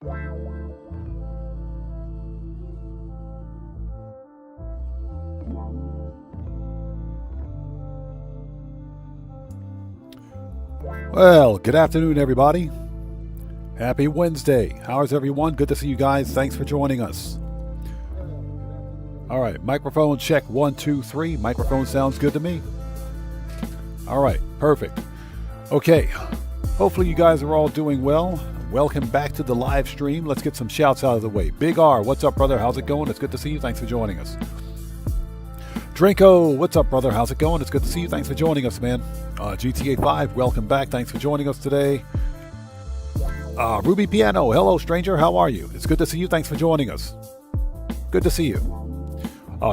Well, good afternoon, everybody. Happy Wednesday. How's everyone? Good to see you guys. Thanks for joining us. All right, microphone check 1, 2, 3. Microphone sounds good to me. All right, perfect. Okay, hopefully you guys are all doing well. Welcome back to the live stream. Let's get some shouts out of the way. Big R, what's up, brother? How's it going? It's good to see you. Thanks for joining us. Drinko, what's up, brother? How's it going? It's good to see you. Thanks for joining us, man. GTA 5, welcome back. Thanks for joining us today. Ruby Piano, hello, stranger. How are you? It's good to see you. Thanks for joining us. Good to see you.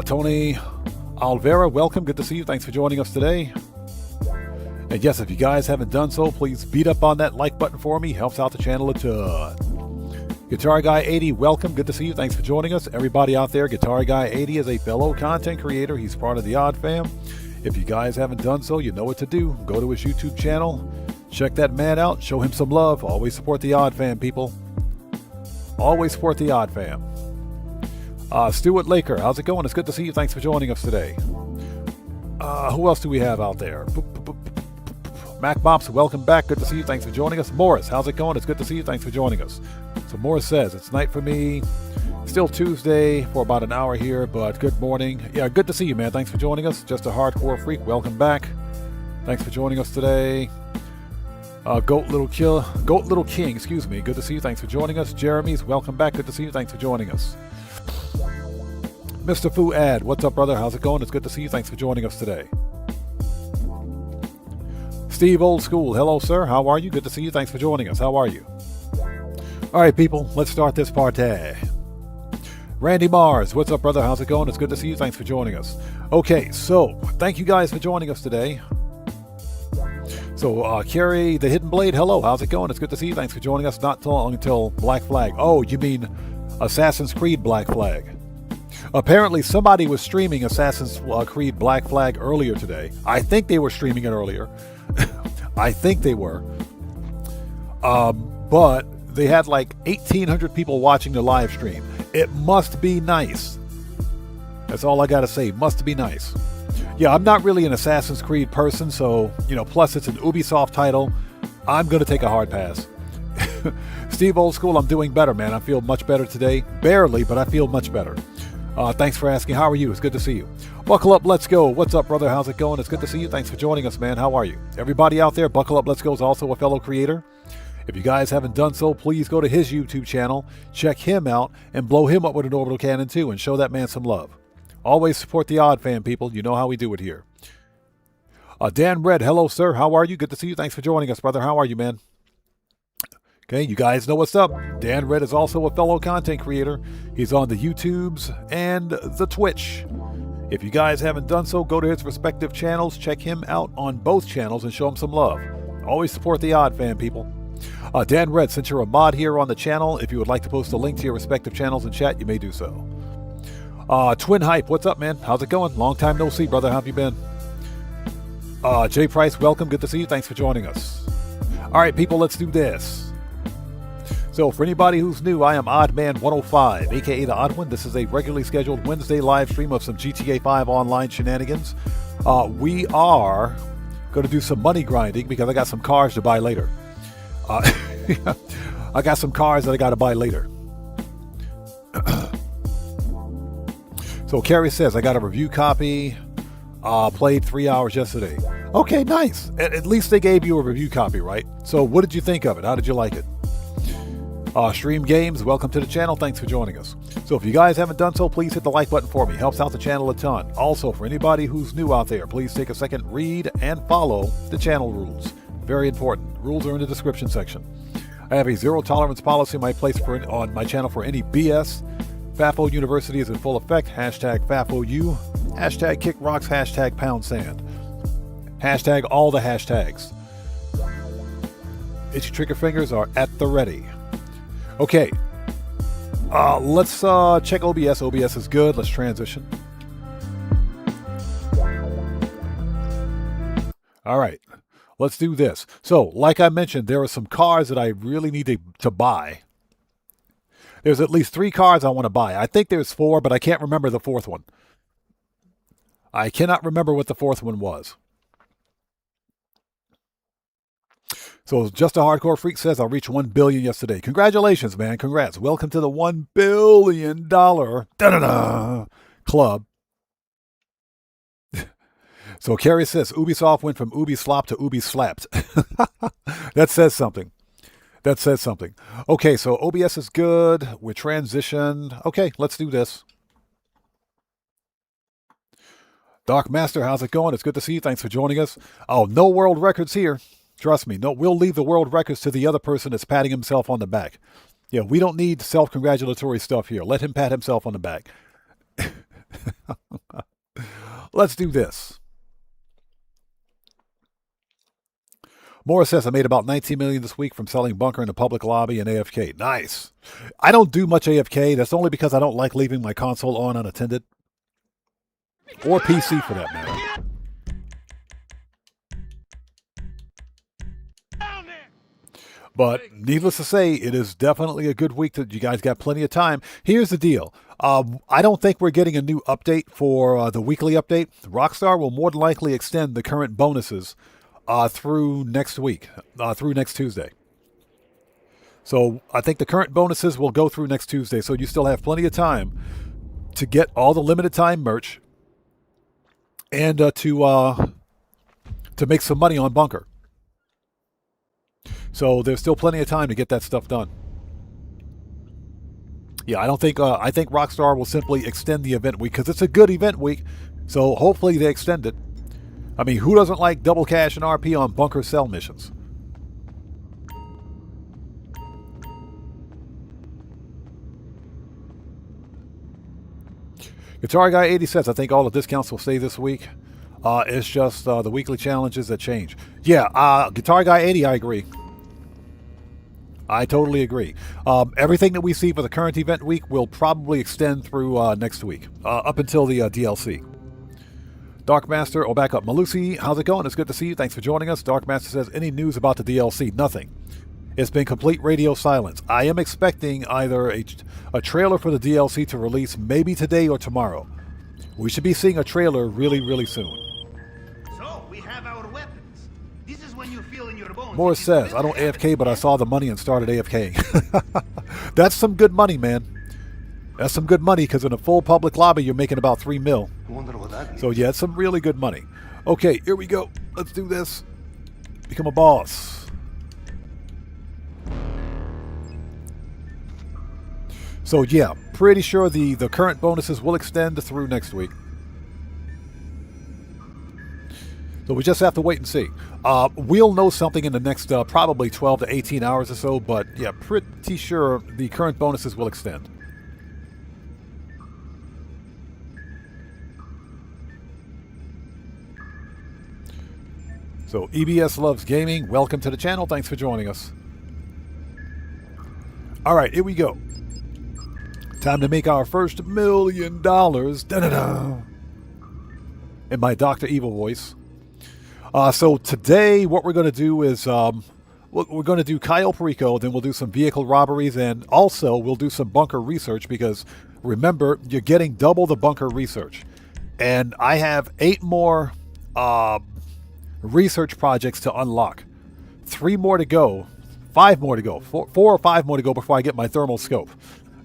Tony Alvera, welcome. Good to see you. Thanks for joining us today. And yes, if you guys haven't done so, please beat up on that like button for me. Helps out the channel a ton. Guitar Guy 80, welcome. Good to see you. Thanks for joining us. Everybody out there, Guitar Guy 80 is a fellow content creator. He's part of the Odd Fam. If you guys haven't done so, you know what to do. Go to his YouTube channel. Check that man out. Show him some love. Always support the Odd Fam, people. Always support the Odd Fam. Stuart Laker, how's it going? It's good to see you. Thanks for joining us today. Who else do we have out there? Mac Mops, welcome back. Good to see you. Thanks for joining us. Morris, how's it going? It's good to see you. Thanks for joining us. So Morris says, it's night for me. Still Tuesday for about an hour here, but good morning. Yeah, good to see you, man. Thanks for joining us. Just a hardcore freak. Welcome back. Thanks for joining us today. Goat Little King, excuse me. Good to see you. Thanks for joining us. Jeremy's, welcome back. Good to see you. Thanks for joining us. Mr. Fu Ad, what's up, brother? How's it going? It's good to see you. Thanks for joining us today. Steve Old School, hello, sir. How are you? Good to see you. Thanks for joining us. How are you? All right, people, let's start this party. Randy Mars, what's up, brother? How's it going? It's good to see you. Thanks for joining us. Okay, so thank you guys for joining us today. So, Carrie the Hidden Blade, hello. How's it going? It's good to see you. Thanks for joining us. Not long until Black Flag. Oh, you mean Assassin's Creed Black Flag. Apparently, somebody was streaming Assassin's Creed Black Flag earlier today. I think they were streaming it earlier. I think they were. But they had like 1,800 people watching the live stream. It must be nice. That's all I gotta say. Must be nice. Yeah, I'm not really an Assassin's Creed person, so, plus it's an Ubisoft title. I'm gonna take a hard pass. Steve Old School, I'm doing better, man. I feel much better today. Barely, but I feel much better. Thanks for asking. How are you? It's good to see you. Buckle up, let's go. What's up, brother? How's it going? It's good to see you. Thanks for joining us, man. How are you? Everybody out there, Buckle Up, Let's Go is also a fellow creator. If you guys haven't done so, please go to his YouTube channel, check him out, and blow him up with an orbital cannon too, and show that man some love. Always support the Odd Fam, people. You know how we do it here. Dan Red, hello, sir. How are you? Good to see you. Thanks for joining us, brother. How are you, man? Okay, you guys know what's up. Dan Red is also a fellow content creator. He's on the YouTubes and the Twitch. If you guys haven't done so, go to his respective channels, check him out on both channels, and show him some love. Always support the Odd Fam, people. Dan Red, since you're a mod here on the channel, if you would like to post a link to your respective channels in chat, you may do so. Twin Hype, what's up, man? How's it going? Long time no see, brother. How have you been? Jay Price, welcome. Good to see you. Thanks for joining us. All right, people, let's do this. So for anybody who's new, I am Oddman105, aka The Odd One. This is a regularly scheduled Wednesday live stream of some GTA 5 online shenanigans. We are going to do some money grinding because I got some cars to buy later. I got some cars that I got to buy later. So Carrie says, I got a review copy. Played 3 hours yesterday. Okay, nice. At least they gave you a review copy, right? So what did you think of it? How did you like it? Stream Games, welcome to the channel. Thanks for joining us. So if you guys haven't done so, please hit the like button for me. Helps out the channel a ton. Also, for anybody who's new out there, please take a second, read and follow the channel rules. Very important. Rules are in the description section. I have a zero tolerance policy in my place on my channel for any BS. FAFO University is in full effect. Hashtag FAFOU. Hashtag kick rocks. Hashtag pound sand. Hashtag all the hashtags. Itchy trigger fingers are at the ready. Okay. Let's check OBS. OBS is good. Let's transition. All right. Let's do this. So, like I mentioned, there are some cars that I really need to buy. There's at least 3 cars I want to buy. I think there's 4, but I can't remember the 4th one. I cannot remember what the 4th one was. So Just a Hardcore Freak says, I'll reach 1 billion yesterday. Congratulations, man. Congrats. Welcome to the $1 billion club. So Carrie says, Ubisoft went from Ubi Slop to Ubi Slapped. That says something. That says something. Okay, so OBS is good. We're transitioned. Okay, let's do this. Dark Master, how's it going? It's good to see you. Thanks for joining us. Oh, no world records here. Trust me. No, we'll leave the world records to the other person that's patting himself on the back. Yeah, we don't need self-congratulatory stuff here. Let him pat himself on the back. Let's do this. Morris says, I made about $19 million this week from selling bunker in the public lobby and AFK. Nice. I don't do much AFK. That's only because I don't like leaving my console on unattended. Or PC for that matter. But needless to say, it is definitely a good week that you guys got plenty of time. Here's the deal. I don't think we're getting a new update for the weekly update. Rockstar will more than likely extend the current bonuses through next week, through next Tuesday. So I think the current bonuses will go through next Tuesday. So you still have plenty of time to get all the limited time merch and to make some money on bunker. So there's still plenty of time to get that stuff done. Yeah, I think Rockstar will simply extend the event week because it's a good event week. So hopefully they extend it. I mean, who doesn't like double cash and RP on bunker sell missions? Guitar Guy 80 says, I think all the discounts will stay this week. It's just the weekly challenges that change. Yeah, Guitar Guy 80, I agree. I totally agree. Everything that we see for the current event week will probably extend through next week, up until the DLC. Dark Master, oh, back up. Malusi, how's it going? It's good to see you. Thanks for joining us. Dark Master says, any news about the DLC? Nothing. It's been complete radio silence. I am expecting either a trailer for the DLC to release maybe today or tomorrow. We should be seeing a trailer really, really soon. So, we have our weapons. This is when you feel in your bones. Morris says, I don't AFK, but I saw the money and started AFK. That's some good money, man. That's some good money, because in a full public lobby, you're making about 3 mil. I wonder what that means. So yeah, it's some really good money. Okay, here we go. Let's do this. Become a boss. So yeah, pretty sure the current bonuses will extend through next week. So we just have to wait and see. We'll know something in the next probably 12 to 18 hours or so, but yeah, pretty sure the current bonuses will extend. So EBS Loves Gaming, welcome to the channel. Thanks for joining us. All right, here we go. Time to make our first $1 million. Da-da-da. In my Dr. Evil voice. So today, what we're going to do is we're going to do Cayo Perico, then we'll do some vehicle robberies, and also we'll do some bunker research because remember, you're getting double the bunker research. And I have 8 more research projects to unlock. 3 more to go. 5 more to go. 4 or 5 more to go before I get my thermal scope.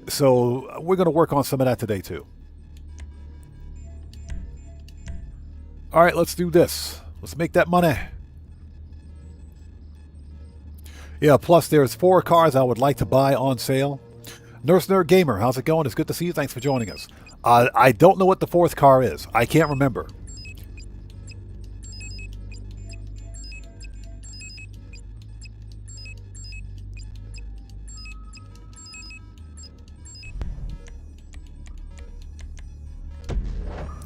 So we're going to work on some of that today too. All right, let's do this. Let's make that money. Yeah, plus there's 4 cars I would like to buy on sale. Nurse Nerd Gamer, how's it going? It's good to see you. Thanks for joining us. I don't know what the 4th car is. I can't remember.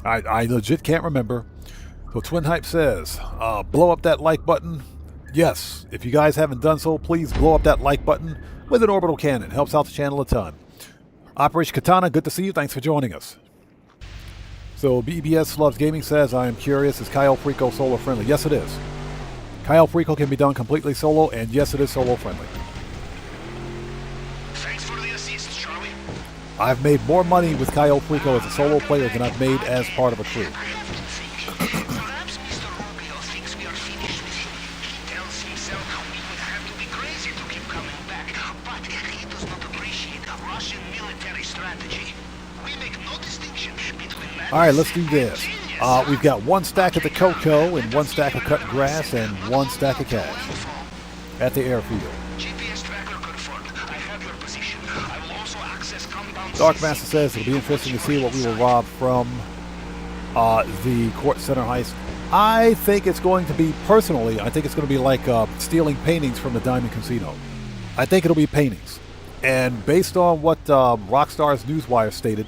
I legit can't remember. So Twin Hype says, blow up that like button. Yes, if you guys haven't done so, please blow up that like button with an orbital cannon. Helps out the channel a ton. Operation Katana, good to see you. Thanks for joining us. So BBS Loves Gaming says, I am curious, is Cayo Perico solo friendly? Yes, it is. Cayo Perico can be done completely solo, and yes, it is solo friendly. Thanks for the assist, Charlie. I've made more money with Caio Perico as a solo player than I've made as part of a crew. Perhaps Mr. Rubio thinks we are finished with him. He tells himself we would have to be crazy to keep coming back, but he does not appreciate Russian military strategy. We make no distinction between madness. All right, let's do this. and genius. We've got 1 stack of the cocoa and 1 stack of cut grass and 1 stack of cash at the airfield. GPS tracker confirmed. I have your position. I will also access compound Dark CC. Master says it'll be interesting to see what we will rob from the Court Center heist. I think it's going to be, personally, I think it's going to be like stealing paintings from the Diamond Casino. I think it'll be paintings. And based on what Rockstar's Newswire stated,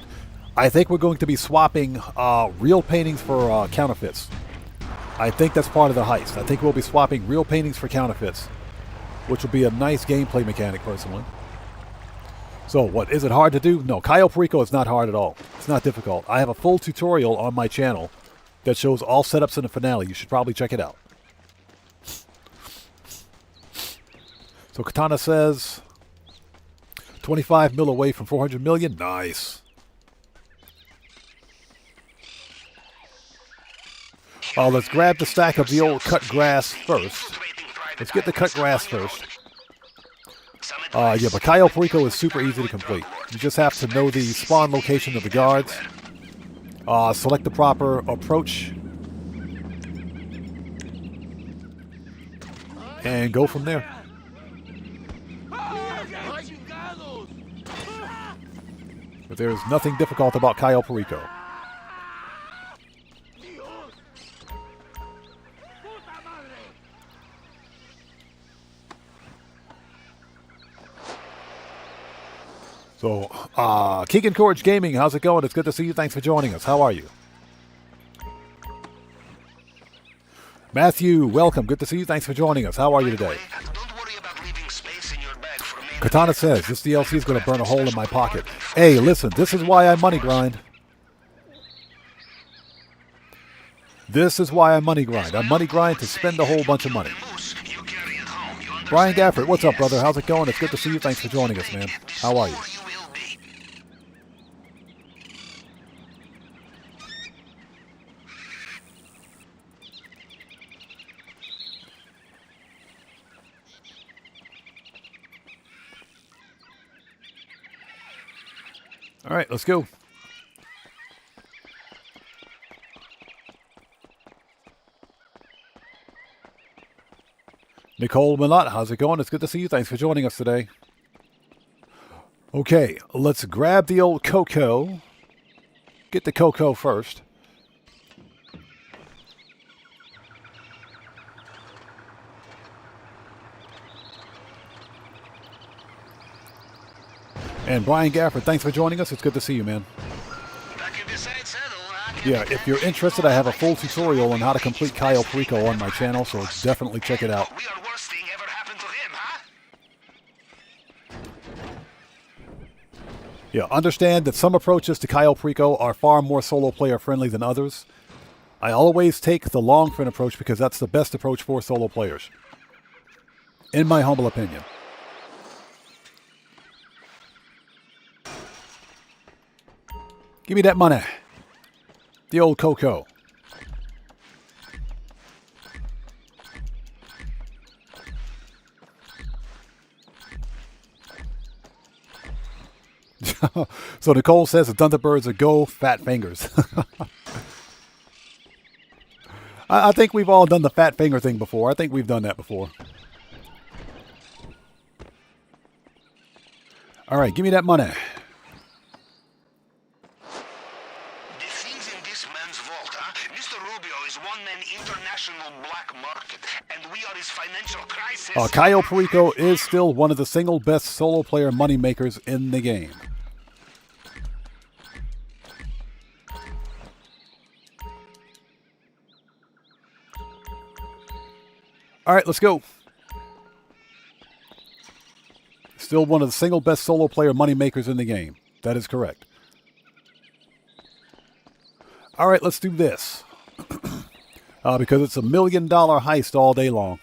I think we're going to be swapping real paintings for counterfeits. I think that's part of the heist. I think we'll be swapping real paintings for counterfeits, which will be a nice gameplay mechanic, personally. So, what, is it hard to do? No, Caio Perico is not hard at all. It's not difficult. I have a full tutorial on my channel that shows all setups in the finale. You should probably check it out. So, Katana says 25 mil away from 400 million. Nice. Let's grab the stack of the old cut grass first. Let's get the cut grass first. Yeah, but Caio Perico is super easy to complete. You just have to know the spawn location of the guards, select the proper approach, and go from there. But there's nothing difficult about Caio Perico. So, Keegan Courage Gaming, how's it going? It's good to see you. Thanks for joining us. How are you? Matthew, welcome. Good to see you. Thanks for joining us. How are you today? Don't worry about leaving space in your bag for me. Katana says, this DLC is going to burn a hole in my pocket. Hey, listen, this is why I money grind. This is why I money grind. I money grind to spend a whole bunch of money. You carry it home. You Brian understand? Gafford, what's up, brother? How's it going? It's good to see you. Thanks for joining us, man. How are you? You will be. All right, let's go. Nicole Milot, how's it going? It's good to see you. Thanks for joining us today. Okay, let's grab the old cocoa. Get the cocoa first. And Brian Gafford, thanks for joining us. It's good to see you, man. Back in the side saddle, huh? Yeah, if you're interested, I have a full tutorial on how to complete Caio Perico on my channel, so definitely check it out. We are worst thing ever happened to him, huh? Yeah, understand that some approaches to Caio Perico are far more solo player friendly than others. I always take the long fin approach because that's the best approach for solo players, in my humble opinion. Give me that money. The old cocoa. So Nicole says the Thunderbirds are go fat fingers. I think we've all done the fat finger thing before. I think we've done that before. All right, give me that money. The things in this man's vault, huh? Mr. Rubio is one-man international black market, and we are his financial crisis. Caio Perico is still one of the single best solo player money makers in the game. All right, let's go. Still one of the single best solo player money makers in the game. That is correct. All right, let's do this. Because it's $1 million heist all day long.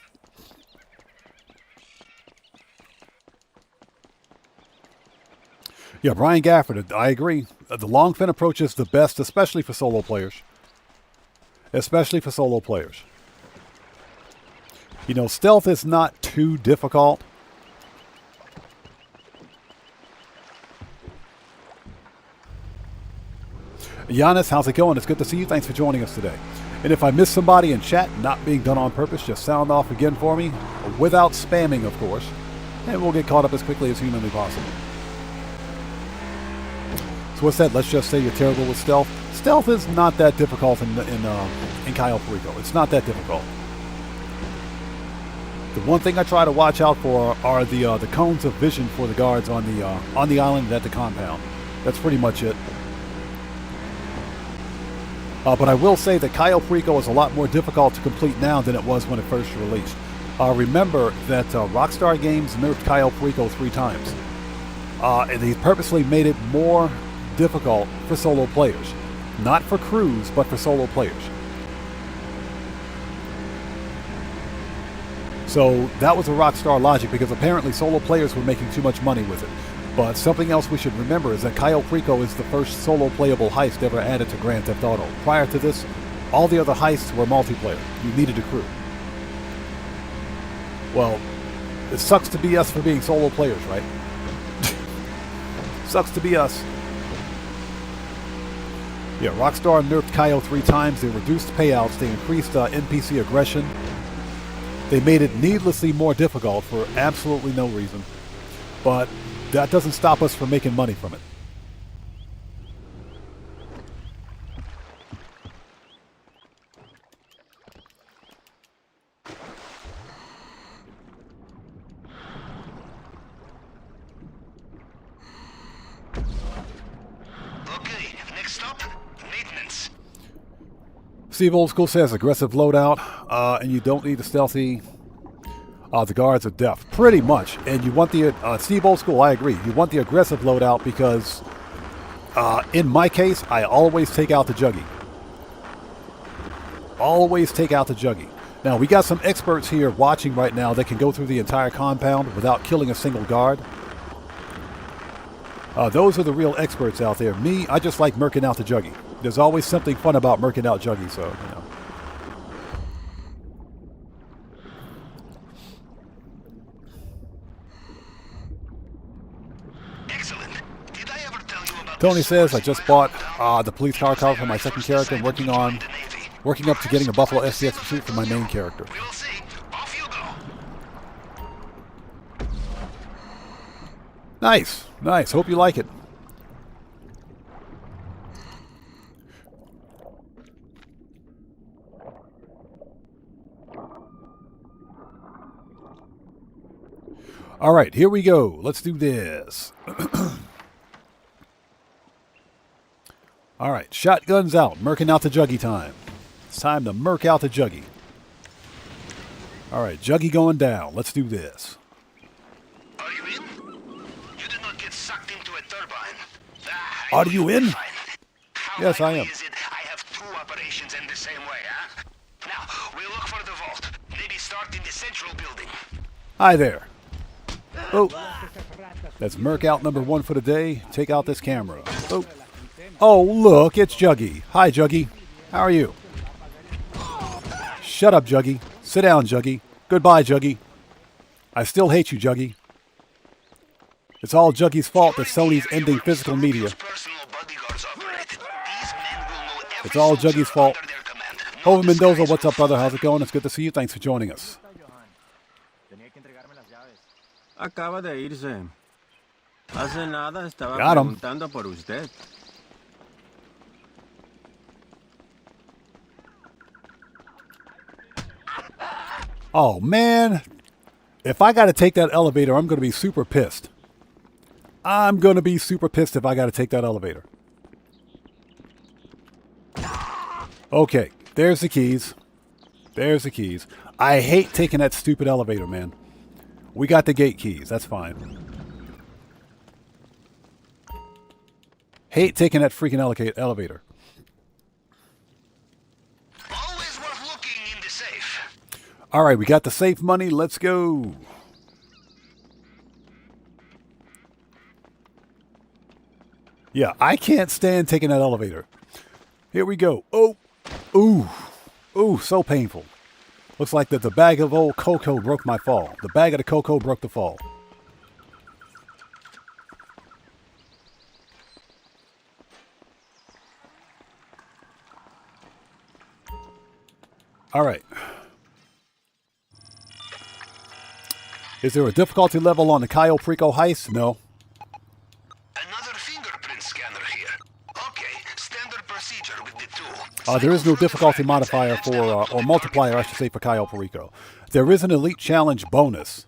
Yeah, Brian Gafford, I agree. The long fin approach is the best, especially for solo players. Especially for solo players. You know, stealth is not too difficult. Giannis, how's it going? It's good to see you. Thanks for joining us today. And if I miss somebody in chat, not being done on purpose, just sound off again for me, without spamming, of course, and we'll get caught up as quickly as humanly possible. So what's that? Let's just say you're terrible with stealth. Stealth is not that difficult in Cayo Perico. It's not that difficult. The one thing I try to watch out for are the cones of vision for the guards on the island and at the compound. That's pretty much it. But I will say that Cayo Perico is a lot more difficult to complete now than it was when it first released. Remember that Rockstar Games nerfed Cayo Perico 3 times. And they purposely made it more difficult for solo players. Not for crews, but for solo players. So that was a Rockstar logic because apparently solo players were making too much money with it. But something else we should remember is that Cayo Perico is the first solo playable heist ever added to Grand Theft Auto. Prior to this, all the other heists were multiplayer. You needed a crew. Well, it sucks to be us for being solo players, right? Sucks to be us. Yeah, Rockstar nerfed Cayo 3 times. They reduced payouts. They increased NPC aggression. They made it needlessly more difficult for absolutely no reason. But that doesn't stop us from making money from it. Okay, next stop, maintenance. Steve Old School says aggressive loadout, and you don't need the stealthy. The guards are deaf, pretty much. And you want the Steve Old School. I agree. You want the aggressive loadout because, in my case, I always take out the juggy. Always take out the juggy. Now we got some experts here watching right now that can go through the entire compound without killing a single guard. Those are the real experts out there. Me, I just like murking out the juggy. There's always something fun about murking out juggy, so, you know. Excellent. Did I ever tell you about Tony says, I just bought the police car cover for my second character and working up to getting a Buffalo STX pursuit for my main character. We'll see. Off you go. Nice, nice. Hope you like it. All right, here we go. Let's do this. All right, shotguns out. Murking out the juggy time. It's time to murk out the juggy. All right, juggy going down. Let's do this. Are you in? You did not get sucked into a turbine. Are you in? How Yes, I likely am. Is it I have 2 operations in the same way, huh? Now, we'll look for the vault. Maybe start in the central building. Hi there. Oh, that's Merc out number 1 for the day. Take out this camera. Oh, look, it's Juggy. Hi, Juggy. How are you? Shut up, Juggy. Sit down, Juggy. Goodbye, Juggy. I still hate you, Juggy. It's all Juggy's fault that Sony's ending physical media. It's all Juggy's fault. Hova Mendoza, what's up, brother? How's it going? It's good to see you. Thanks for joining us. Acaba de irse. Hace nada estaba Got him. preguntando por usted. Oh, man. If I got to take that elevator, I'm going to be super pissed. I'm going to be super pissed if I got to take that elevator. Okay, there's the keys. There's the keys. I hate taking that stupid elevator, man. We got the gate keys. That's fine. Hate taking that freaking elevator. Always worth looking in the safe. All right, we got the safe money. Let's go. Yeah, I can't stand taking that elevator. Here we go. Oh, ooh, ooh, so painful. Looks like that the bag of old cocoa broke my fall. The bag of the cocoa broke the fall. All right. Is there a difficulty level on the Cayo Perico heist? No. Another fingerprint scanner here. Okay, standard procedure with the tool. There is no difficulty modifier for, or multiplier, I should say, for Cayo Perico. There is an Elite Challenge bonus.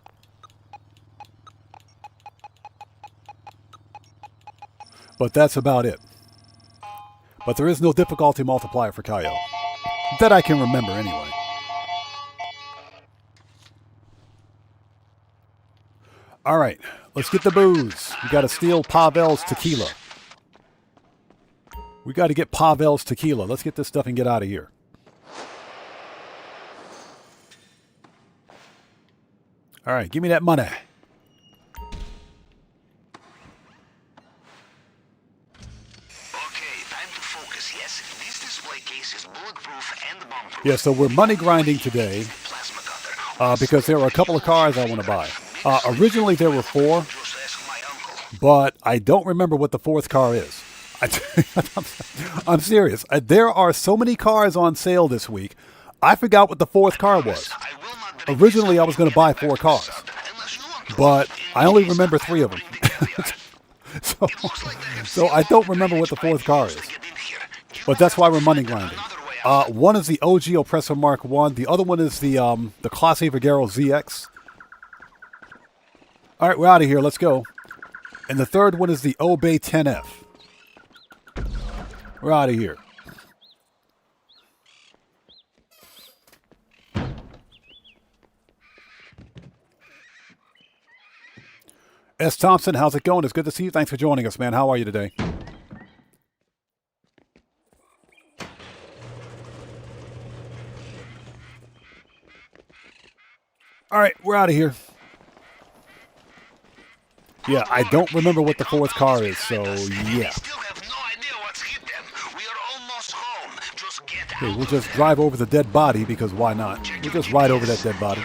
But that's about it. But there is no difficulty multiplier for Cayo. That I can remember anyway. All right, let's get the booze. We got to steal Pavel's tequila. We got to get Pavel's tequila. Let's get this stuff and get out of here. All right, give me that money. Yeah, so we're money grinding today because there are a couple of cars I want to buy. Originally there were 4, but I don't remember what the 4th car is. I'm serious. There are so many cars on sale this week, I forgot what the 4th car was. Originally I was going to buy 4 cars, but I only remember 3 of them. so I don't remember what the 4th car is. But that's why we're money grinding. One is the OG Oppressor Mark 1. The other one is the Clase Vigero ZX. All right, we're out of here. Let's go. And the third one is the Obey 10F. We're out of here. S. Thompson, how's it going? It's good to see you. Thanks for joining us, man. How are you today? All right, we're out of here. Yeah, I don't remember what the 4th car is, so yeah. Okay, we'll just drive over the dead body because why not? We'll just ride over that dead body.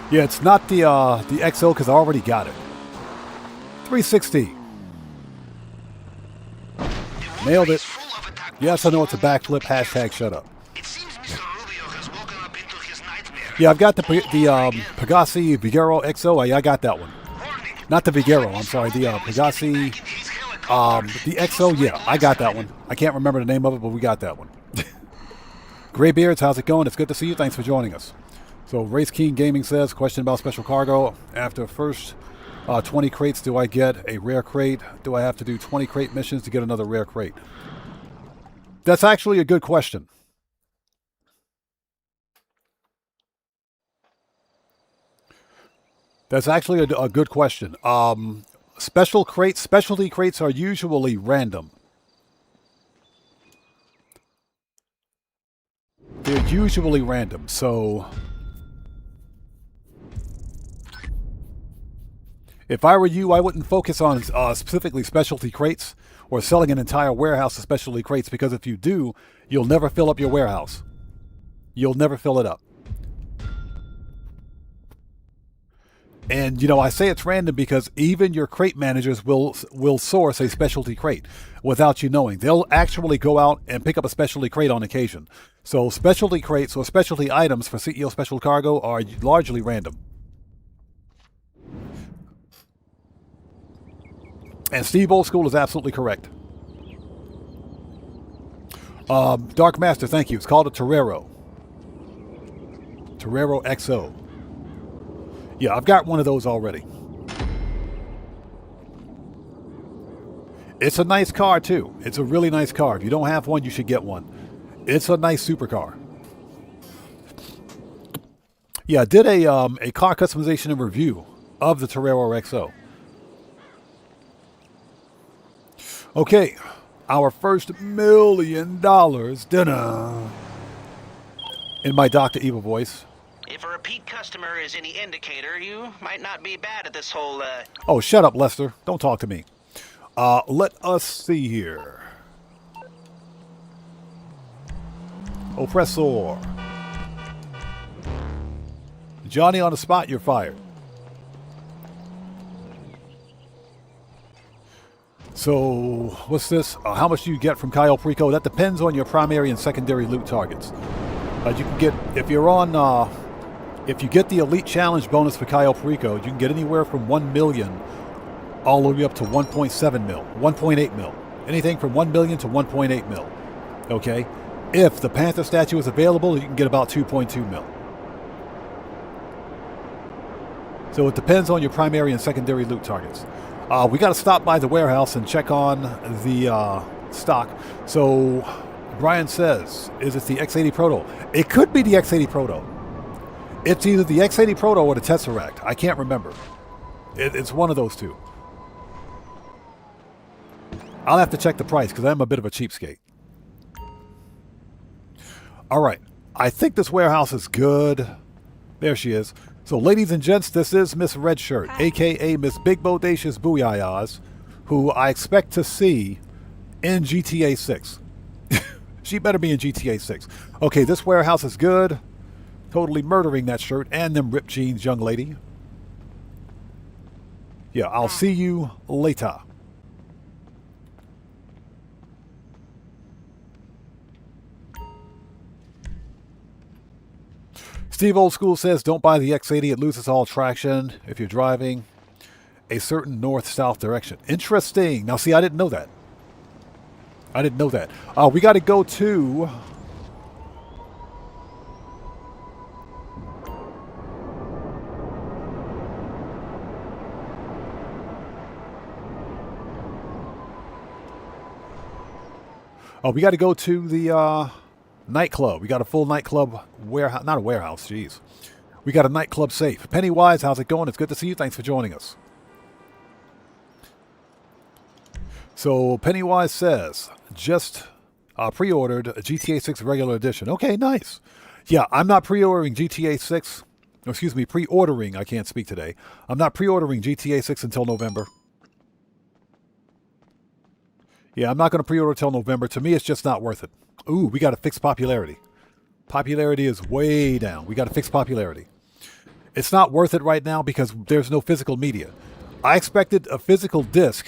Yeah, it's not the XO because I already got it. 360. Nailed it. Yes, I know it's a backflip. Hashtag shut up. Yeah, I've got the Pegasi Vigero XO. I got that one. Not the Vigero. I'm sorry. The Pegasi, the XO. Yeah, I got that one. I can't remember the name of it, but we got that one. Graybeards, how's it going? It's good to see you. Thanks for joining us. So Race King Gaming says, question about special cargo. After first 20 crates, do I get a rare crate? Do I have to do 20 crate missions to get another rare crate? That's actually a good question. That's actually a good question. Specialty crates are usually random. They're usually random, so if I were you, I wouldn't focus on specifically specialty crates or selling an entire warehouse of specialty crates, because if you do, you'll never fill up your warehouse. You'll never fill it up. And, you know, I say it's random because even your crate managers will source a specialty crate without you knowing. They'll actually go out and pick up a specialty crate on occasion. So specialty crates or specialty items for CEO Special Cargo are largely random. And Steve Oldschool is absolutely correct. Dark Master, thank you. It's called a Torero. Torero XO. Yeah, I've got one of those already. It's a nice car, too. It's a really nice car. If you don't have one, you should get one. It's a nice supercar. Yeah, I did a car customization and review of the Torero XO. Okay, Our first $1 million dinner. In my Dr. Evil voice. If a repeat customer is any indicator, you might not be bad at this whole, Oh, shut up, Lester. Don't talk to me. Let us see here. Oppressor. Johnny on the spot, you're fired. So, what's this? How much do you get from Cayo Perico? That depends on your primary and secondary loot targets. You can get, if you're on, if you get the Elite Challenge bonus for Cayo Perico, you can get anywhere from 1 million all the way up to 1.7 mil, 1.8 mil. Anything from 1 million to 1.8 mil. Okay? If the Panther statue is available, you can get about 2.2 mil. So it depends on your primary and secondary loot targets. We got to stop by the warehouse and check on the stock. So Brian says, is it the X80 Proto? It could be the X80 Proto. It's either the X80 Proto or the Tesseract. I can't remember. It's one of those two. I'll have to check the price because I'm a bit of a cheapskate. All right. I think this warehouse is good. There she is. So, ladies and gents, this is Miss Redshirt, a.k.a. Miss Big Bodacious Booyayas, who I expect to see in GTA 6. She better be in GTA 6. Okay, this warehouse is good. Totally murdering that shirt and them ripped jeans, young lady. Yeah, I'll see you later. Steve Old School says, don't buy the X80. It loses all traction if you're driving a certain north-south direction. Interesting. Now, see, I didn't know that. I didn't know that. We got to go to... we got to go to the... nightclub. We got a full nightclub warehouse. Not a warehouse, jeez. We got a nightclub safe. Pennywise, how's it going? It's good to see you. Thanks for joining us. So, Pennywise says, just pre-ordered a GTA 6 regular edition. Okay, nice. Yeah, I'm not pre-ordering GTA 6. Excuse me, pre-ordering. I can't speak today. I'm not pre-ordering GTA 6 until November. Yeah, I'm not going to pre-order till November. To me, it's just not worth it. Ooh, we got to fix popularity. Popularity is way down. We got to fix popularity. It's not worth it right now because there's no physical media. I expected a physical disc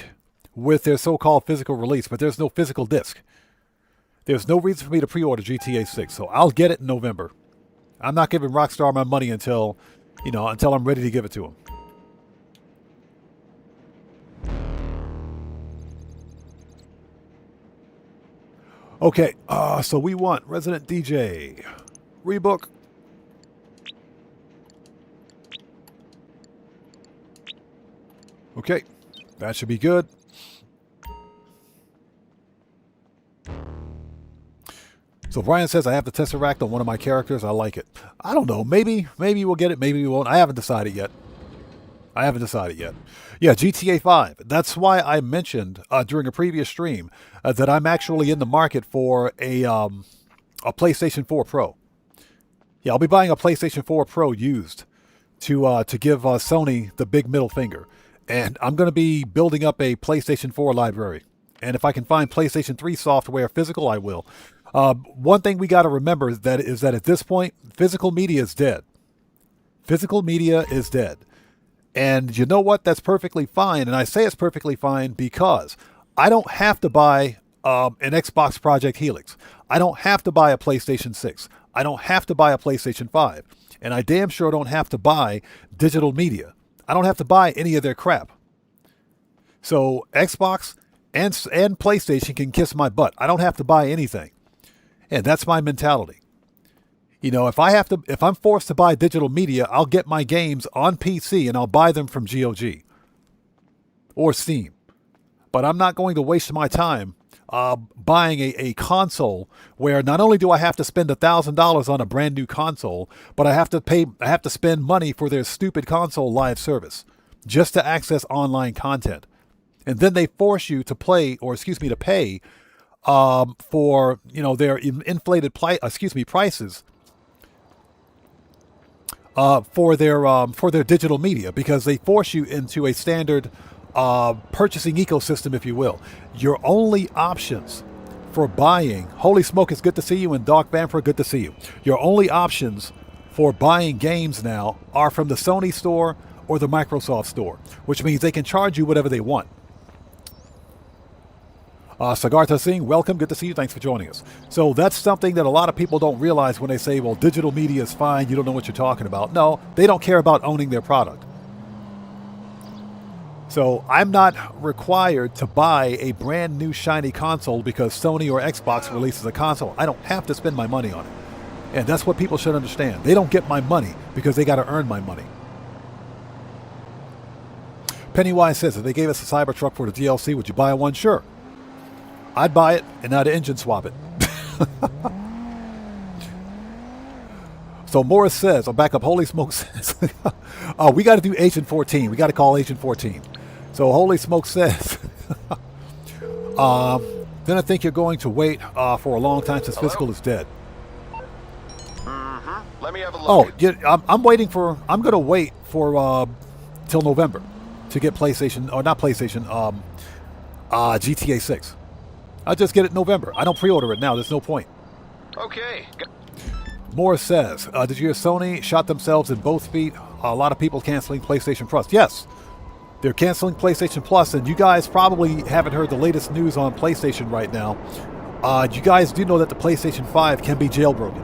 with their so-called physical release, but there's no physical disc. There's no reason for me to pre-order GTA 6, so I'll get it in November. I'm not giving Rockstar my money until I'm ready to give it to them. Okay, so we want Resident DJ. Rebook. Okay, that should be good. So Brian says I have the Tesseract on one of my characters. I like it. I don't know. Maybe we'll get it. Maybe we won't. I haven't decided yet. Yeah, GTA 5. That's why I mentioned during a previous stream that I'm actually in the market for a PlayStation 4 Pro. Yeah, I'll be buying a PlayStation 4 Pro used to give Sony the big middle finger. And I'm going to be building up a PlayStation 4 library. And if I can find PlayStation 3 software physical, I will. One thing we got to remember is that at this point, physical media is dead. Physical media is dead. And you know what? That's perfectly fine. And I say it's perfectly fine because I don't have to buy an Xbox Project Helix. I don't have to buy a PlayStation 6. I don't have to buy a PlayStation 5. And I damn sure don't have to buy digital media. I don't have to buy any of their crap. So Xbox and PlayStation can kiss my butt. I don't have to buy anything. And that's my mentality. You know, if I'm forced to buy digital media, I'll get my games on PC and I'll buy them from GOG or Steam. But I'm not going to waste my time buying a console where not only do I have to spend $1,000 on a brand new console, but I have to spend money for their stupid console live service just to access online content. And then they force you to pay for their inflated prices for their digital media, because they force you into a standard purchasing ecosystem, if you will. Your only options for buying, holy smoke, it's good to see you, and Doc Bamford, good to see you. Your only options for buying games now are from the Sony store or the Microsoft store, which means they can charge you whatever they want. Sagartha Singh, welcome. Good to see you. Thanks for joining us. So that's something that a lot of people don't realize when they say, well, digital media is fine. You don't know what you're talking about. No, they don't care about owning their product. So I'm not required to buy a brand new shiny console because Sony or Xbox releases a console. I don't have to spend my money on it. And that's what people should understand. They don't get my money because they got to earn my money. Pennywise says, if they gave us a Cybertruck for the DLC, would you buy one? Sure. I'd buy it and I'd engine swap it. So Morris says, I'll back up, Holy Smoke says, we got to do Agent 14. We got to call Agent 14. So Holy Smoke says, then I think you're going to wait for a long time since physical is dead. Let me have a look. Oh, yeah, I'm going to wait for till November to get PlayStation, or not PlayStation, GTA 6. I'll just get it in November. I don't pre-order it now. There's no point. Okay. Morris says, did you hear Sony shot themselves in both feet? A lot of people canceling PlayStation Plus. Yes, they're canceling PlayStation Plus, and you guys probably haven't heard the latest news on PlayStation right now. You guys do know that the PlayStation 5 can be jailbroken,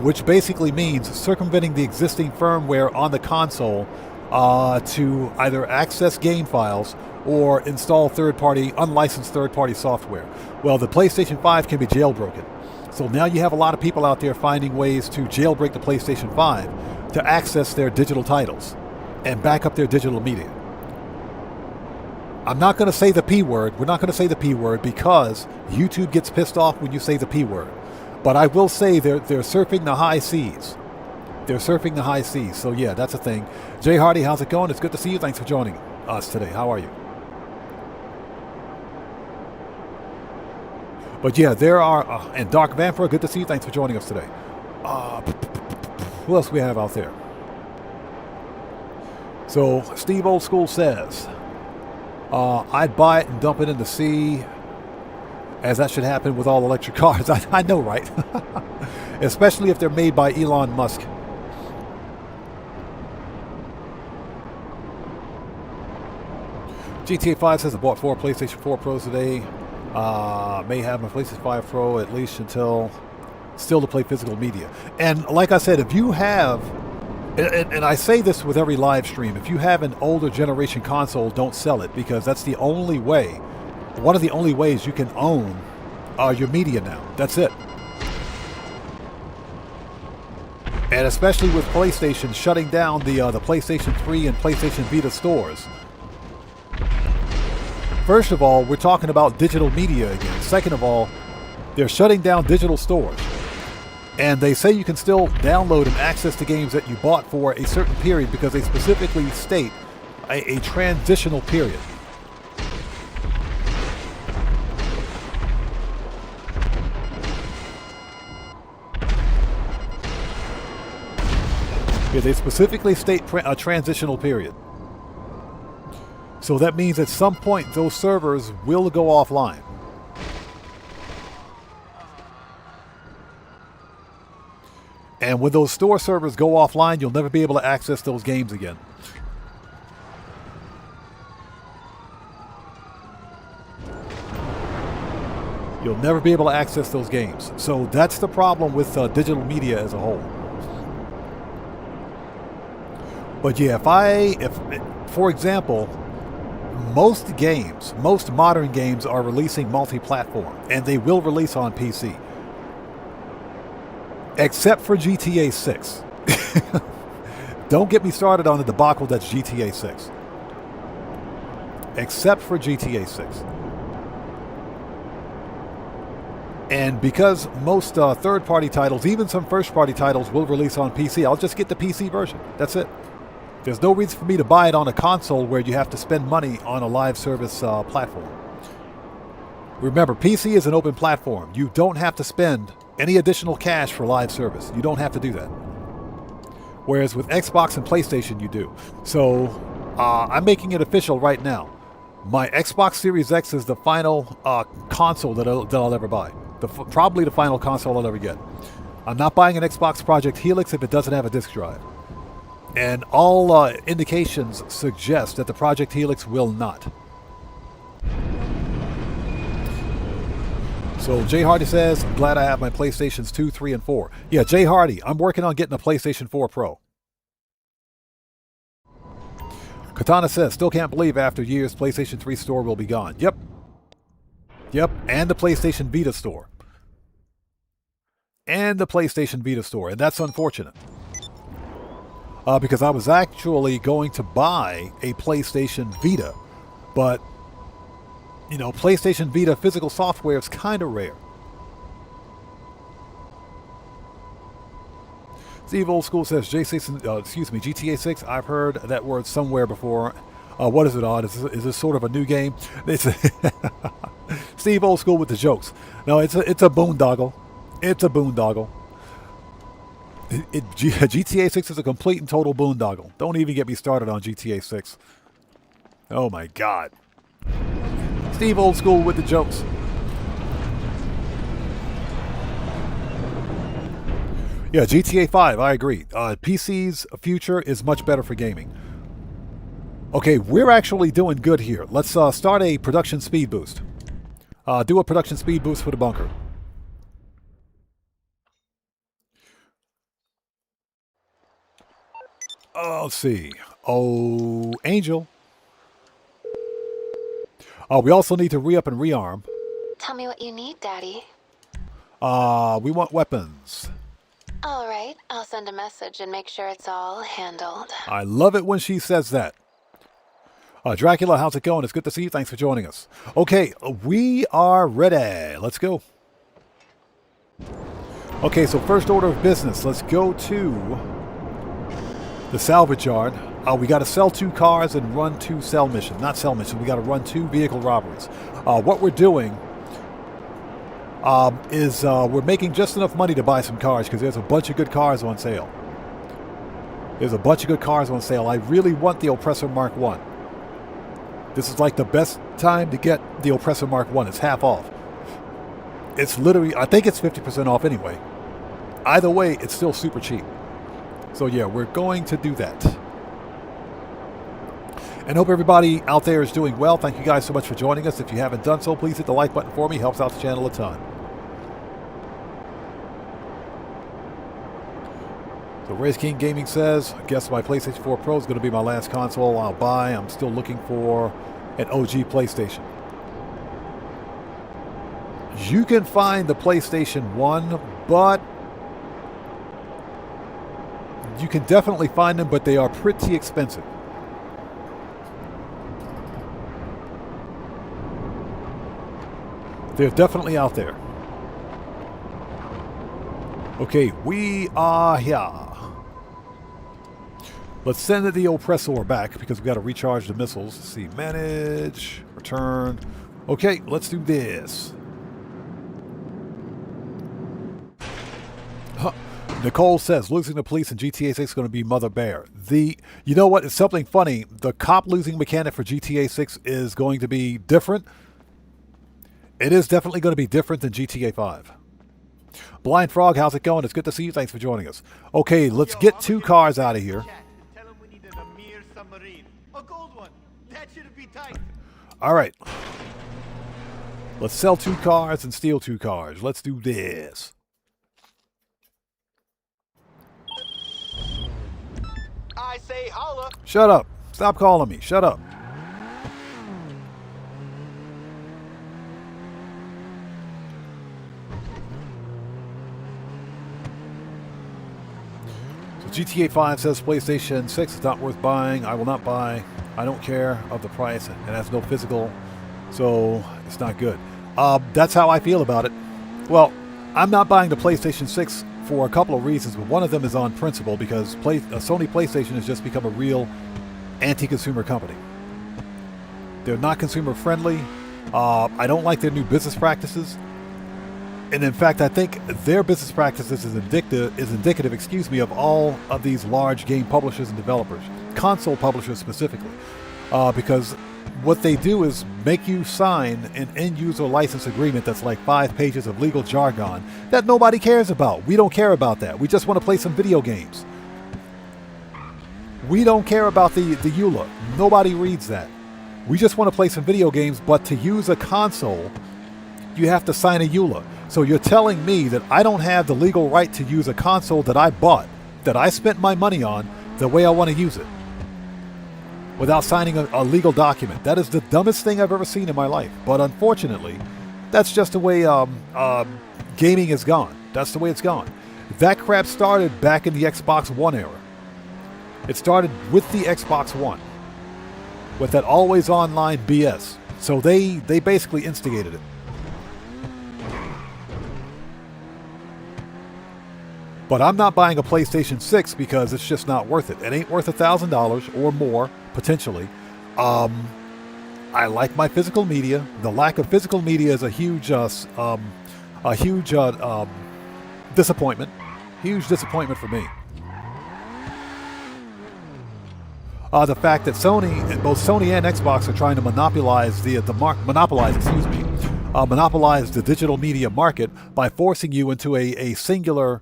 which basically means circumventing the existing firmware on the console to either access game files or install unlicensed third-party software. Well, the PlayStation 5 can be jailbroken. So now you have a lot of people out there finding ways to jailbreak the PlayStation 5 to access their digital titles and back up their digital media. I'm not going to say the P word. We're not going to say the P word because YouTube gets pissed off when you say the P word. But I will say they're surfing the high seas. They're surfing the high seas. So yeah, that's a thing. Jay Hardy, how's it going? It's good to see you. Thanks for joining us today. How are you? But yeah, there are, and Dark Vampire, good to see you. Thanks for joining us today. Who else we have out there? So Steve Old School says, I'd buy it and dump it in the sea, as that should happen with all electric cars. I know, right? Especially if they're made by Elon Musk. GTA 5 says I bought 4 PlayStation 4 Pros today. May have my PlayStation 5 Pro at least until still to play physical media. And like I said, if you have, and I say this with every live stream, if you have an older generation console, don't sell it, because that's the only way, one of the only ways you can own your media now. That's it. And especially with PlayStation shutting down the PlayStation 3 and PlayStation Vita stores. First of all, we're talking about digital media again. Second of all, they're shutting down digital stores. And they say you can still download and access the games that you bought for a certain period because they specifically state a transitional period. Yeah, they specifically state a transitional period. So that means at some point those servers will go offline. And when those store servers go offline, you'll never be able to access those games again. You'll never be able to access those games. So that's the problem with digital media as a whole. But yeah, if for example, most modern games are releasing multi-platform, and they will release on PC. Except for GTA 6. Don't get me started on the debacle that's GTA 6. Except for GTA 6. And because most third-party titles, even some first-party titles, will release on PC, I'll just get the PC version. That's it. There's no reason for me to buy it on a console where you have to spend money on a live service platform. Remember, PC is an open platform. You don't have to spend any additional cash for live service. You don't have to do that. Whereas with Xbox and PlayStation, you do. So I'm making it official right now. My Xbox Series X is the final console that I'll ever buy. Probably the final console I'll ever get. I'm not buying an Xbox Project Helix if it doesn't have a disc drive. And all indications suggest that the Project Helix will not. So Jay Hardy says, I'm glad I have my PlayStations 2, 3, and 4. Yeah, Jay Hardy, I'm working on getting a PlayStation 4 Pro. Katana says, still can't believe after years PlayStation 3 store will be gone. Yep. Yep, and the PlayStation Vita store. And the PlayStation Vita store, and that's unfortunate. Because I was actually going to buy a PlayStation Vita, but you know, PlayStation Vita physical software is kind of rare. Steve Old School says, GTA 6. I've heard that word somewhere before. What is it, Odd? Is this sort of a new game? It's Steve Old School with the jokes. No, it's a boondoggle. It's a boondoggle. GTA 6 is a complete and total boondoggle. Don't even get me started on GTA 6. Oh my God. Steve Old School with the jokes. Yeah, GTA 5, I agree. PC's future is much better for gaming. Okay, we're actually doing good here. Let's start a production speed boost. Do a production speed boost for the bunker. Let's see. Oh, Angel. We also need to re-up and rearm. Tell me what you need, Daddy. We want weapons. All right, I'll send a message and make sure it's all handled. I love it when she says that. Dracula, how's it going? It's good to see you. Thanks for joining us. Okay, we are ready. Let's go. Okay, so first order of business. Let's go to the salvage yard. We got to sell 2 cars and run 2 sell missions. Not sell missions. We got to run 2 vehicle robberies. What we're doing is we're making just enough money to buy some cars because there's a bunch of good cars on sale. There's a bunch of good cars on sale. I really want the Oppressor Mark 1. This is like the best time to get the Oppressor Mark 1. It's half off. It's literally, I think it's 50% off anyway. Either way, it's still super cheap. So yeah, we're going to do that. And hope everybody out there is doing well. Thank you guys so much for joining us. If you haven't done so, please hit the like button for me. Helps out the channel a ton. So Race King Gaming says, I guess my PlayStation 4 Pro is going to be my last console I'll buy. I'm still looking for an OG PlayStation. You can find the PlayStation 1, but you can definitely find them, but they are pretty expensive. They're definitely out there. Okay, we are here. Let's send the oppressor back because we got to recharge the missiles. Let's see, manage, return. Okay, let's do this. Huh. Nicole says losing the police in GTA 6 is going to be Mother Bear. You know what? It's something funny. The cop losing mechanic for GTA 6 is going to be different. It is definitely going to be different than GTA 5. Blind Frog, how's it going? It's good to see you. Thanks for joining us. Okay, let's get 2 cars out of here. All right. Let's sell 2 cars and steal 2 cars. Let's do this. I say holla. Shut up. Stop calling me. Shut up. GTA 5 says PlayStation 6 is not worth buying. I will not buy. I don't care of the price. It has no physical, so it's not good. That's how I feel about it. Well, I'm not buying the PlayStation 6 for a couple of reasons, but one of them is on principle because Sony PlayStation has just become a real anti-consumer company. They're not consumer friendly. I don't like their new business practices. And in fact, I think their business practices is indicative, of all of these large game publishers and developers, console publishers specifically, because what they do is make you sign an end-user license agreement that's like 5 pages of legal jargon that nobody cares about. We don't care about that. We just want to play some video games. We don't care about the EULA. Nobody reads that. We just want to play some video games, but to use a console, you have to sign a EULA. So you're telling me that I don't have the legal right to use a console that I bought, that I spent my money on, the way I want to use it, without signing a legal document. That is the dumbest thing I've ever seen in my life. But unfortunately, that's just the way gaming is gone. That's the way it's gone. That crap started back in the Xbox One era. It started with the Xbox One, with that always online BS. So they basically instigated it. But I'm not buying a PlayStation 6 because it's just not worth it. It ain't worth $1,000 or more, potentially. I like my physical media. The lack of physical media is a huge disappointment. Huge disappointment for me. The fact that both Sony and Xbox are trying to monopolize monopolize the digital media market by forcing you into a singular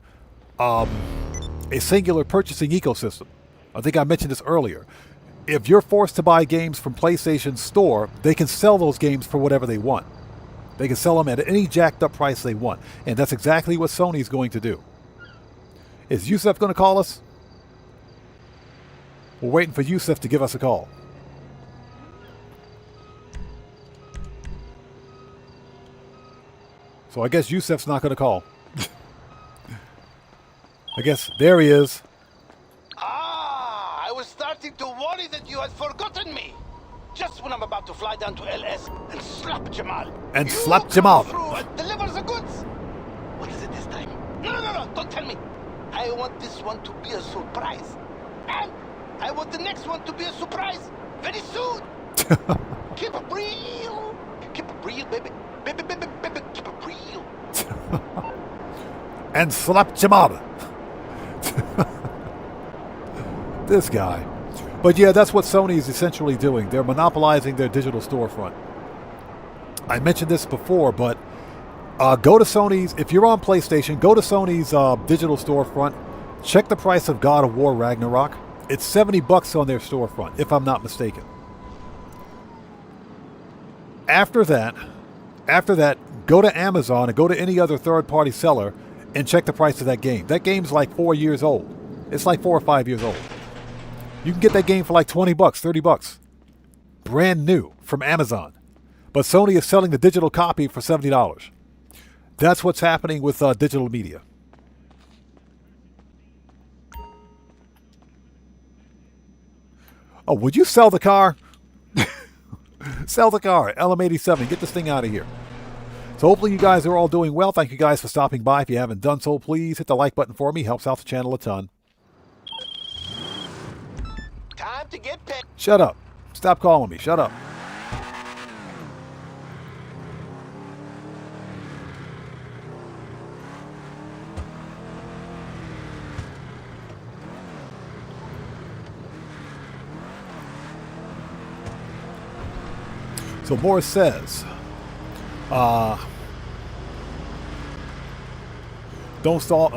purchasing ecosystem. I think I mentioned this earlier. If you're forced to buy games from PlayStation's store, they can sell those games for whatever they want. They can sell them at any jacked up price they want. And that's exactly what Sony's going to do. Is Yusuf going to call us? We're waiting for Yusuf to give us a call. So I guess Yusuf's not going to call. I guess there he is. I was starting to worry that you had forgotten me. Just when I'm about to fly down to LS and slap Jamal. And slap Jamal. Through and deliver the goods. What is it this time? No, don't tell me. I want this one to be a surprise. And I want the next one to be a surprise very soon. Keep it real. Keep it real, baby. Baby, keep it real. And slap Jamal. This guy. But yeah, that's what Sony is essentially doing. They're monopolizing their digital storefront. I mentioned this before, but go to Sony's, if you're on PlayStation, go to Sony's digital storefront. Check the price of God of War Ragnarok. It's $70 on their storefront, if I'm not mistaken. After that, go to Amazon and go to any other third-party seller and check the price of that game. That game's like 4 years old. It's like 4 or 5 years old. You can get that game for like $20, $30. Brand new from Amazon. But Sony is selling the digital copy for $70. That's what's happening with digital media. Oh, would you sell the car? Sell the car. LM87. Get this thing out of here. So hopefully you guys are all doing well. Thank you guys for stopping by. If you haven't done so, please hit the like button for me. Helps out the channel a ton. Time to get paid. Shut up. Stop calling me. Shut up. So Morris says, don't fall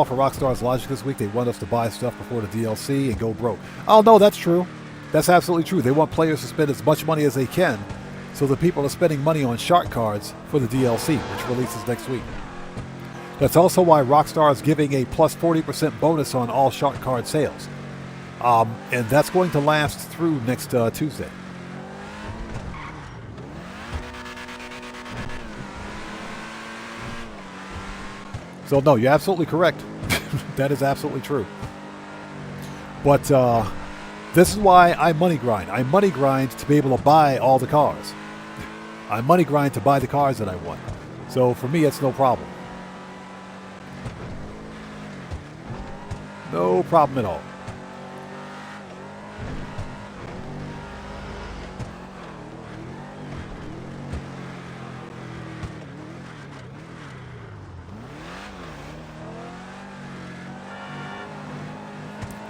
for Rockstar's logic this week. They want us to buy stuff before the DLC and go broke. Oh, no, that's true. That's absolutely true. They want players to spend as much money as they can, so the people are spending money on shark cards for the DLC, which releases next week. That's also why Rockstar is giving a plus 40% bonus on all shark card sales. And that's going to last through next Tuesday. So no, you're absolutely correct. That is absolutely true. But this is why I money grind. I money grind to be able to buy all the cars. I money grind to buy the cars that I want. So for me, it's no problem. No problem at all.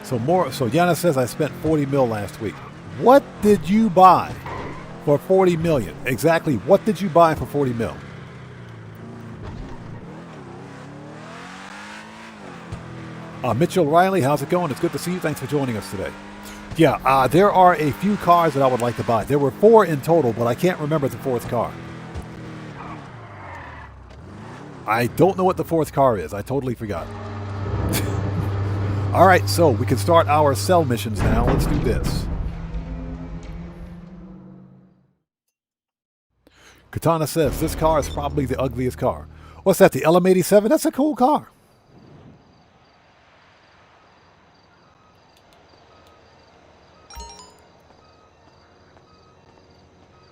So Yana says I spent 40 mil last week. What did you buy for 40 million? Exactly. What did you buy for 40 mil? Mitchell Riley, how's it going? It's good to see you. Thanks for joining us today. Yeah, there are a few cars that I would like to buy. There were 4 in total, but I can't remember the 4th car. I don't know what the 4th car is. I totally forgot. All right, so we can start our sell missions now. Let's do this. Katana says, this car is probably the ugliest car. What's that, the LM87? That's a cool car.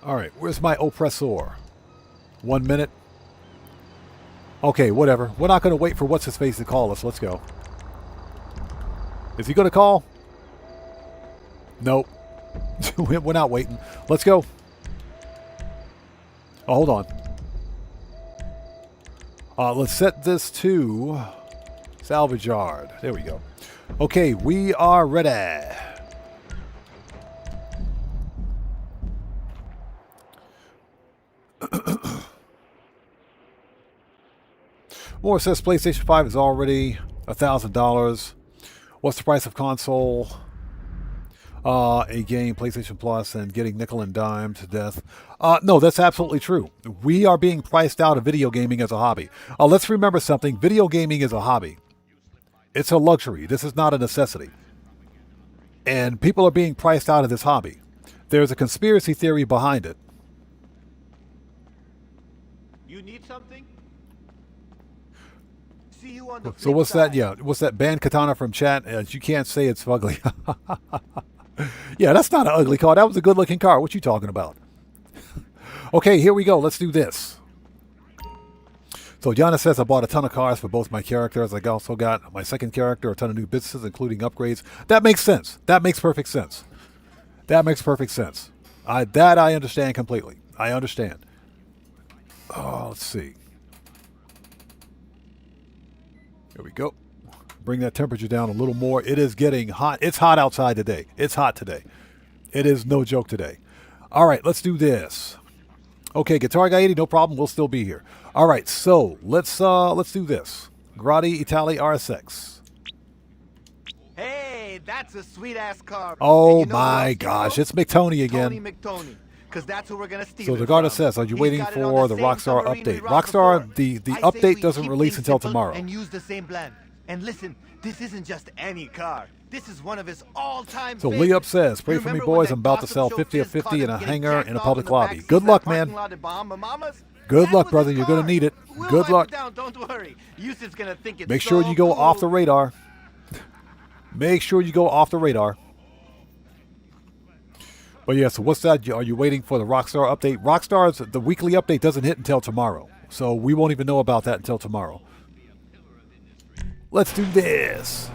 All right, where's my oppressor? 1 minute. Okay, whatever. We're not going to wait for what's-his-face to call us. Let's go. Is he going to call? Nope. We're not waiting. Let's go. Oh, hold on. Let's set this to salvage yard. There we go. Okay, we are ready. Moore says PlayStation 5 is already $1,000. What's the price of console? A game, PlayStation Plus, and getting nickel and dime to death. No, that's absolutely true. We are being priced out of video gaming as a hobby. Let's remember something. Video gaming is a hobby. It's a luxury. This is not a necessity. And people are being priced out of this hobby. There's a conspiracy theory behind it. You need something? See you on the So what's that? Yeah, what's that? Ban Katana from chat. You can't say it's ugly. Yeah, that's not an ugly car. That was a good-looking car. What you talking about? Okay, here we go. Let's do this. So Yana says I bought a ton of cars for both my characters. I also got my second character a ton of new businesses, including upgrades. That makes sense. That makes perfect sense. That makes perfect sense. I understand completely. I understand. Oh, let's see. There we go. Bring that temperature down a little more. It is getting hot. It's hot outside today. It's hot today. It is no joke today. All right, let's do this. Okay, Guitar Guy 80, no problem. We'll still be here. All right, so let's do this. Grotti Itali RSX. Hey, that's a sweet ass car. Oh And you know my who else, gosh, you it's McTony again. Tony McTony. Because that's who we're going to steal. So it the Garda from. says, are you He's waiting got it on for the same Rockstar submarine we update? robbed Rockstar, before. the I say update we doesn't keep release things until simple tomorrow. And use the same plan. And listen, this isn't just any car. This is one of his all-time So favorites. Leop says, pray You for me, remember when boys. that I'm about to gossip sell show 50 of Fizz 50 in caught a him getting hangar jacked in a off public the lobby. backseat Good of luck, that man. parking lot at Bahamas? Good That luck, was brother. his You're going car. to need it. We'll Good wipe luck. it down, don't worry. Yusuf's gonna think it's Make sure so you go off the cool. radar. Make sure you go off the radar. But yeah, so what's that? Are you waiting for the Rockstar update? Rockstar's, the weekly update doesn't hit until tomorrow. So we won't even know about that until tomorrow. Let's do this.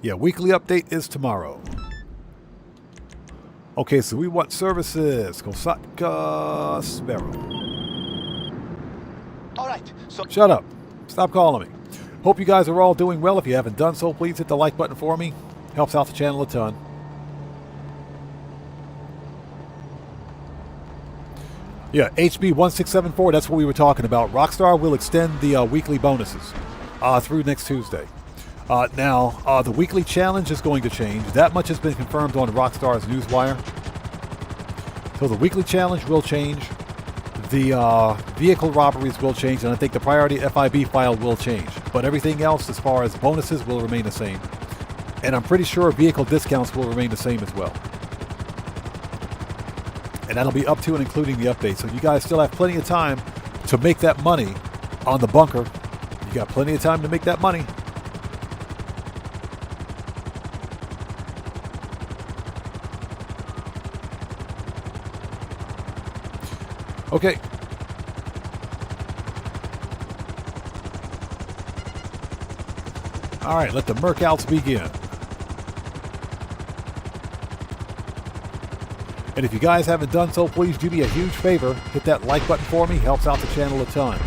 Yeah, weekly update is tomorrow. Okay, so we want services. Kosatka Sparrow. All right, so Shut up. Stop calling me. Hope you guys are all doing well. If you haven't done so, please hit the like button for me. Helps out the channel a ton. Yeah, HB1674, that's what we were talking about. Rockstar will extend the weekly bonuses through next Tuesday. Now, the weekly challenge is going to change. That much has been confirmed on Rockstar's Newswire. So the weekly challenge will change. The vehicle robberies will change, and I think the priority FIB file will change. But everything else, as far as bonuses, will remain the same. And I'm pretty sure vehicle discounts will remain the same as well. And that'll be up to and including the update. So you guys still have plenty of time to make that money on the bunker. You got plenty of time to make that money. Okay. All right, let the Mercouts begin. And if you guys haven't done so, please do me a huge favor. Hit that like button for me. Helps out the channel a ton.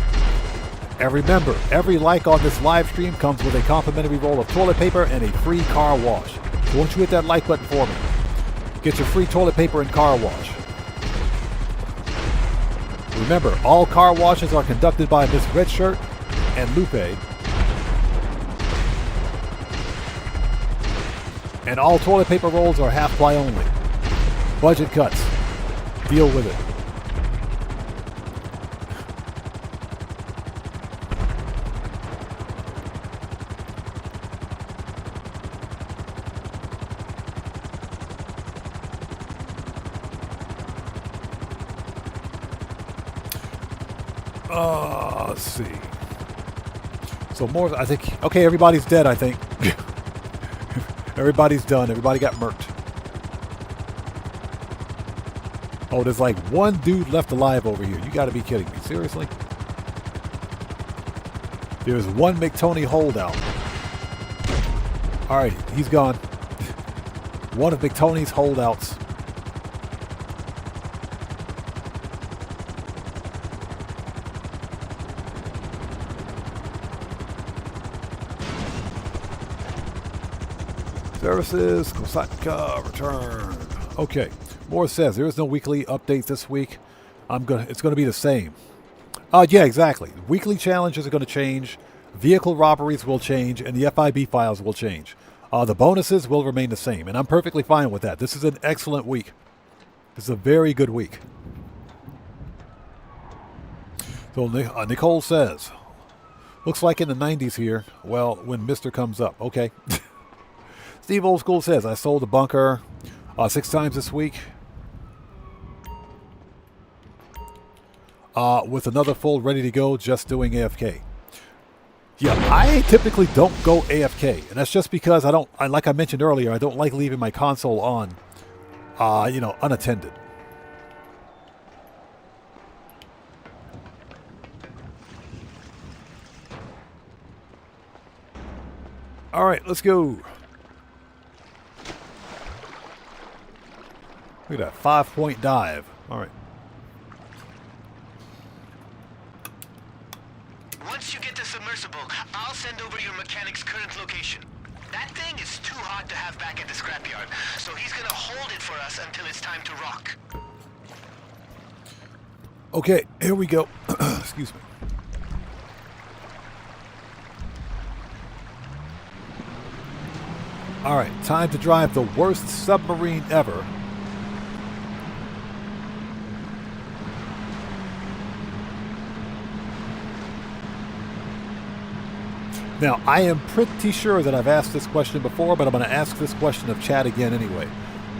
And remember, every like on this live stream comes with a complimentary roll of toilet paper and a free car wash. So won't you hit that like button for me? Get your free toilet paper and car wash. Remember, all car washes are conducted by Miss Redshirt and Lupe. And all toilet paper rolls are half ply only. Budget cuts. Deal with it. Let's see. So more, I think, okay, everybody's dead, I think. Everybody's done. Everybody got murked. Oh, there's like one dude left alive over here. You got to be kidding me. Seriously? There's one McTony holdout. All right, he's gone. One of McTony's holdouts. Services, Kosaka, return. Okay. Moore says there is no weekly update this week. It's gonna be the same. Yeah, exactly. Weekly challenges are gonna change. Vehicle robberies will change, and the FIB files will change. The bonuses will remain the same, and I'm perfectly fine with that. This is an excellent week. This is a very good week. So Nicole says, looks like in the 90s here. Well, when Mr. comes up. Okay. Steve Old School says, I sold a bunker 6 times this week. With another full ready to go, just doing AFK. Yeah, I typically don't go AFK, and that's just because like I mentioned earlier, I don't like leaving my console on, unattended. All right, let's go. Look at that 5-point dive. All right. Once you get the submersible, I'll send over your mechanic's current location. That thing is too hot to have back at the scrapyard, so he's gonna hold it for us until it's time to rock. Okay, here we go. Excuse me. All right, time to drive the worst submarine ever. Now, I am pretty sure that I've asked this question before, but I'm going to ask this question of chat again anyway.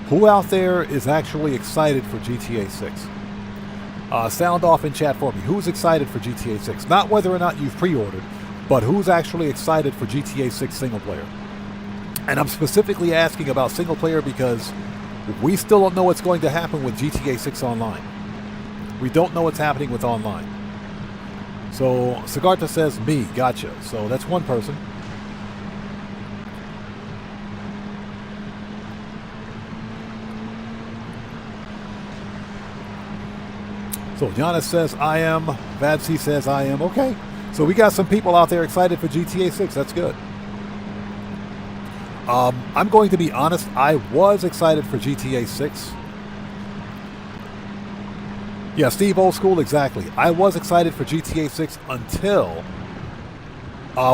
Who out there is actually excited for GTA 6? Sound off in chat for me. Who's excited for GTA 6? Not whether or not you've pre-ordered, but who's actually excited for GTA 6 single player? And I'm specifically asking about single player because we still don't know what's going to happen with GTA 6 Online. We don't know what's happening with online. So, Sigarta says, me, gotcha. So, that's one person. So, Giannis says, I am. Vadsy says, I am. Okay. So, we got some people out there excited for GTA 6. That's good. I'm going to be honest. I was excited for GTA 6. Yeah, Steve Old School, exactly. I was excited for GTA 6 until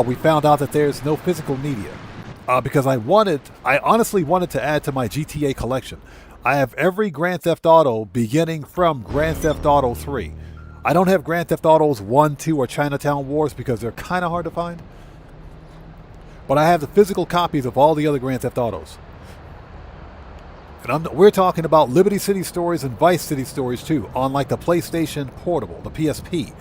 we found out that there's no physical media. Because I honestly wanted to add to my GTA collection. I have every Grand Theft Auto beginning from Grand Theft Auto 3. I don't have Grand Theft Autos 1, 2, or Chinatown Wars because they're kind of hard to find. But I have the physical copies of all the other Grand Theft Autos. And we're talking about Liberty City Stories and Vice City Stories too, on like the PlayStation Portable, the PSP.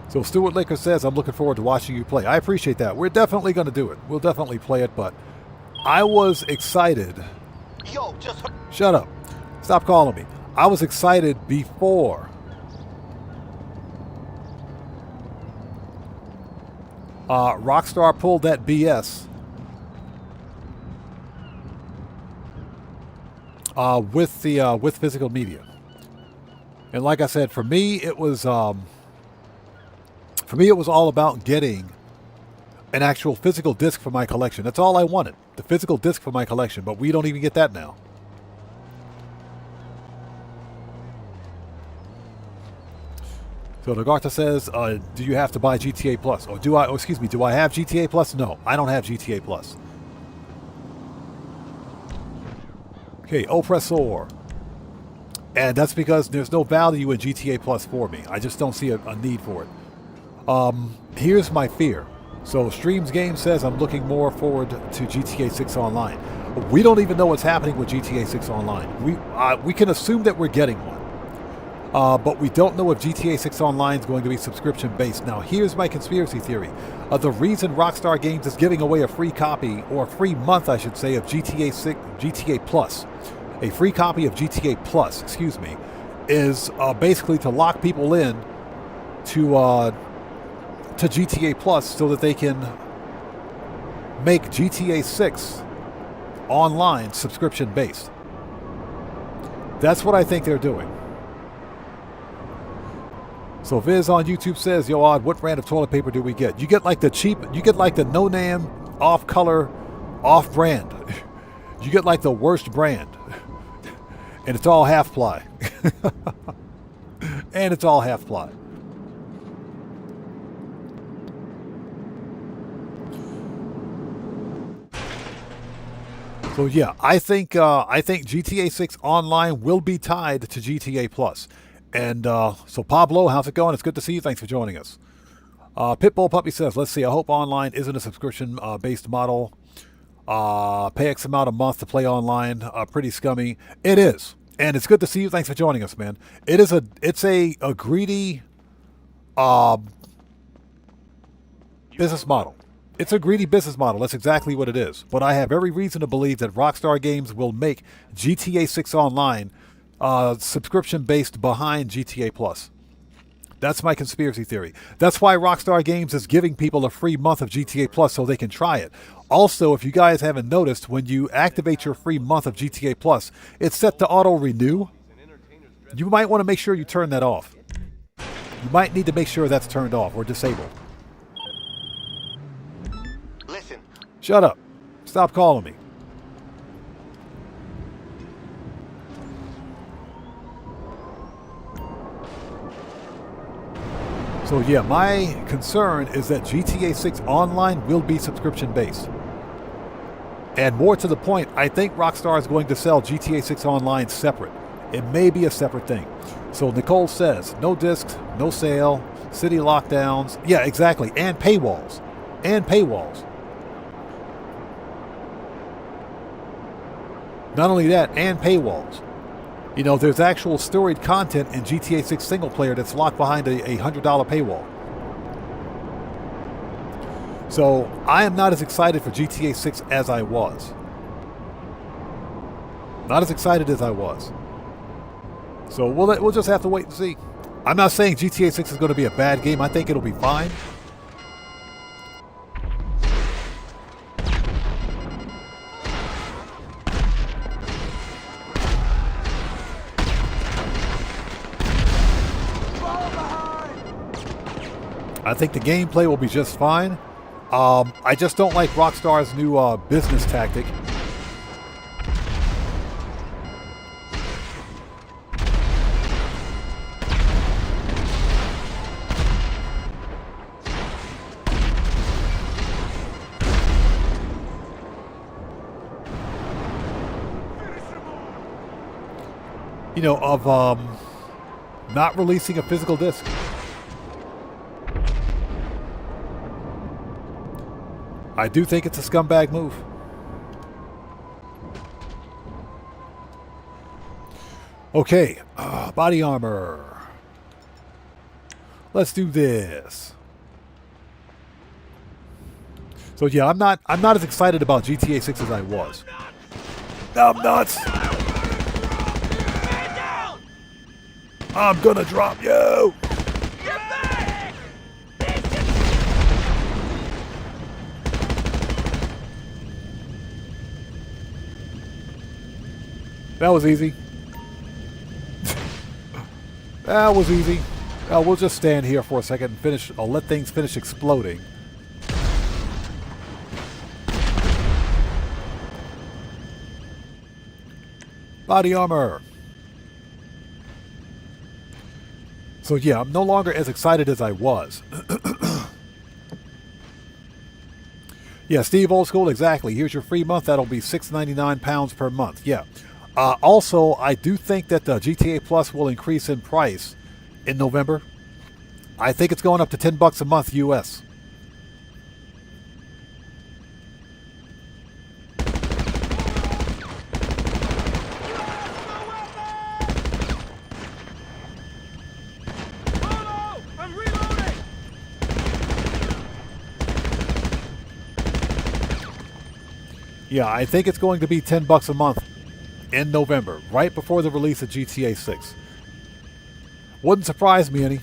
So Stuart Laker says, I'm looking forward to watching you play. I appreciate that. We're definitely going to do it. We'll definitely play it, but I was excited. Yo, just... Shut up. Stop calling me. I was excited before Rockstar pulled that BS with physical media. And like I said, for me it was all about getting an actual physical disc for my collection. That's all I wanted, the physical disc for my collection. But we don't even get that now. So Nagartha says, do you have to buy GTA Plus? Or do I? Oh, excuse me. Do I have GTA Plus? No, I don't have GTA Plus. Okay, Oppressor. And that's because there's no value in GTA Plus for me. I just don't see a need for it. Here's my fear. So Streams Game says I'm looking more forward to GTA 6 Online. We don't even know what's happening with GTA 6 Online. We can assume that we're getting one. But we don't know if GTA 6 Online is going to be subscription-based. Now, here's my conspiracy theory. The reason Rockstar Games is giving away a free copy, or a free month, I should say, of GTA Plus, a free copy of GTA Plus, excuse me, is basically to lock people in to GTA Plus so that they can make GTA 6 Online subscription-based. That's what I think they're doing. So Viz on YouTube says, yo, Odd, what brand of toilet paper do we get? You get like the cheap, you get like the no-name, off-color, off-brand. You get like the worst brand. And it's all half-ply. And it's all half-ply. So yeah, I think GTA 6 Online will be tied to GTA Plus. And so Pablo, how's it going? It's good to see you. Thanks for joining us. Pitbull Puppy says, let's see, I hope online isn't a subscription-based model. Pay X amount a month to play online. Pretty scummy. It is. And it's good to see you. Thanks for joining us, man. It's a greedy business model. It's a greedy business model. That's exactly what it is. But I have every reason to believe that Rockstar Games will make GTA 6 Online subscription-based behind GTA Plus. That's my conspiracy theory. That's why Rockstar Games is giving people a free month of GTA Plus so they can try it. Also, if you guys haven't noticed, when you activate your free month of GTA Plus, it's set to auto-renew. You might want to make sure you turn that off. You might need to make sure that's turned off or disabled. Listen. Shut up. Stop calling me. So yeah, my concern is that GTA 6 Online will be subscription-based. And more to the point, I think Rockstar is going to sell GTA 6 Online separate. It may be a separate thing. So Nicole says, no discs, no sale, city lockdowns. Yeah, exactly. And paywalls. And paywalls. Not only that, and paywalls. You know, there's actual storied content in GTA 6 single player that's locked behind a $100 paywall. So I am not as excited for GTA 6 as I was. Not as excited as I was. So we'll just have to wait and see. I'm not saying GTA 6 is going to be a bad game. I think it'll be fine. I think the gameplay will be just fine. I just don't like Rockstar's new business tactic. You know, of not releasing a physical disc. I do think it's a scumbag move. Okay, body armor. Let's do this. So yeah, I'm not as excited about GTA 6 as I was. I'm nuts. I'm gonna drop you. That was easy. That was easy. We'll just stand here for a second and finish. I'll let things finish exploding. Body armor. So yeah, I'm no longer as excited as I was. Yeah, Steve Old School, exactly. Here's your free month. That'll be £6.99 per month. Yeah. Also, I do think that the GTA Plus will increase in price in November. I think it's going up to $10 a month US. Yeah, I think it's going to be $10 a month in November, right before the release of GTA 6. Wouldn't surprise me any.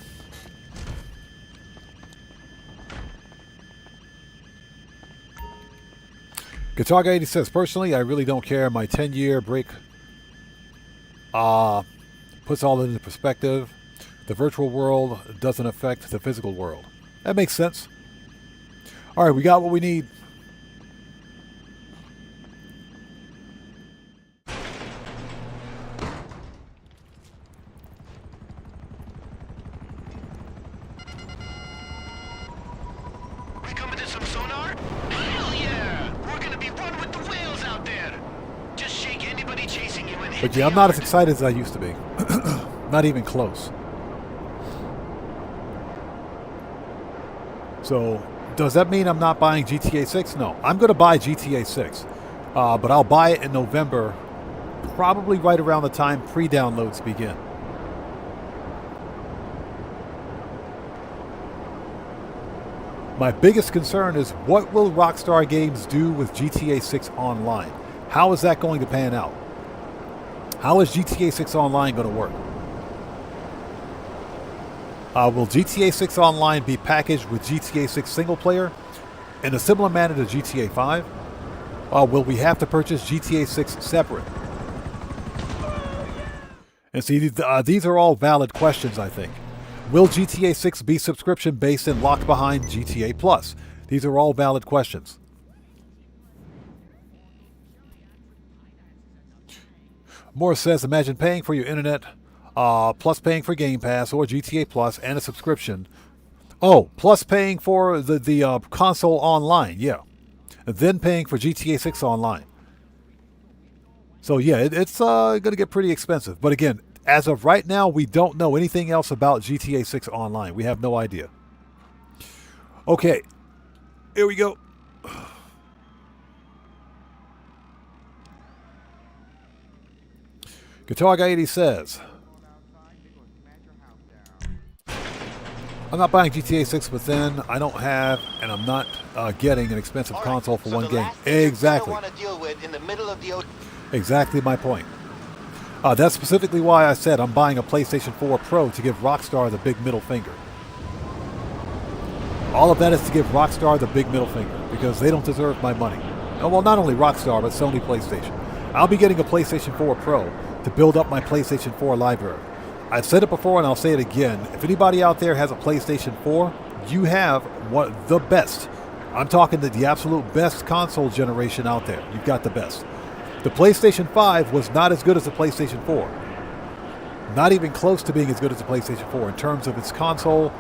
Guitar Guy 80 says, personally, I really don't care. My 10-year break puts all into perspective. The virtual world doesn't affect the physical world. That makes sense. All right, we got what we need. But yeah, I'm not as excited as I used to be. Not even close. So, does that mean I'm not buying GTA 6? No, I'm going to buy GTA 6. But I'll buy it in November, probably right around the time pre-downloads begin. My biggest concern is, what will Rockstar Games do with GTA 6 Online? How is that going to pan out? How is GTA 6 Online going to work? Will GTA 6 Online be packaged with GTA 6 single player in a similar manner to GTA 5? Will we have to purchase GTA 6 separate? And see, these are all valid questions, I think. Will GTA 6 be subscription based and locked behind GTA Plus? These are all valid questions. Morris says, imagine paying for your internet, plus paying for Game Pass or GTA Plus and a subscription. Oh, plus paying for the console online, yeah. And then paying for GTA 6 online. So yeah, it's going to get pretty expensive. But again, as of right now, we don't know anything else about GTA 6 online. We have no idea. Okay, here we go. Guitar Guy 80 says, I'm not buying GTA 6, but then I don't have, and I'm not getting an expensive console for one game. Exactly. Exactly my point. That's specifically why I said I'm buying a PlayStation 4 Pro to give Rockstar the big middle finger. All of that is to give Rockstar the big middle finger, because they don't deserve my money. Well, not only Rockstar, but Sony PlayStation. I'll be getting a PlayStation 4 Pro to build up my PlayStation 4 library. I've said it before and I'll say it again. If anybody out there has a PlayStation 4, you have the best. I'm talking the absolute best console generation out there. You've got the best. The PlayStation 5 was not as good as the PlayStation 4. Not even close to being as good as the PlayStation 4 in terms of its console.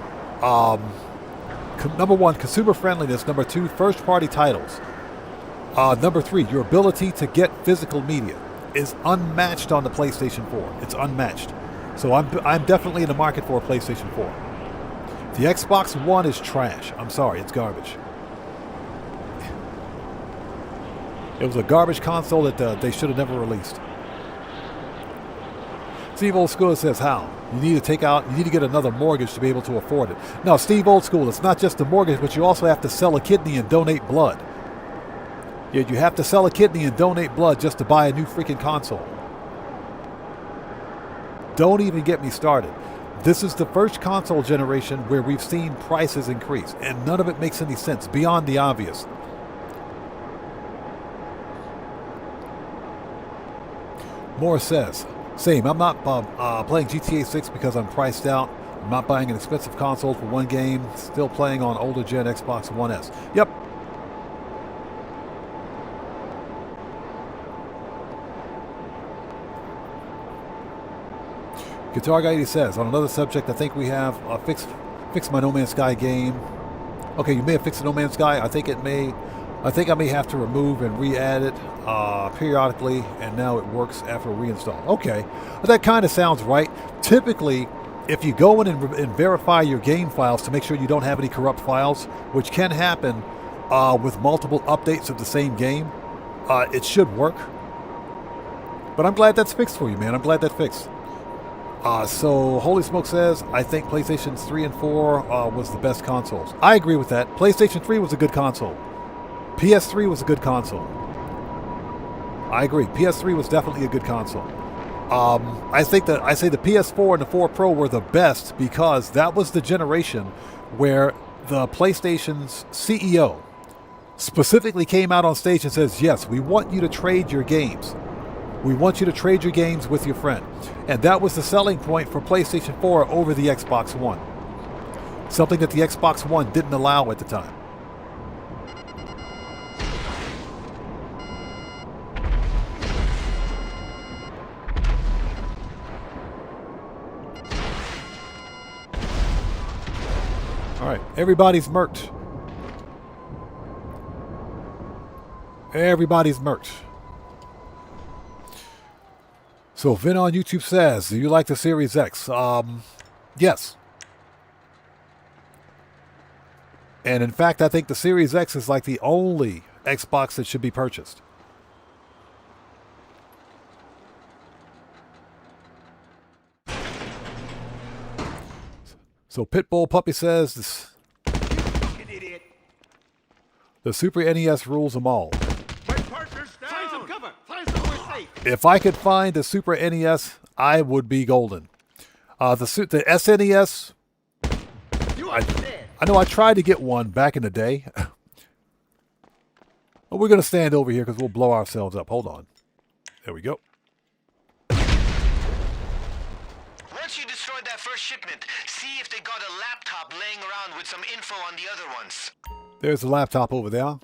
Number one, consumer friendliness. Number two, first party titles. Number three, your ability to get physical media is unmatched on the PlayStation 4. It's unmatched. So I'm definitely in the market for a PlayStation 4. The Xbox One is trash. I'm sorry, it's garbage. It was a garbage console that they should have never released. Steve Old School says, how? You need to get another mortgage to be able to afford it. No, Steve Old School, it's not just the mortgage, but you also have to sell a kidney and donate blood. Yeah, you have to sell a kidney and donate blood just to buy a new freaking console. Don't even get me started. This is the first console generation where we've seen prices increase, and none of it makes any sense beyond the obvious. Morris says, same. I'm not playing GTA 6 because I'm priced out. I'm not buying an expensive console for one game. Still playing on older gen Xbox One S. Yep. Guitar Guy 80 says, on another subject, I think we have fixed my No Man's Sky game. Okay, you may have fixed the No Man's Sky. I think I may have to remove and re-add it periodically, and now it works after reinstall. Okay, well, that kind of sounds right. Typically, if you go in and verify your game files to make sure you don't have any corrupt files, which can happen with multiple updates of the same game, it should work. But I'm glad that's fixed for you, man. I'm glad that fixed. So Holy Smoke says, I think PlayStation 3 and 4 was the best consoles. I agree with that. PlayStation 3 was a good console. PS3 was a good console. I agree. PS3 was definitely a good console. I say the PS4 and the 4 Pro were the best because that was the generation where the PlayStation's CEO specifically came out on stage and says, yes, we want you to trade your games. We want you to trade your games with your friend. And that was the selling point for PlayStation 4 over the Xbox One. Something that the Xbox One didn't allow at the time. All right, everybody's murked. Everybody's murked. So Vin on YouTube says, do you like the Series X? Yes. And in fact, I think the Series X is like the only Xbox that should be purchased. So Pitbull Puppy says, the Super NES rules them all. If I could find a Super NES, I would be golden. The SNES, I know I tried to get one back in the day. But we're going to stand over here because we'll blow ourselves up. Hold on. There we go. Once you destroyed that first shipment, see if they got a laptop laying around with some info on the other ones. There's the laptop over there.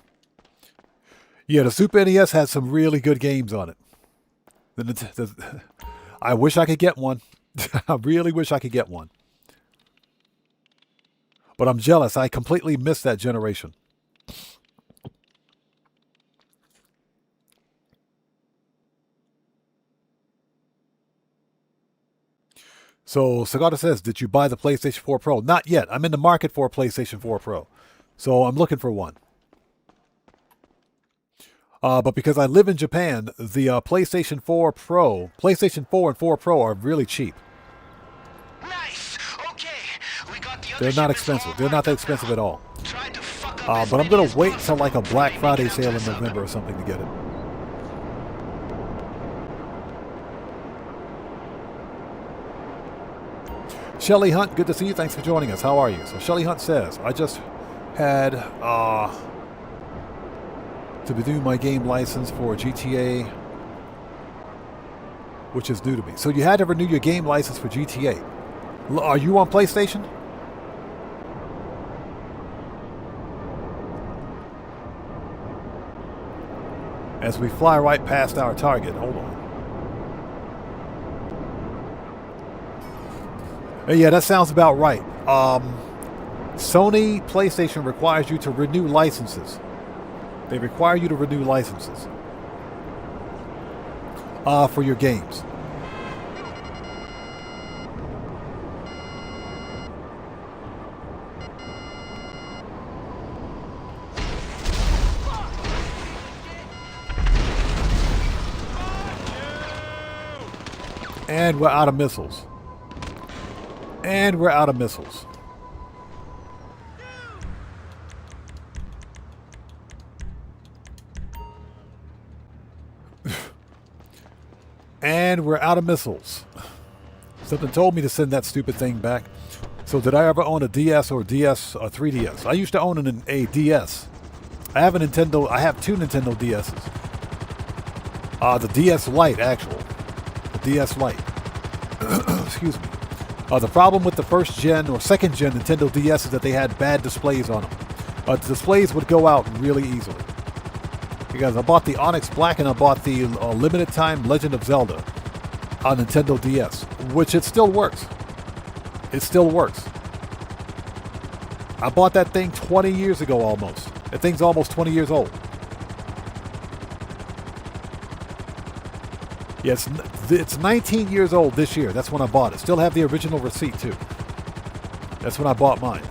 Yeah, the Super NES has some really good games on it. I wish I could get one. I really wish I could get one. But I'm jealous. I completely missed that generation. So Sagata says, did you buy the PlayStation 4 Pro? Not yet. I'm in the market for a PlayStation 4 Pro. So I'm looking for one. But because I live in Japan, the PlayStation 4 and 4 Pro are really cheap. Nice. Okay. We got the other They're not shipments expensive. all They're not that marked up expensive now. at all. Try to fuck up as But I'm many going as to wait possible. till like a Black Maybe Friday get sale in them to November or something to get it. Shelly Hunt, good to see you. Thanks for joining us. How are you? So Shelly Hunt says, I just had to renew my game license for GTA, which is new to me. So you had to renew your game license for GTA. Are you on PlayStation? As we fly right past our target. Hold on. Yeah, that sounds about right. Sony PlayStation requires you to renew licenses. They require you to renew licenses for your games. And we're out of missiles. And we're out of missiles. And we're out of missiles. Something told me to send that stupid thing back. So did I ever own a DS or 3DS? I used to own a DS. I have a Nintendo. I have two Nintendo DSs. The DS Lite, actually. the DS Lite. Excuse me. The problem with the first gen or second gen Nintendo DS is that they had bad displays on them. The displays would go out really easily. Because I bought the Onyx Black and I bought the limited time Legend of Zelda on Nintendo DS, which it still works. It still works. I bought that thing 20 years ago almost. That thing's almost 20 years old. Yes, it's 19 years old this year. That's when I bought it. Still have the original receipt too. That's when I bought mine.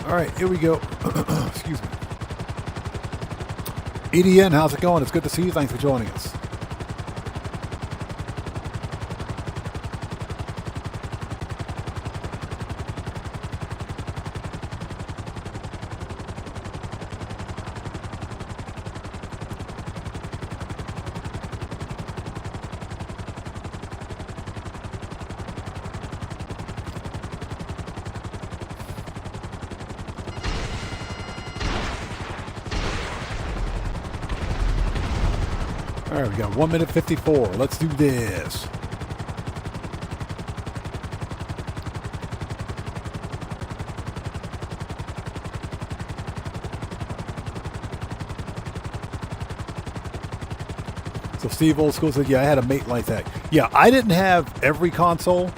All right, here we go. Excuse me. EDN, how's it going? It's good to see you. Thanks for joining us. All right, we got 1 minute 54. Let's do this. So Steve Old School said, yeah, I had a mate like that. Yeah, I didn't have every console.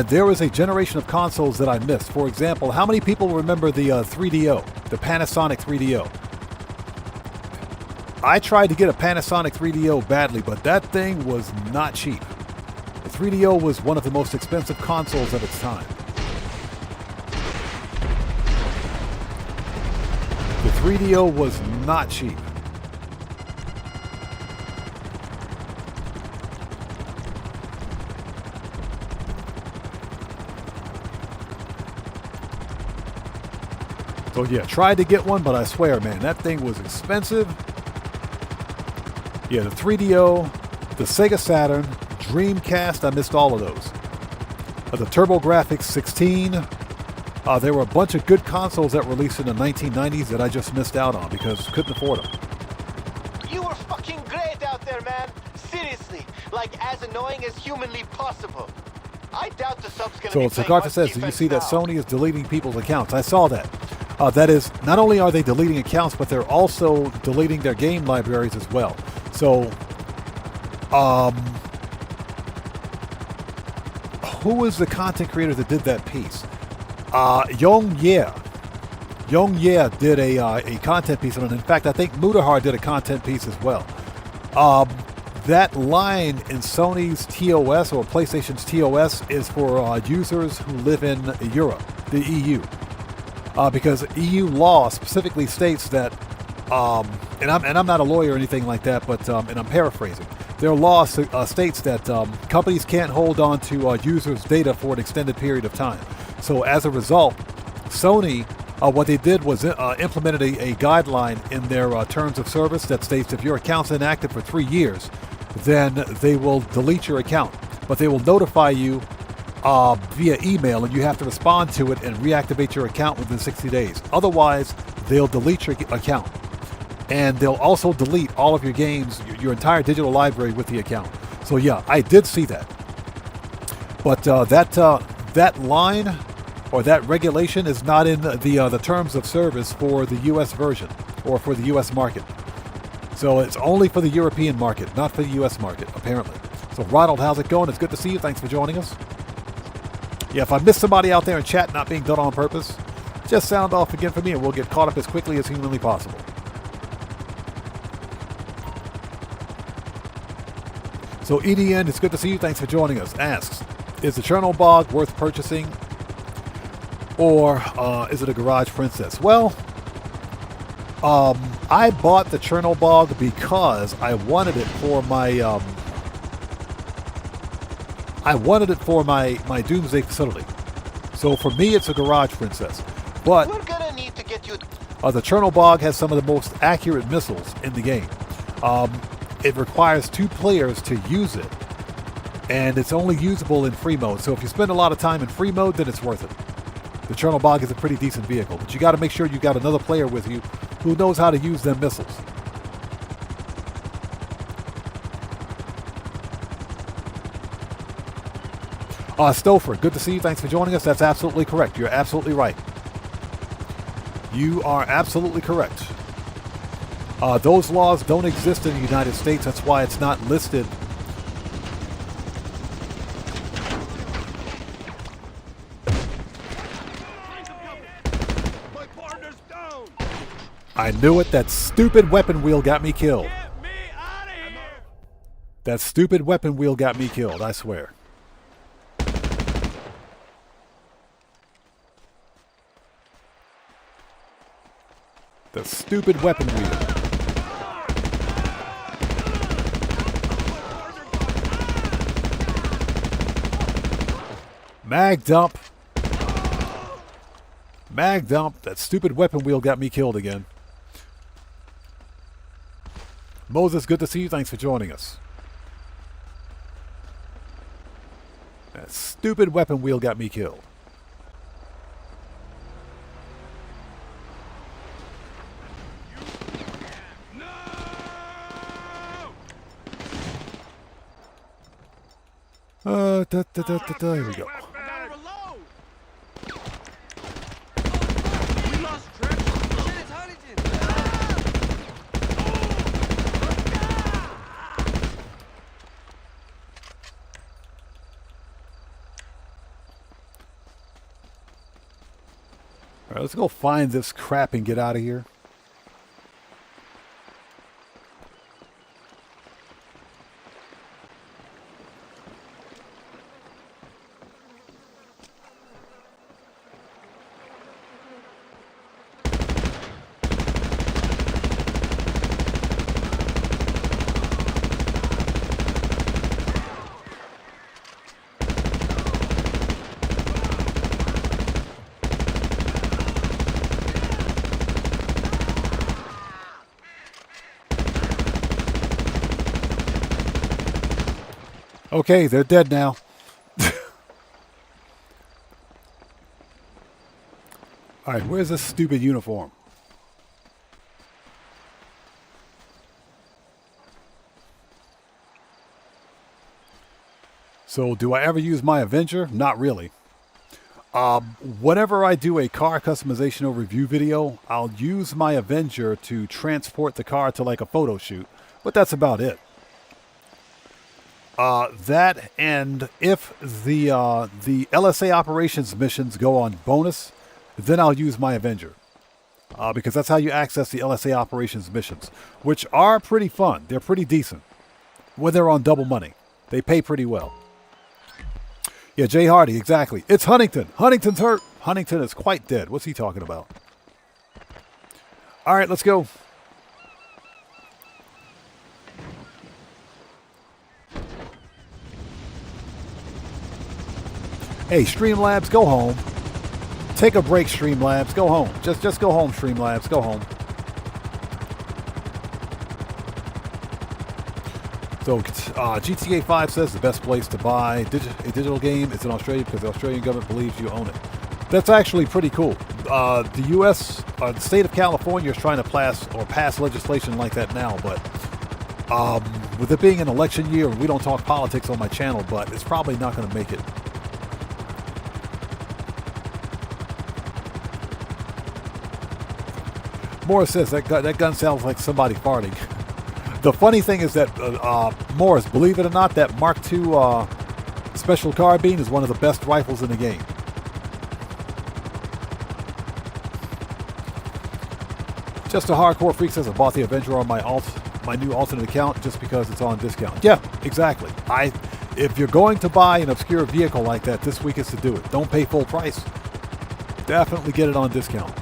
There was a generation of consoles that I missed. For example, how many people remember the 3DO, the Panasonic 3DO? I tried to get a Panasonic 3DO badly, but that thing was not cheap. The 3DO was one of the most expensive consoles of its time. The 3DO was not cheap. So yeah, tried to get one, but I swear, man, that thing was expensive. Yeah, the 3DO, the Sega Saturn, Dreamcast, I missed all of those. The TurboGrafx 16. There were a bunch of good consoles that released in the 1990s that I just missed out on because couldn't afford them. You were fucking great out there, man. Seriously, like as annoying as humanly possible. I doubt the sub's gonna be So playing Sagarta much says, did you see that defense now. Sony is deleting people's accounts? I saw that. That is, not only are they deleting accounts, but they're also deleting their game libraries as well. So, who was the content creator that did that piece? Young Ye did a content piece on it. In fact, I think Mudahar did a content piece as well. That line in Sony's TOS or PlayStation's TOS is for users who live in Europe, the EU. Because EU law specifically states that, and I'm not a lawyer or anything like that, but and I'm paraphrasing. Their law states that companies can't hold on to users' data for an extended period of time. So as a result, Sony, what they did was implemented a guideline in their terms of service that states if your account's inactive for 3 years, then they will delete your account. But they will notify you via email, and you have to respond to it and reactivate your account within 60 days. Otherwise, they'll delete your account. And they'll also delete all of your games, your entire digital library with the account. So yeah, I did see that. But that line or that regulation is not in the terms of service for the U.S. version or for the U.S. market. So it's only for the European market, not for the U.S. market, apparently. So Ronald, how's it going? It's good to see you. Thanks for joining us. Yeah, if I miss somebody out there in chat not being done on purpose, just sound off again for me and we'll get caught up as quickly as humanly possible. So EDN, it's good to see you. Thanks for joining us. Asks, is the Chernobog worth purchasing or is it a Garage Princess? Well, I bought the Chernobog because I wanted it for my my Doomsday facility. So for me, it's a Garage Princess. But We're gonna need to get you. the Chernobog has some of the most accurate missiles in the game. It requires 2 players to use it, and it's only usable in free mode. So if you spend a lot of time in free mode, then it's worth it. The Chernobog is a pretty decent vehicle, but you got to make sure you got another player with you who knows how to use them missiles. Stouffer, good to see you. Thanks for joining us. That's absolutely correct. You're absolutely right. You are absolutely correct. Those laws don't exist in the United States. That's why it's not listed. My partner's down. I knew it. That stupid weapon wheel got me killed. Get me out of here. That stupid weapon wheel got me killed, I swear. The stupid weapon wheel. Mag dump. Mag dump. That stupid weapon wheel got me killed again. Moses, good to see you. Thanks for joining us. That stupid weapon wheel got me killed. Here we go. All right, let's go find this crap and get out of here. Okay, they're dead now. All right, where's this stupid uniform? So, do I ever use my Avenger? Not really. Whenever I do a car customization or review video, I'll use my Avenger to transport the car to like a photo shoot, but that's about it. That, and if the LSA operations missions go on bonus, then I'll use my Avenger. Because that's how you access the LSA operations missions, which are pretty fun. They're pretty decent. When they're on double money. They pay pretty well. Yeah, Jay Hardy, exactly. It's Huntington. Huntington's hurt. Huntington is quite dead. What's he talking about? All right, let's go. Hey, Streamlabs, go home. Take a break, Streamlabs. Go home. Just go home, Streamlabs. Go home. So, GTA 5 says the best place to buy a digital game is in Australia because the Australian government believes you own it. That's actually pretty cool. The U.S., the state of California is trying to pass legislation like that now, but with it being an election year, we don't talk politics on my channel, but it's probably not going to make it. Morris says that gun sounds like somebody farting. The funny thing is that, Morris, believe it or not, that Mark II Special Carbine is one of the best rifles in the game. Just a hardcore freak says I bought the Avenger on my new alternate account just because it's on discount. Yeah, exactly. If you're going to buy an obscure vehicle like that, this week is to do it. Don't pay full price. Definitely get it on discount.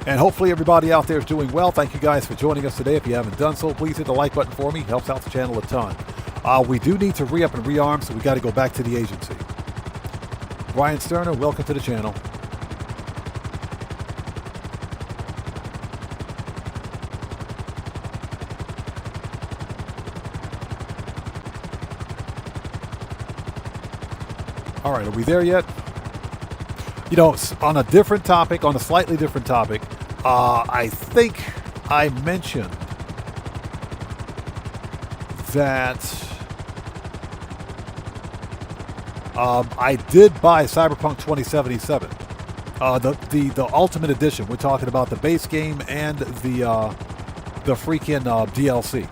And hopefully everybody out there is doing well. Thank you guys for joining us today. If you haven't done so, please hit the like button for me. It helps out the channel a ton. We do need to re-up and rearm, so we got to go back to the agency. Brian Sterner, welcome to the channel. All right, are we there yet? You know, on a different topic, on a slightly different topic, I think I mentioned that I did buy Cyberpunk 2077, the Ultimate Edition. We're talking about the base game and the freaking DLC.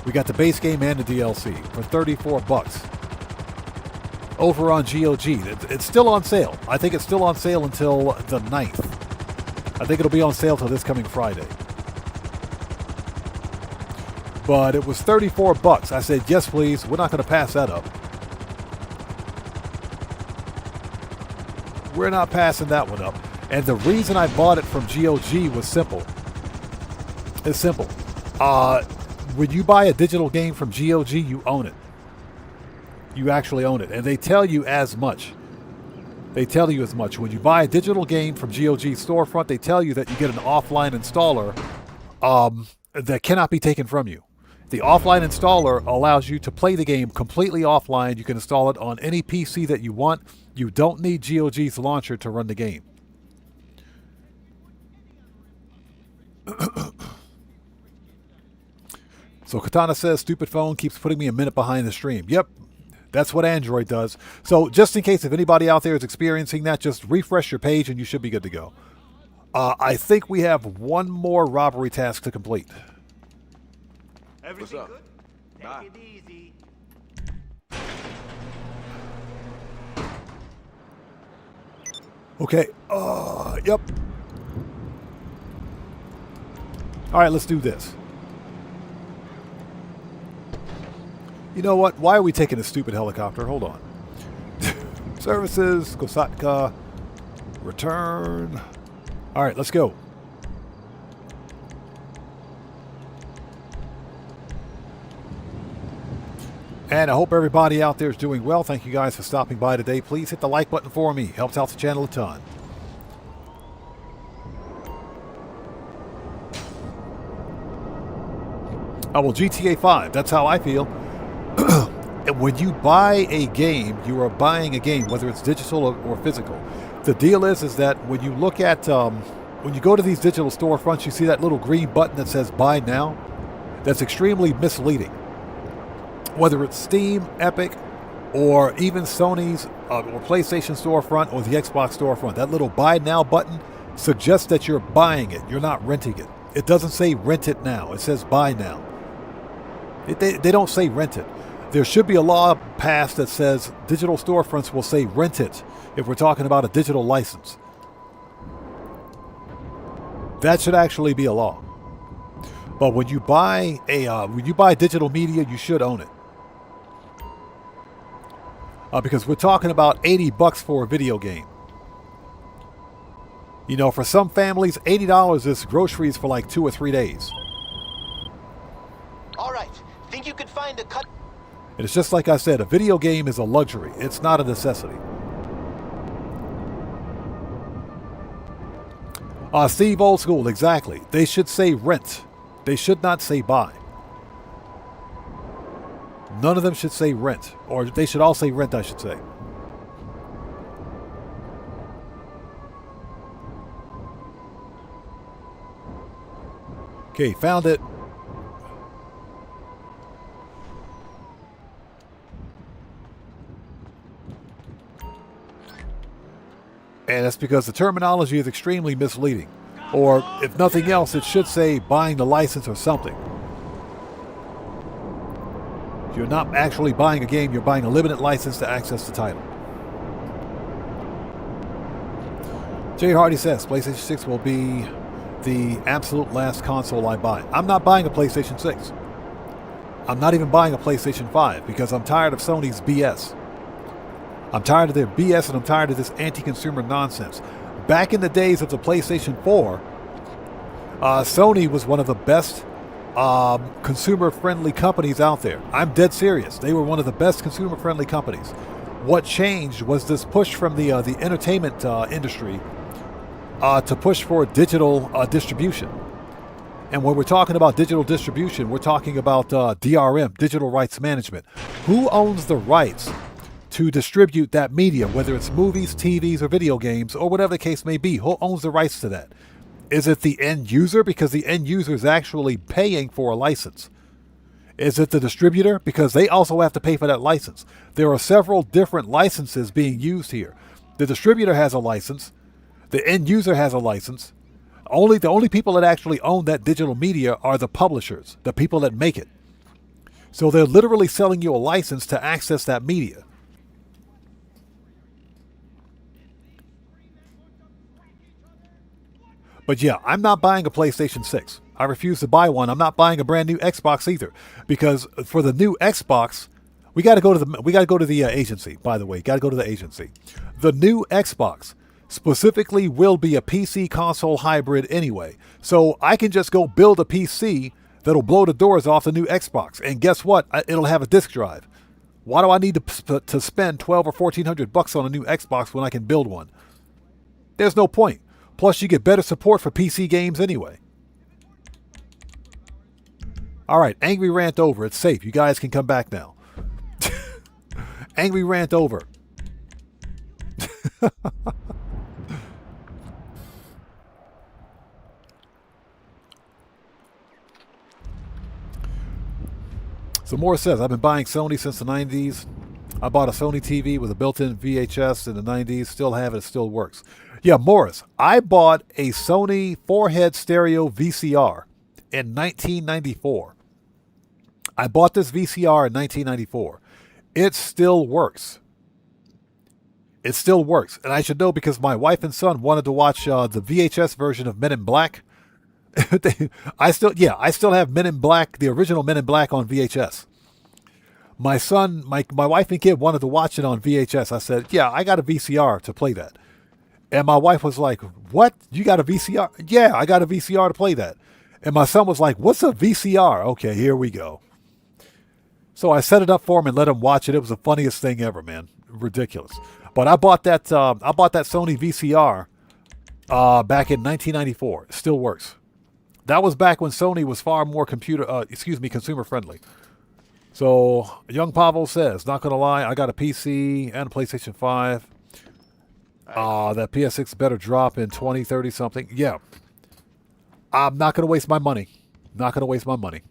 We got the base game and the DLC for $34 over on GOG. It's still on sale. I think it's still on sale until the 9th. I think it'll be on sale till this coming Friday. But it was $34. I said, yes, please. We're not going to pass that up. We're not passing that one up. And the reason I bought it from GOG was simple. It's simple. When you buy a digital game from GOG, you own it. You actually own it. And they tell you as much. They tell you as much. When you buy a digital game from GOG storefront, they tell you that you get an offline installer that cannot be taken from you. The offline installer allows you to play the game completely offline. You can install it on any PC that you want. You don't need GOG's launcher to run the game. So Katana says, stupid phone keeps putting me a minute behind the stream. Yep, that's what Android does. So just in case if anybody out there is experiencing that, just refresh your page and you should be good to go. I think we have one more robbery task to complete. Everything up? good? Bye. Take it easy. Okay, yep. All right, let's do this. You know what? Why are we taking a stupid helicopter? Hold on. Services, Kosatka, return. All right, let's go. And I hope everybody out there is doing well. Thank you guys for stopping by today. Please hit the like button for me. Helps out the channel a ton. Oh, well, GTA 5, that's how I feel. When you buy a game, you are buying a game, whether it's digital or physical. The deal is that when you look at, when you go to these digital storefronts, you see that little green button that says buy now. That's extremely misleading. Whether it's Steam, Epic, or even Sony's or PlayStation storefront or the Xbox storefront, that little buy now button suggests that you're buying it. You're not renting it. It doesn't say rent it now. It says buy now. They don't say rent it. There should be a law passed that says digital storefronts will say rent it if we're talking about a digital license. That should actually be a law. But when you buy digital media, you should own it. Because we're talking about $80 for a video game. You know, for some families, $80 is groceries for like 2 or 3 days. All right. Think you could find a cut? And it's just like I said, a video game is a luxury. It's not a necessity. Steve Old School, exactly. They should say rent. They should not say buy. None of them should say rent. Or they should all say rent, I should say. Okay, found it. And that's because the terminology is extremely misleading. Or, if nothing else, it should say buying the license or something. You're not actually buying a game, you're buying a limited license to access the title. Jay Hardy says, PlayStation 6 will be the absolute last console I buy. I'm not buying a PlayStation 6. I'm not even buying a PlayStation 5 because I'm tired of Sony's BS. I'm tired of their BS and I'm tired of this anti-consumer nonsense. Back in the days of the PlayStation 4, Sony was one of the best consumer-friendly companies out there. I'm dead serious. They were one of the best consumer-friendly companies. What changed was this push from the entertainment industry to push for digital distribution. And when we're talking about digital distribution, we're talking about DRM, digital rights management. Who owns the rights to distribute that media, whether it's movies, TVs, or video games, or whatever the case may be? Who owns the rights to that? Is it the end user, because the end user is actually paying for a license? Is it the distributor, because they also have to pay for that license? There are several different licenses being used here. The distributor has a license. The end user has a license. The only people that actually own that digital media are the publishers, the people that make it. So they're literally selling you a license to access that media. But yeah, I'm not buying a PlayStation 6. I refuse to buy one. I'm not buying a brand new Xbox either, because for the new Xbox, we got to go to the agency. By the way, got to go to the agency. The new Xbox specifically will be a PC console hybrid anyway. So I can just go build a PC that'll blow the doors off the new Xbox. And guess what? It'll have a disk drive. Why do I need to spend $1,200 or $1,400 on a new Xbox when I can build one? There's no point. Plus, you get better support for PC games anyway. All right, angry rant over. It's safe. You guys can come back now. Angry rant over. So Morris says, I've been buying Sony since the 90s. I bought a Sony TV with a built-in VHS in the 90s. Still have it. It still works. Yeah, Morris, I bought a Sony 4-head stereo VCR in 1994. I bought this VCR in 1994. It still works. It still works. And I should know because my wife and son wanted to watch the VHS version of Men in Black. I still have Men in Black, the original Men in Black on VHS. My son, my wife and kid wanted to watch it on VHS. I said, yeah, I got a VCR to play that. And my wife was like, what? You got a VCR? Yeah, I got a VCR to play that. And my son was like, what's a VCR? Okay, here we go. So I set it up for him and let him watch it. It was the funniest thing ever, man. Ridiculous. But I bought that Sony VCR back in 1994. It still works. That was back when Sony was far more consumer friendly. So Young Pavel says, not gonna lie, I got a PC and a PlayStation 5. That PS6 better drop in 20, 30 something. Yeah. I'm not gonna waste my money. Not gonna waste my money.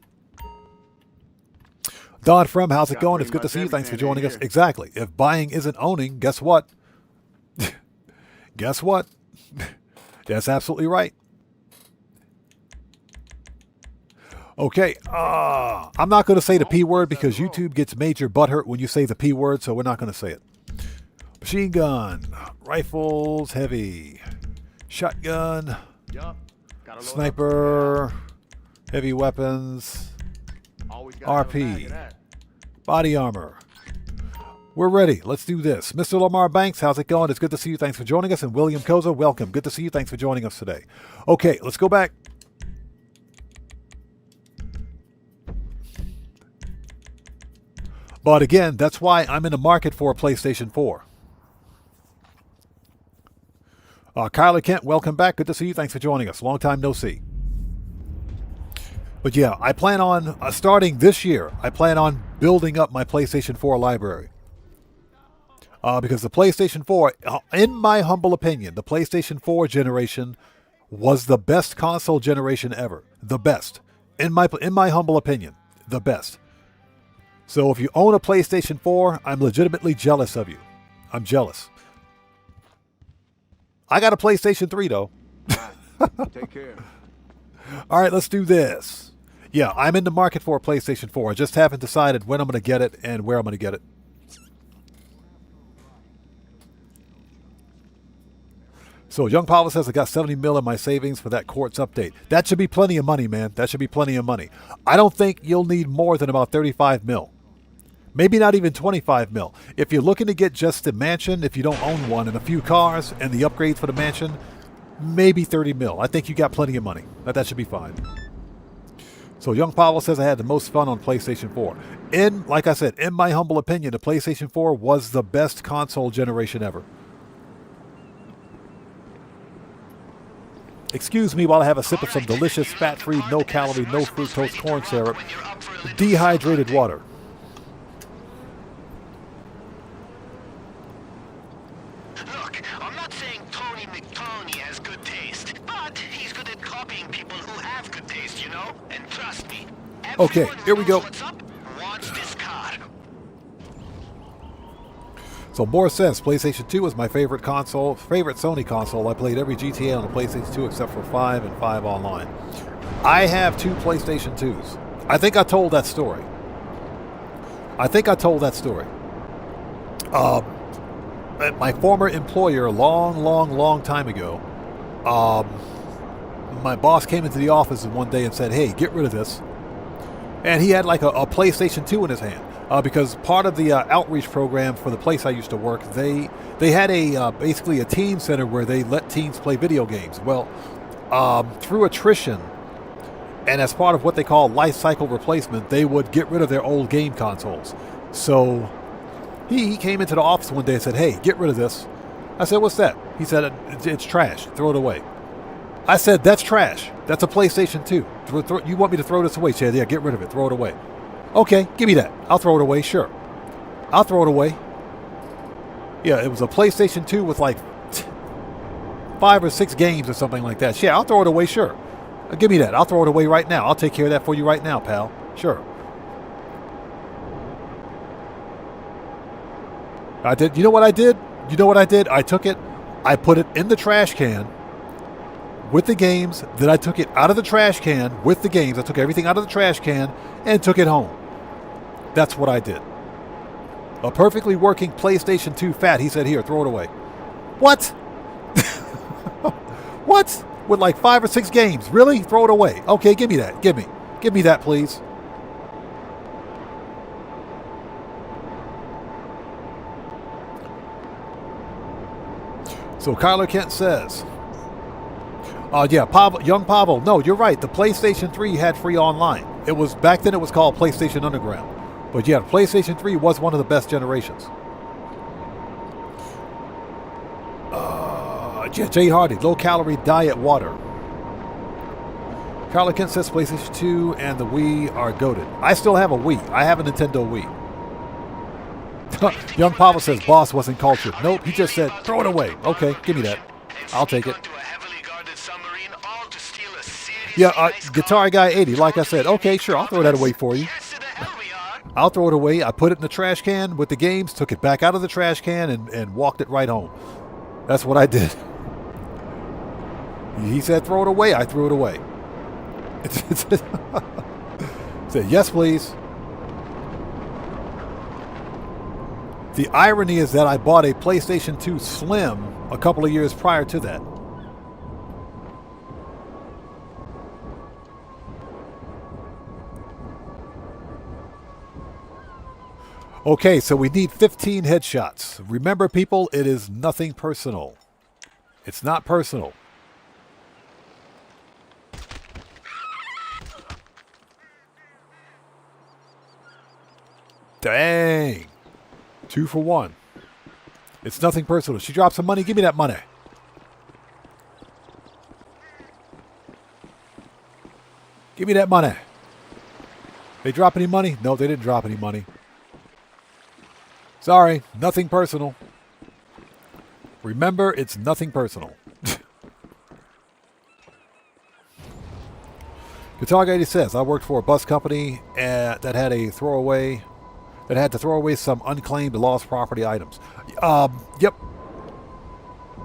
Don Frem, how's it going? It's good to see you. Thanks for joining us. Exactly. If buying isn't owning, guess what? Guess what? That's absolutely right. Okay, I'm not going to say the P word because YouTube gets major butthurt when you say the P word, so we're not going to say it. Machine gun, rifles, heavy, shotgun, sniper, heavy weapons, RP, body armor. We're ready. Let's do this. Mr. Lamar Banks, how's it going? It's good to see you. Thanks for joining us. And William Koza, welcome. Good to see you. Thanks for joining us today. Okay, let's go back. But again, that's why I'm in the market for a PlayStation 4. Kyler Kent, welcome back. Good to see you. Thanks for joining us. Long time no see. But yeah, I plan on, starting this year, I plan on building up my PlayStation 4 library. Because the PlayStation 4, in my humble opinion, the PlayStation 4 generation was the best console generation ever. The best. In my humble opinion, the best. So if you own a PlayStation 4, I'm legitimately jealous of you. I'm jealous. I got a PlayStation 3 though. Take care. All right, let's do this. Yeah, I'm in the market for a PlayStation 4. I just haven't decided when I'm going to get it and where I'm going to get it. So Young Pavel says I got 70 mil in my savings for that courts update. That should be plenty of money, man. That should be plenty of money. I don't think you'll need more than about 35 mil. Maybe not even 25 mil. If you're looking to get just the mansion, if you don't own one, and a few cars and the upgrades for the mansion, maybe 30 mil. I think you got plenty of money. That should be fine. So Young Pavel says I had the most fun on PlayStation 4. Like I said, in my humble opinion, the PlayStation 4 was the best console generation ever. Excuse me while I have a sip of some delicious, fat-free, no-calorie, no-fructose corn syrup, dehydrated water. Look, I'm not saying Tony McTony has good taste, but he's good at copying people who have good taste, you know? And trust me, Okay, everyone here we who go. knows what's up wants this car. So Morris says PlayStation 2 is my favorite Sony console. I played every GTA on the PlayStation 2 except for 5 and 5 Online. I have 2 PlayStation 2s. I think I told that story. At my former employer, long time ago, my boss came into the office one day and said, "Hey, get rid of this." And he had like a PlayStation 2 in his hand. Because part of the outreach program for the place I used to work, they had basically a teen center where they let teens play video games. Well, through attrition and as part of what they call life cycle replacement, they would get rid of their old game consoles. So he came into the office one day and said, "Hey, get rid of this." I said, "What's that?" He said, "It's trash. Throw it away." I said, "That's trash. That's a PlayStation 2. You want me to throw this away?" He said, "Yeah, get rid of it. Throw it away." "Okay, give me that. I'll throw it away, sure. I'll throw it away." Yeah, it was a PlayStation 2 with like 5 or 6 games or something like that. "Yeah, I'll throw it away, sure. Give me that. I'll throw it away right now. I'll take care of that for you right now, pal. Sure." I did. You know what I did? I took it. I put it in the trash can with the games. Then I took it out of the trash can with the games. I took everything out of the trash can and took it home. That's what I did. A perfectly working PlayStation 2 fat. He said, "Here, throw it away." What? What? With like 5 or 6 games? Really? Throw it away. Okay, give me that. Give me that, please. So Kyler Kent says, yeah, Young Pavel. No, you're right. The PlayStation 3 had free online. It was back then. It was called PlayStation Underground. But yeah, PlayStation 3 was one of the best generations. Jay Hardy, low-calorie diet water. Carla Kent says PlayStation 2 and the Wii are goated. I still have a Wii. I have a Nintendo Wii. Young Pavel says boss wasn't cultured. Nope, he just said throw it away. Okay, give me that. I'll take it. Yeah, Guitar Guy 80, like I said. Okay, sure, I'll throw that away for you. I'll throw it away. I put it in the trash can with the games, took it back out of the trash can, and walked it right home. That's what I did. He said throw it away. I threw it away. Said yes, please. The irony is that I bought a PlayStation 2 Slim a couple of years prior to that. Okay, so we need 15 headshots. Remember, people, it is nothing personal. It's not personal. Dang. 2 for 1. It's nothing personal. She dropped some money. Give me that money. Give me that money. They drop any money? No, they didn't drop any money. Sorry, nothing personal. Remember, it's nothing personal. Guitar Guy says, I worked for a bus company that had to throw away some unclaimed lost property items. Yep.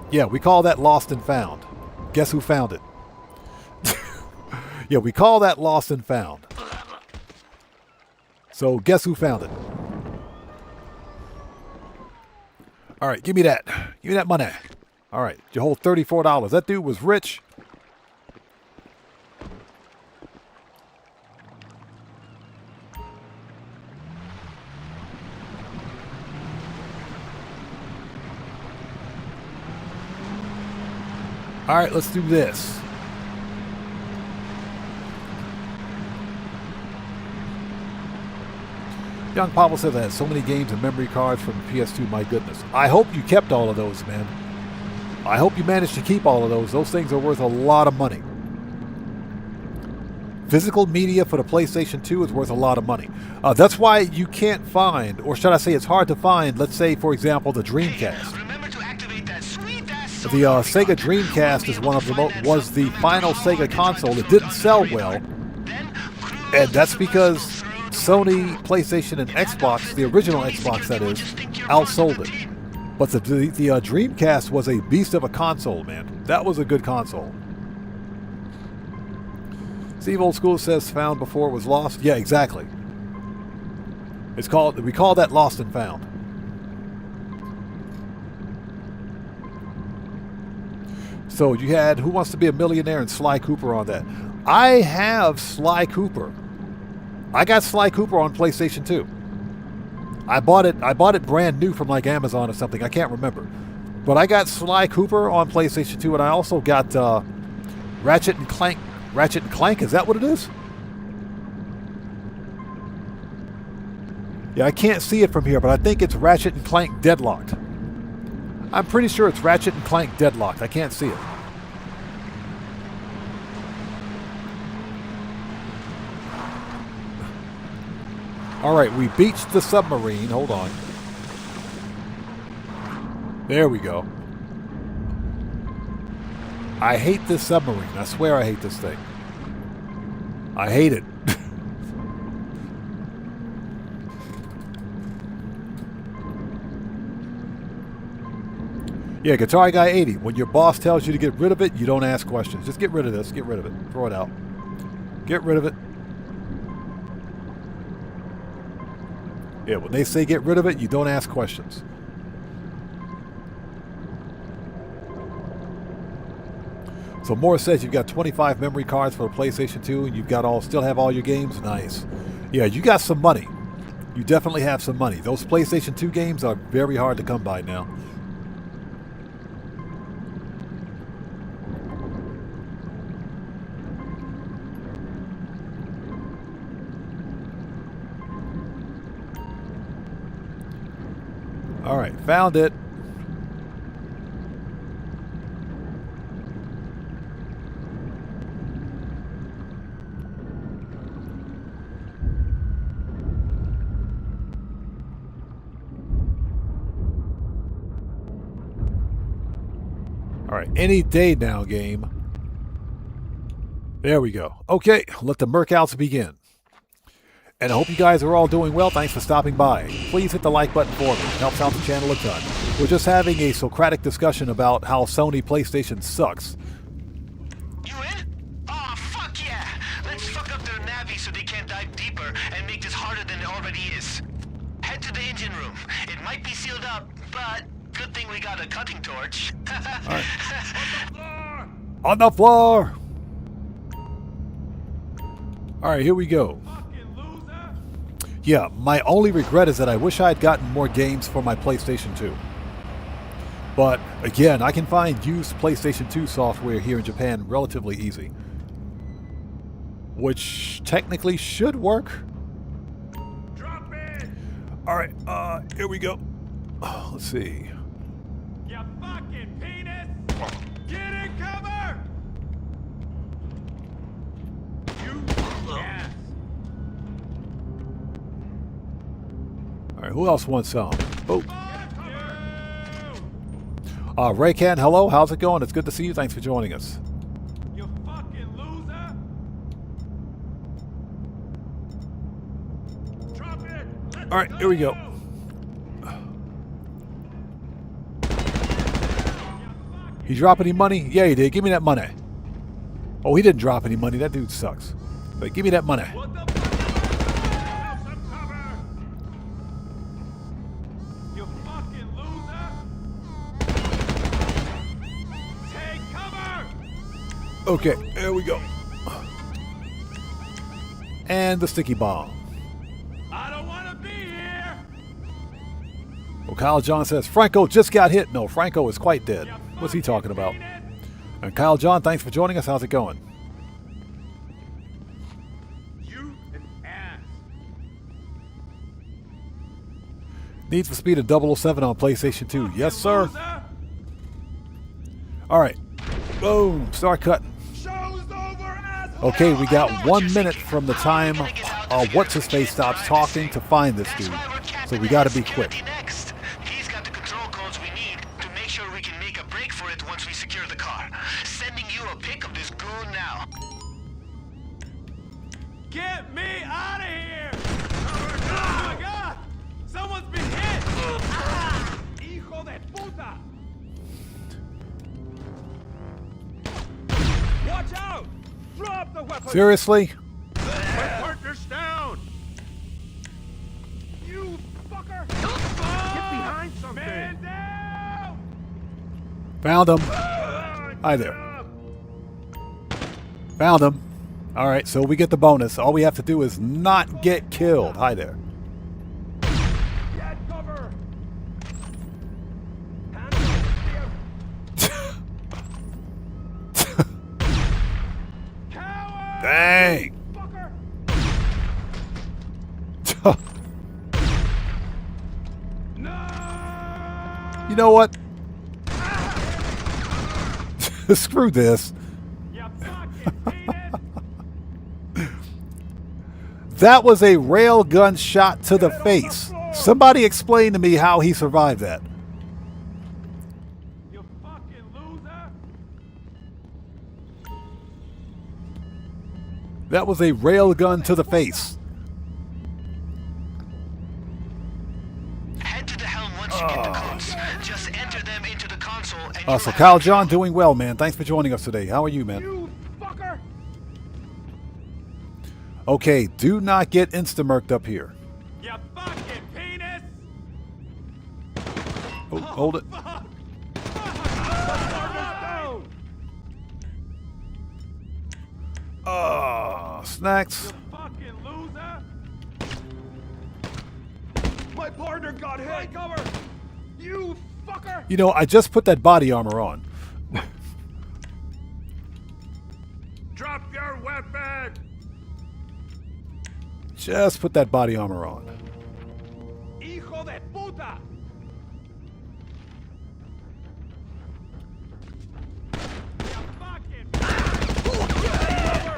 Yeah, we call that lost and found. Guess who found it? Yeah, we call that lost and found. So guess who found it? All right, give me that. Give me that money. All right, you hold $34. That dude was rich. All right, let's do this. Young Pablo says I had so many games and memory cards from PS2, my goodness. I hope you kept all of those, man. I hope you managed to keep all of those. Those things are worth a lot of money. Physical media for the PlayStation 2 is worth a lot of money. That's why you can't find, or should I say it's hard to find, let's say, for example, the Dreamcast. Remember to activate that sweet-ass The Sega Dreamcast is was the final Sega console. It didn't sell well, and that's because Sony, PlayStation, and Xbox, the original Xbox that is, outsold it. But the Dreamcast was a beast of a console, man. That was a good console. Steve Old School says found before it was lost. Yeah, exactly. We call that lost and found. So you had Who Wants to Be a Millionaire and Sly Cooper on that. I have Sly Cooper. I got Sly Cooper on PlayStation 2. I bought it brand new from like Amazon or something. I can't remember. But I got Sly Cooper on PlayStation 2, and I also got Ratchet and Clank. Ratchet and Clank, is that what it is? Yeah, I can't see it from here, but I think it's Ratchet and Clank Deadlocked. I'm pretty sure it's Ratchet and Clank Deadlocked. I can't see it. All right, we beached the submarine. Hold on. There we go. I hate this submarine. I swear I hate this thing. I hate it. Yeah, Guitar Guy 80. When your boss tells you to get rid of it, you don't ask questions. Just get rid of this. Get rid of it. Throw it out. Get rid of it. Yeah, when they say get rid of it, you don't ask questions. So Morris says you've got 25 memory cards for the PlayStation 2 and you've got still have all your games. Nice. Yeah, you got some money. You definitely have some money. Those PlayStation 2 games are very hard to come by now. All right, found it. All right, any day now, game. There we go. Okay, let the Mercouts begin. And I hope you guys are all doing well. Thanks for stopping by. Please hit the like button for me. It helps out the channel a ton. We're just having a Socratic discussion about how Sony PlayStation sucks. You in? Oh, fuck yeah! Let's fuck up their navi so they can't dive deeper and make this harder than it already is. Head to the engine room. It might be sealed up, but good thing we got a cutting torch. All right. On the floor! All right, here we go. Yeah, my only regret is that I wish I had gotten more games for my PlayStation 2. But, again, I can find used PlayStation 2 software here in Japan relatively easy. Which technically should work. Drop it! Alright, here we go. Let's see. You fucking penis! Get in cover! You ass! Alright, who else wants some? Oh. Fuck you! Raycan, hello, how's it going? It's good to see you. Thanks for joining us. You fucking loser! Drop it! Let's Alright, here we go. He drop any money? Yeah, he did. Give me that money. Oh, he didn't drop any money. That dude sucks. But give me that money. What the fuck? Have some cover! You fucking loser! Take cover! Okay, there we go. And the sticky bomb. I don't want to be here! Well, Kyle John says, Franco just got hit. No, Franco is quite dead. What's he talking about? And Kyle John, thanks for joining us. How's it going? You an ass. Need for Speed of 007 on PlayStation 2. Yes, sir. Loser. All right. Boom. Start cutting. Show's over, asshole. Okay, we got 1 minute from the time What's-His-Face stops talking to find this dude. So we got to be quick. Next. He's got the control codes we need to make sure we can make a break for it once we secure the car. Sending you a pic of this goon now. Get me out of here! Oh my God! Someone's been hit! Hijo de puta! Watch out! Drop the weapon! Seriously? My partner's down! You fucker! Get behind something! Man down! Found him. Hi there. Found him. All right, so we get the bonus. All we have to do is not get killed. Hi there. Get cover! Coward! Dang. Fucker! No! You know what? Screw this. You fucking penis! That was a railgun shot to the face. Somebody explain to me how he survived that. You fucking loser! That was a railgun to the face. Head to the helm once you get the codes. Just enter them into the console and So Kyle John doing well, man. Thanks for joining us today. How are you, man? You fucker! Okay, do not get insta-murked up here. You fucking penis! Oh, hold it. Fuck! Fuck! Snacks. You fucking loser! My partner got hit! Cover! You fucker! You know, I just put that body armor on. Drop your weapon! Just put that body armor on. Hijo de puta! You fucking...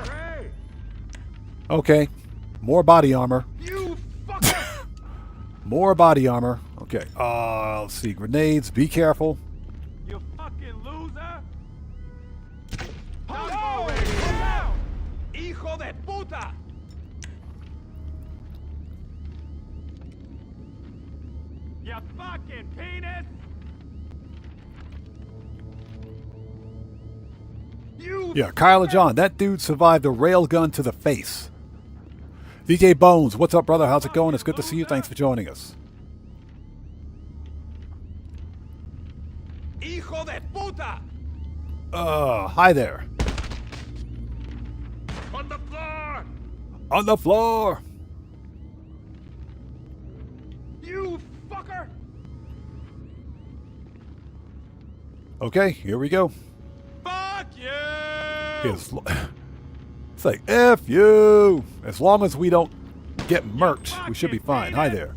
Hey! Okay. More body armor. You fucker! More body armor. Okay. Let's see. Grenades. Be careful. You fucking loser! No! Down! Hijo de puta! You fucking penis! You Yeah, Kyla John. That dude survived a railgun to the face. DJ Bones. What's up, brother? How's it going? It's good to see you. Thanks for joining us. Hijo de puta! Hi there. On the floor! On the floor. You fucker! Okay, here we go. Fuck you! It's like, F you. As long as we don't get murked, we should be fine. Hi there.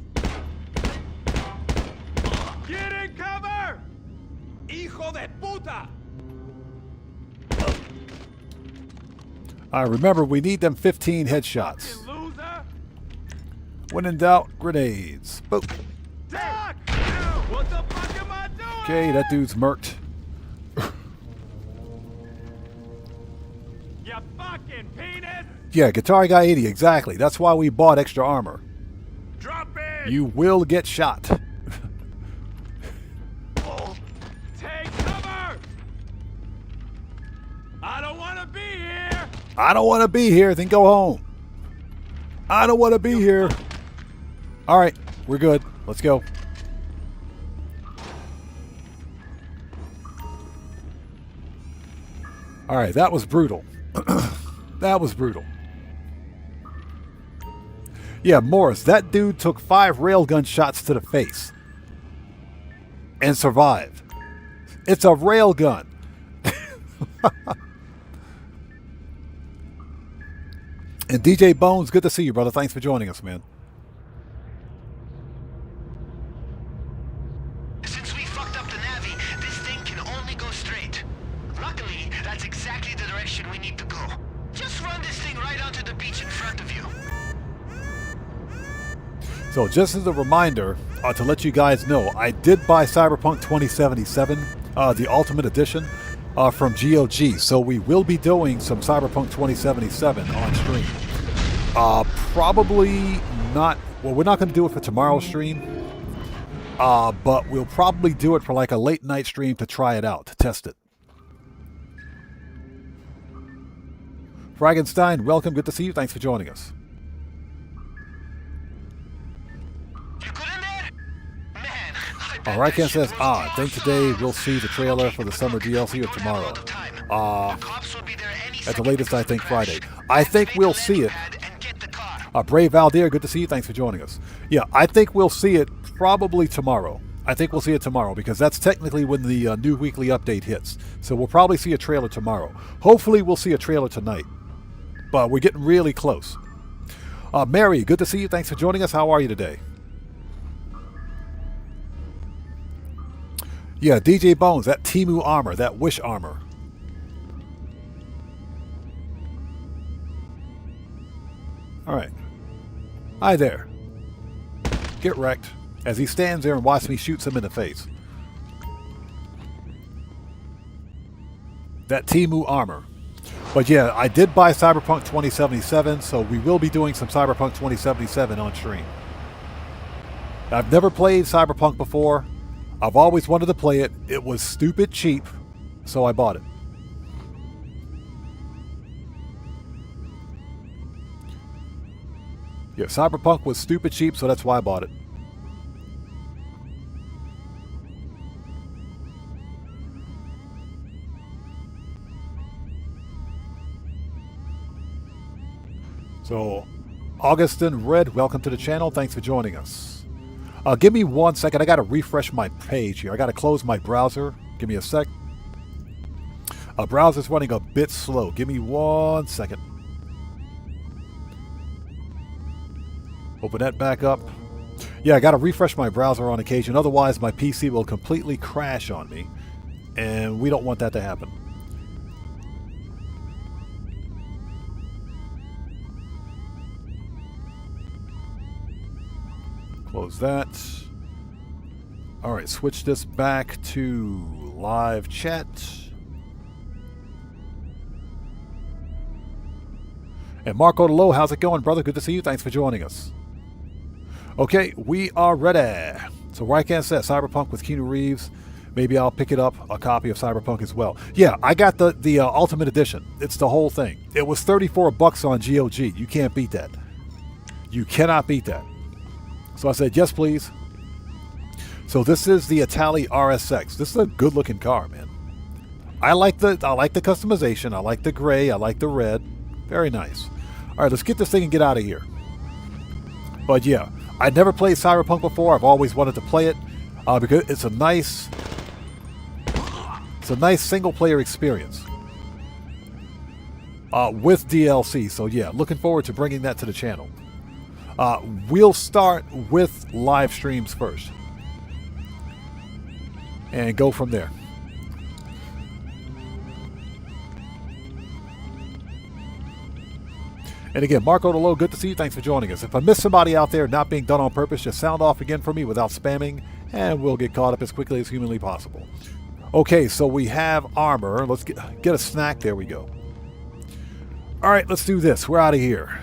Get in cover! Hijo de puta! Remember, we need them 15 headshots. Fucking loser! When in doubt, grenades. Boop. Doc! What the fuck am I doing? Okay, that dude's murked. You fucking penis! Yeah, Guitar Guy 80, exactly. That's why we bought extra armor. Drop it! You will get shot. Take cover! I don't want to be here! I don't want to be here, then go home. I don't want to be here. All right, we're good. Let's go. All right, that was brutal. That was brutal. Yeah, Morris, that dude took 5 railgun shots to the face and survived. It's a railgun. And DJ Bones, good to see you, brother. Thanks for joining us, man. Luckily, that's exactly the direction we need to go. Just run this thing right onto the beach in front of you. So just as a reminder, to let you guys know, I did buy Cyberpunk 2077, the Ultimate Edition, from GOG. So we will be doing some Cyberpunk 2077 on stream. Probably not, well, we're not going to do it for tomorrow's stream, but we'll probably do it for like a late night stream to try it out, to test it. Fragenstein, welcome, good to see you, thanks for joining us. Rycan says, I think today we'll see the trailer for the summer DLC or tomorrow. At the latest, I think Friday. I think we'll see it. Brave Valdir, good to see you. Thanks for joining us. Yeah, I think we'll see it probably tomorrow. I think we'll see it tomorrow because that's technically when the new weekly update hits. So we'll probably see a trailer tomorrow. Hopefully we'll see a trailer tonight. But we're getting really close. Mary, good to see you. Thanks for joining us. How are you today? Yeah, DJ Bones, that Temu armor, that Wish armor. Alright. Hi there. Get wrecked. As he stands there and watches me shoots him in the face. That Temu armor. But yeah, I did buy Cyberpunk 2077, so we will be doing some Cyberpunk 2077 on stream. I've never played Cyberpunk before. I've always wanted to play it. It was stupid cheap, so I bought it. Yeah, Cyberpunk was stupid cheap, so that's why I bought it. So, Augustin Red, welcome to the channel. Thanks for joining us. Give me 1 second. I got to refresh my page here. I got to close my browser. Give me a sec. Browser's running a bit slow. Give me 1 second. Open that back up. Yeah, I got to refresh my browser on occasion. Otherwise, my PC will completely crash on me. And we don't want that to happen. Close that. All right, switch this back to live chat. And Marco DeLo, how's it going, brother? Good to see you. Thanks for joining us. Okay, we are ready. So Rycan says Cyberpunk with Keanu Reeves. Maybe I'll pick it up, a copy of Cyberpunk as well. Yeah, I got the Ultimate Edition. It's the whole thing. It was $34 on GOG. You can't beat that. You cannot beat that. So I said, yes, please. So this is the Itali RSX. This is a good-looking car, man. I like the customization. I like the gray. I like the red. Very nice. All right, let's get this thing and get out of here. But yeah, I'd never played Cyberpunk before. I've always wanted to play it because it's a nice single-player experience with DLC. So yeah, looking forward to bringing that to the channel. We'll start with live streams first and go from there. And again, Marco DeLo, good to see you. Thanks for joining us. If I miss somebody out there not being done on purpose, just sound off again for me without spamming, and we'll get caught up as quickly as humanly possible. Okay, so we have armor. Let's get a snack. There we go. All right, let's do this. We're out of here.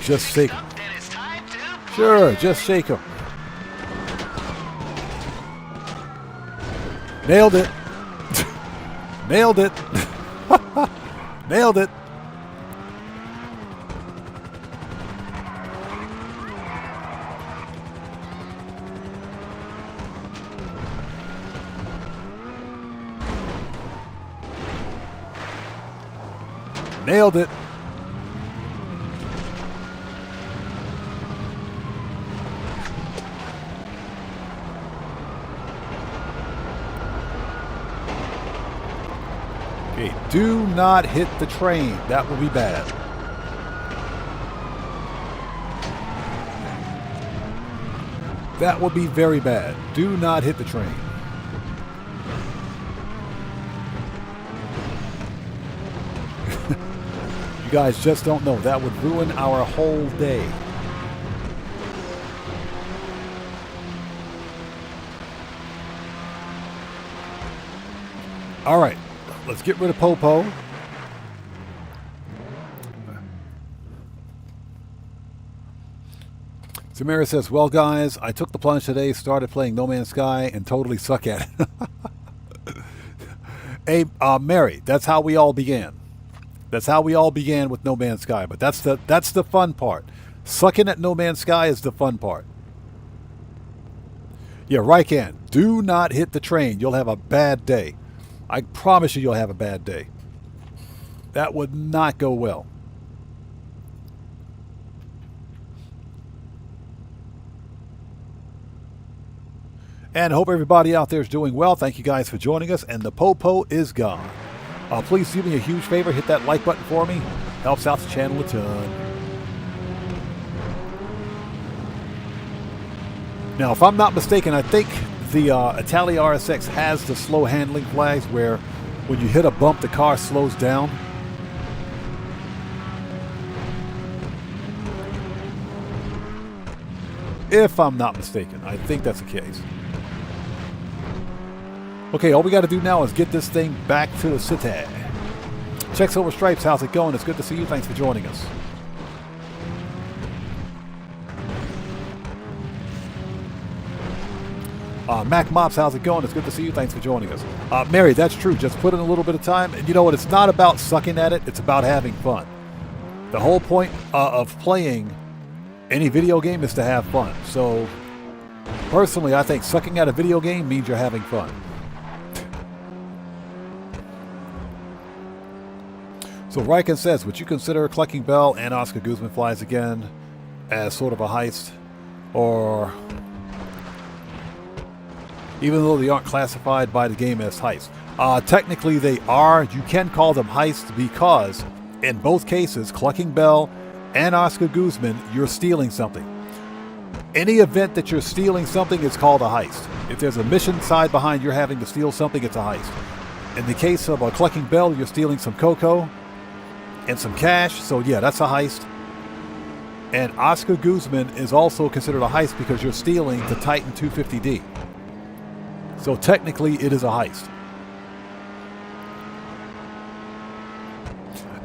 Just shake him. Sure, just shake him. Nailed it. Nailed it. Nailed it. Nailed it. Do not hit the train. That will be bad. That will be very bad. Do not hit the train. You guys just don't know. That would ruin our whole day. All right. Let's get rid of Popo. Samira says, well, guys, I took the plunge today, started playing No Man's Sky, and totally suck at it. Hey, Mary, that's how we all began. That's how we all began with No Man's Sky. But that's the fun part. Sucking at No Man's Sky is the fun part. Yeah, Rycan, do not hit the train. You'll have a bad day. I promise you'll have a bad day. That would not go well. And I hope everybody out there is doing well. Thank you guys for joining us. And the Popo is gone. Please do me a huge favor. Hit that like button for me. Helps out the channel a ton. Now, if I'm not mistaken, I think the Italia RSX has the slow handling flags where when you hit a bump, the car slows down. If I'm not mistaken, I think that's the case. Okay, all we got to do now is get this thing back to the city. Check Silver Stripes, how's it going? It's good to see you. Thanks for joining us. Mac Mops, how's it going? It's good to see you. Thanks for joining us. Mary, that's true. Just put in a little bit of time. And you know what? It's not about sucking at it. It's about having fun. The whole point of playing any video game is to have fun. So, personally, I think sucking at a video game means you're having fun. So Riken says, would you consider Clucking Bell and Oscar Guzman Flies Again as sort of a heist? Or, even though they aren't classified by the game as heist? Technically they are. You can call them heists because in both cases, Clucking Bell and Oscar Guzman, you're stealing something. Any event that you're stealing something is called a heist. If there's a mission side behind you're having to steal something, it's a heist. In the case of Clucking Bell, you're stealing some cocoa and some cash, so yeah, that's a heist. And Oscar Guzman is also considered a heist because you're stealing the Titan 250D. So technically it is a heist.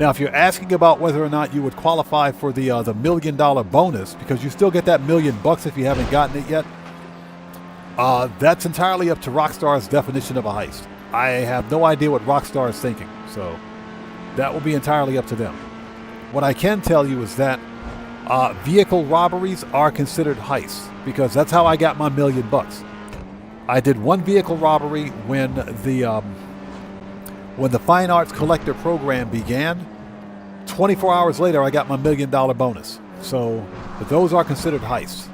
Now, if you're asking about whether or not you would qualify for the $1 million bonus, because you still get that $1 million if you haven't gotten it yet, that's entirely up to Rockstar's definition of a heist. I have no idea what Rockstar is thinking, so that will be entirely up to them. What I can tell you is that vehicle robberies are considered heists, because that's how I got my $1 million. I did one vehicle robbery when the Fine Arts Collector program began. 24 hours later, I got my $1 million bonus. So those are considered heists.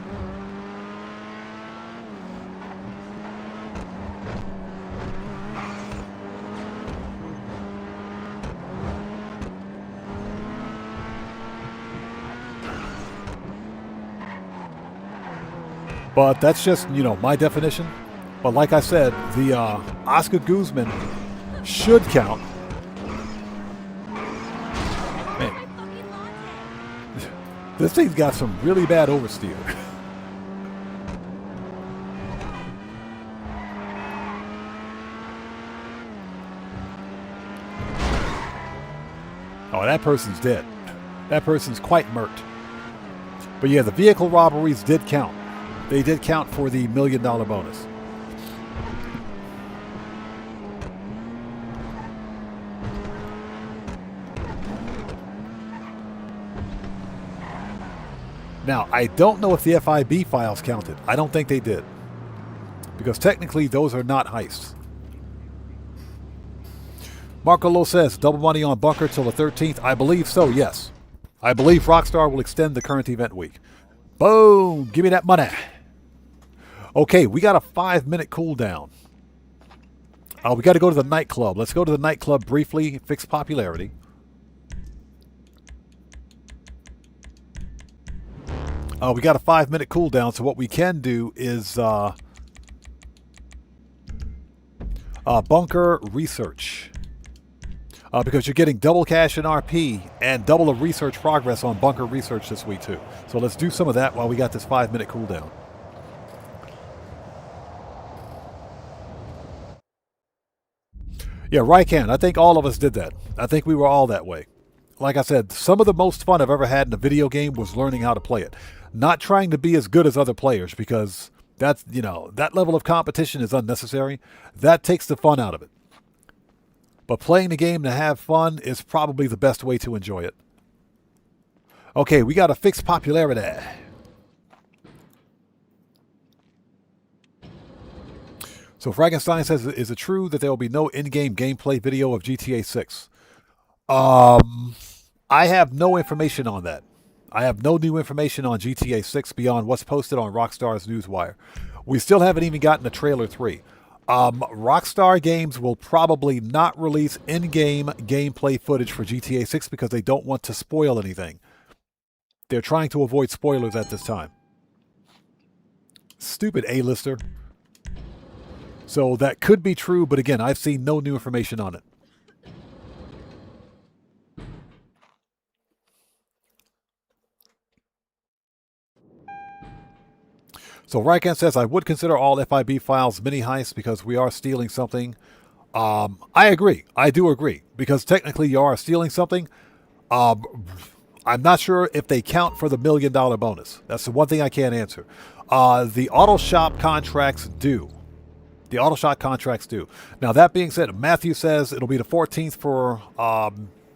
But that's just, my definition. But like I said, the Oscar Guzman should count. Man, this thing's got some really bad oversteer. Oh, that person's dead. That person's quite murked. But yeah, the vehicle robberies did count. They did count for the $1 million bonus. Now, I don't know if the FIB files counted. I don't think they did. Because technically, those are not heists. Marco Lowe says, double money on Bunker till the 13th. I believe so, yes. I believe Rockstar will extend the current event week. Boom! Give me that money. Okay, we got a 5-minute cooldown. We got to go to the nightclub. Let's go to the nightclub briefly. Fix popularity. We got a 5-minute cooldown, so what we can do is bunker research. Because you're getting double cash in RP and double of research progress on bunker research this week too. So let's do some of that while we got this 5-minute cooldown. Yeah, Rycan, I think all of us did that. I think we were all that way. Like I said, some of the most fun I've ever had in a video game was learning how to play it. Not trying to be as good as other players, because that's, you know, that level of competition is unnecessary. That takes the fun out of it. But playing the game to have fun is probably the best way to enjoy it. Okay, we got to fix popularity. So Frankenstein says, is it true that there will be no in-game gameplay video of GTA 6? I have no information on that. I have no new information on GTA 6 beyond what's posted on Rockstar's Newswire. We still haven't even gotten a trailer 3. Rockstar Games will probably not release in-game gameplay footage for GTA 6 because they don't want to spoil anything. They're trying to avoid spoilers at this time. Stupid A-lister. So that could be true, but again, I've seen no new information on it. So Rykan says, I would consider all FIB files mini heists because we are stealing something. I agree. I do agree. Because technically you are stealing something. I'm not sure if they count for the $1 million bonus. That's the one thing I can't answer. The auto shop contracts do. The auto shop contracts do. Now, that being said, Matthew says it'll be the 14th for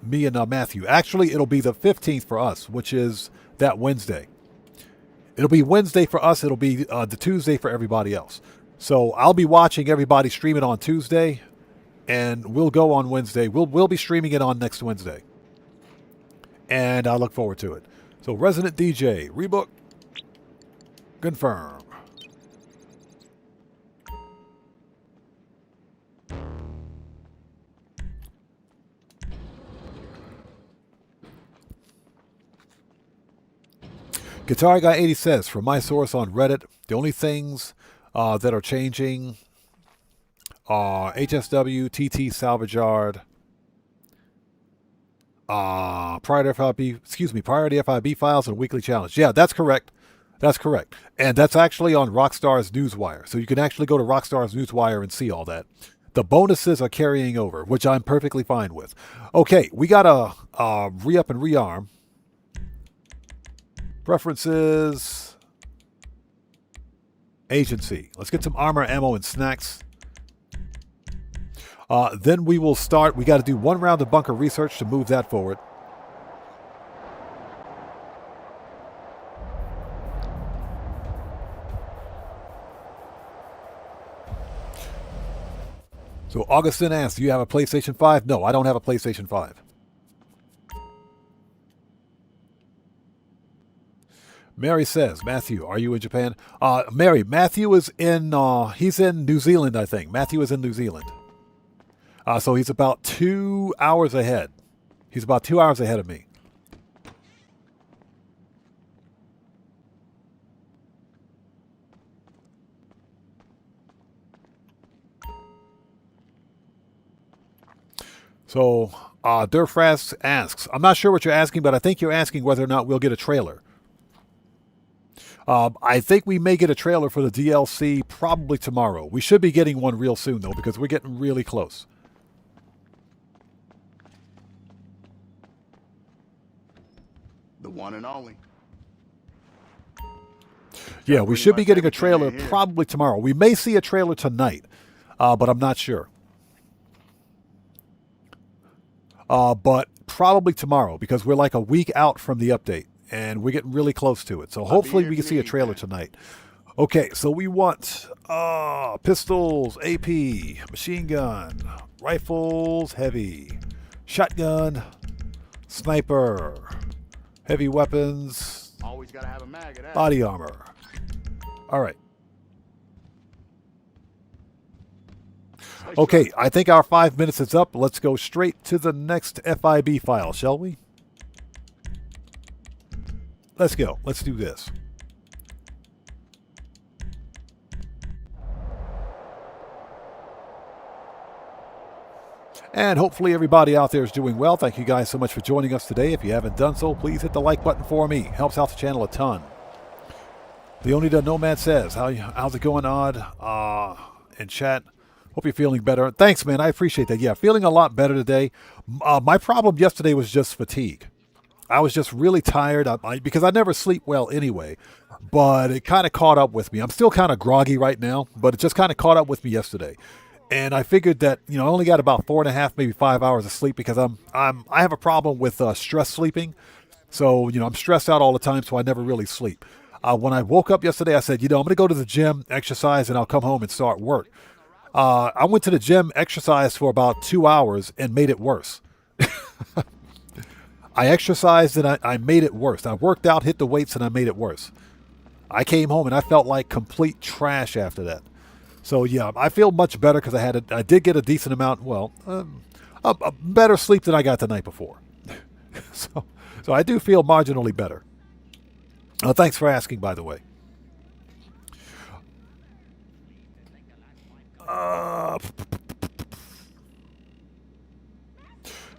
me and Matthew. Actually, it'll be the 15th for us, which is that Wednesday. It'll be Wednesday for us. It'll be the Tuesday for everybody else. So I'll be watching everybody stream it on Tuesday, and we'll go on Wednesday. We'll be streaming it on next Wednesday. And I look forward to it. So Resident DJ, rebook, confirm. Guitar Guy 80 says, from my source on Reddit, the only things that are changing are HSW, TT, Salvaged, priority FIB files and weekly challenge. Yeah, that's correct. That's correct. And that's actually on Rockstar's Newswire. So you can actually go to Rockstar's Newswire and see all that. The bonuses are carrying over, which I'm perfectly fine with. Okay, we got a re-up and rearm. Preferences. Agency. Let's get some armor, ammo, and snacks. Then we will start. We got to do one round of bunker research to move that forward. So Augustin asks, do you have a PlayStation 5? No, I don't have a PlayStation 5. Mary says, Matthew, are you in Japan? Mary, Matthew is in, he's in New Zealand, I think. Matthew is in New Zealand. So he's about 2 hours ahead. He's about 2 hours ahead of me. So, Durfras asks, I'm not sure what you're asking, but I think you're asking whether or not we'll get a trailer. I think we may get a trailer for the DLC probably tomorrow. We should be getting one real soon, though, because we're getting really close. The one and only. Yeah, we should be getting a trailer probably tomorrow. We may see a trailer tonight, but I'm not sure. But probably tomorrow, because we're like a week out from the update. And we're getting really close to it. So hopefully we can see a trailer tonight. Okay, so we want pistols, AP, machine gun, rifles, heavy, shotgun, sniper, heavy weapons, Always gotta have a mag of that. body armor. All right. Okay, I think our 5 minutes is up. Let's go straight to the next FIB file, shall we? Let's go. Let's do this. And hopefully everybody out there is doing well. Thank you guys so much for joining us today. If you haven't done so, please hit the like button for me. Helps out the channel a ton. The Only the Nomad says, how's it going, Odd? In chat. Hope you're feeling better. Thanks, man. I appreciate that. Yeah, feeling a lot better today. My problem yesterday was just fatigue. I was just really tired because I never sleep well anyway. But it kind of caught up with me. I'm still kind of groggy right now, but it just kind of caught up with me yesterday. And I figured that, I only got about 4.5, maybe 5 hours of sleep because I have a problem with stress sleeping. So, I'm stressed out all the time, so I never really sleep. When I woke up yesterday, I said, I'm going to go to the gym, exercise, and I'll come home and start work. I went to the gym, exercised for about 2 hours, and made it worse. I exercised and I made it worse. I worked out, hit the weights, and I made it worse. I came home and I felt like complete trash after that. So yeah, I feel much better because I did get a decent amount, a better sleep than I got the night before. So I do feel marginally better. Thanks for asking, by the way.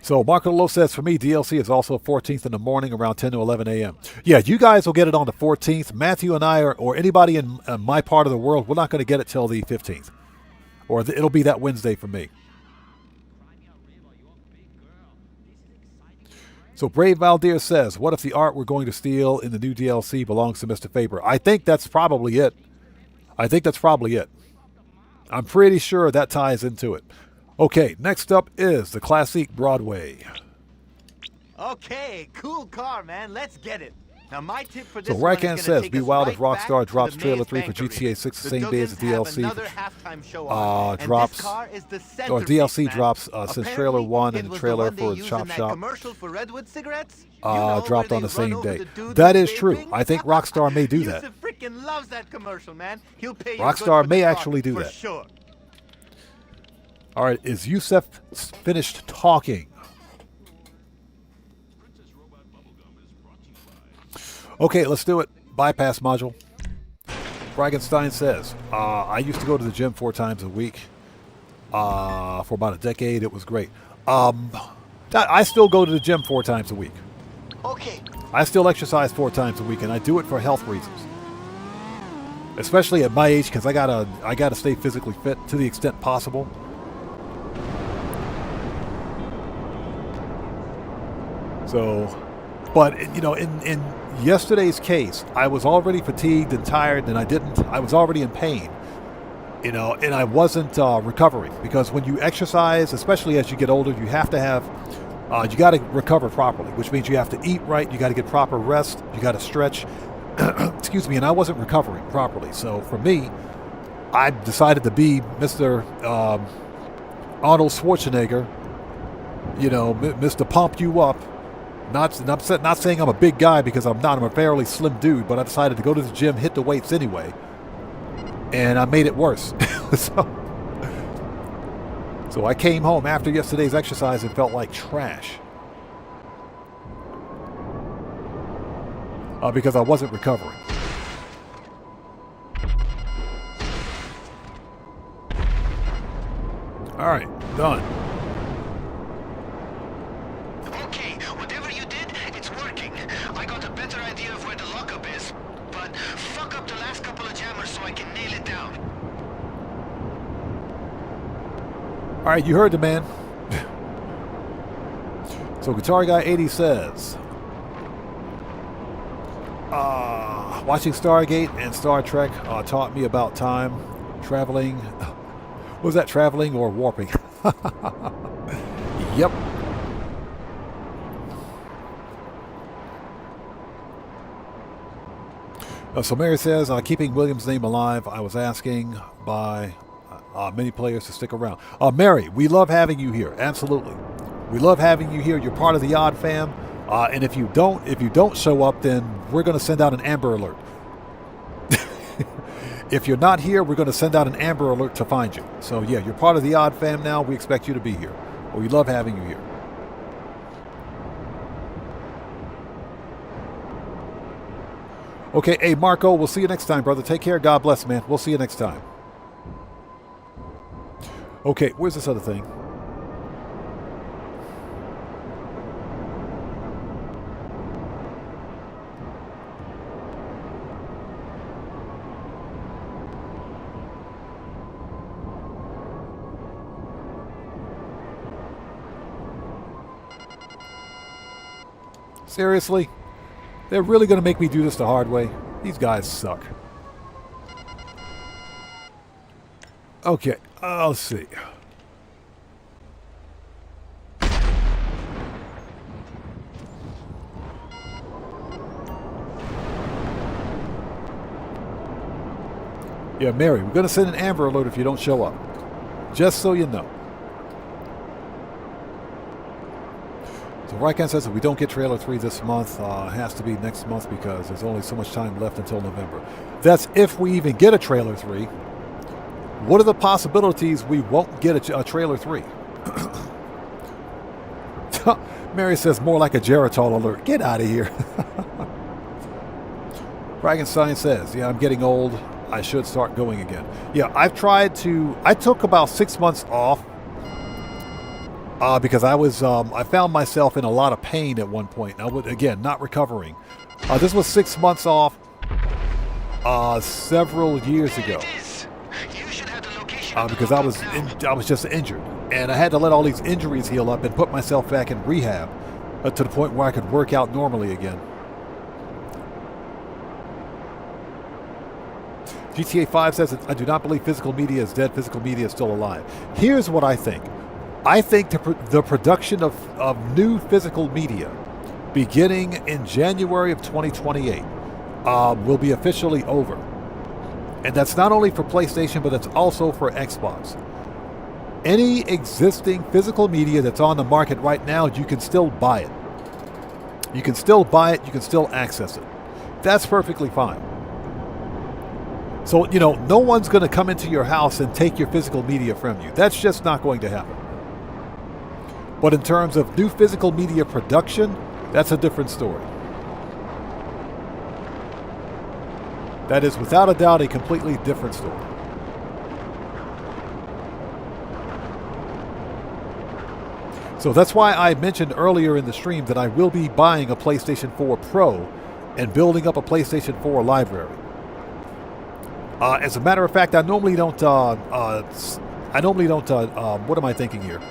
So Marco Low says, for me, DLC is also 14th in the morning around 10 to 11 a.m. Yeah, you guys will get it on the 14th. Matthew and I, or anybody in my part of the world, we're not going to get it till the 15th. Or it'll be that Wednesday for me. So Brave Valdir says, what if the art we're going to steal in the new DLC belongs to Mr. Faber? I think that's probably it. I'm pretty sure that ties into it. Okay, next up is the Classic Broadway. Okay, cool car, man. Let's get it. Now my tip for this So one Rakan is says, take Be us Wild right if Rockstar back drops to the trailer main 3 for banquery. GTA 6 the The same day as the Duggins have DLC. another halftime show on, and Drops, this car is the or centerpiece, DLC man. drops since trailer 1 Apparently, and it was trailer the for one they Chop used in that Shop commercial for Redwood cigarettes. You know, dropped where on the they run same over day. the dudes That with is true. vaping? I think Rockstar may do that. Yusuf freaking loves that commercial, man. He'll pay you Rockstar good for may the car, actually do for that. Sure. All right, is Yusef finished talking? Okay, let's do it. Bypass module. Bragenstein says, I used to go to the gym 4 times a week. For about a decade, it was great. I still go to the gym 4 times a week. Okay. I still exercise 4 times a week, and I do it for health reasons. Especially at my age, because I gotta stay physically fit to the extent possible. So, but in yesterday's case, I was already fatigued and tired, and I was already in pain. And I wasn't recovering, because when you exercise, especially as you get older, you have to have, you got to recover properly, which means you have to eat right, you got to get proper rest, you got to stretch. Excuse me, and I wasn't recovering properly. So for me, I decided to be Mr. Arnold Schwarzenegger, Mr. Pump You Up. Not saying I'm a big guy, because I'm not. I'm a fairly slim dude, but I decided to go to the gym, hit the weights anyway, and I made it worse. So I came home after yesterday's exercise and felt like trash. Because I wasn't recovering. All right, done. Okay, whatever you did, it's working. I got a better idea of where the lockup is, but fuck up the last couple of jammers so I can nail it down. All right, you heard the man. So Guitar Guy 80 says, watching Stargate and Star Trek taught me about time, traveling. Was that traveling or warping? Yep. So Mary says, keeping William's name alive, I was asking by many players to stick around. Mary, we love having you here. Absolutely. We love having you here. You're part of the Odd fam. And if you don't show up, then we're going to send out an Amber Alert. if you're not here, we're going to send out an Amber Alert to find you. So yeah, you're part of the Odd Fam now. We expect you to be here. Or we love having you here. Okay, hey Marco, we'll see you next time, brother. Take care. God bless, man. We'll see you next time. Okay, where's this other thing? Seriously? They're really going to make me do this the hard way? These guys suck. Okay, I'll see. Yeah, Mary, we're going to send an Amber Alert if you don't show up. Just so you know. So Rykan says if we don't get trailer 3 this month, it has to be next month because there's only so much time left until November. That's if we even get a trailer 3. What are the possibilities we won't get a trailer 3? Mary says more like a Geritol alert. Get out of here. Dragonstein says, yeah, I'm getting old. I should start going again. Yeah, I took about 6 months off because I found myself in a lot of pain at one point. I would, again, not recovering. This was 6 months off several years ago. Because I was just injured, and I had to let all these injuries heal up and put myself back in rehab to the point where I could work out normally again. GTA 5 says, I do not believe physical media is dead. Physical media is still alive. Here's what I think. I think the production of new physical media beginning in January of 2028 will be officially over. And that's not only for PlayStation, but it's also for Xbox. Any existing physical media that's on the market right now, you can still buy it. You can still buy it. You can still access it. That's perfectly fine. So, you know, no one's going to come into your house and take your physical media from you. That's just not going to happen. But in terms of new physical media production, that's a different story. That is, without a doubt, a completely different story. So that's why I mentioned earlier in the stream that I will be buying a PlayStation 4 Pro and building up a PlayStation 4 library. As a matter of fact, I normally don't. What am I thinking here?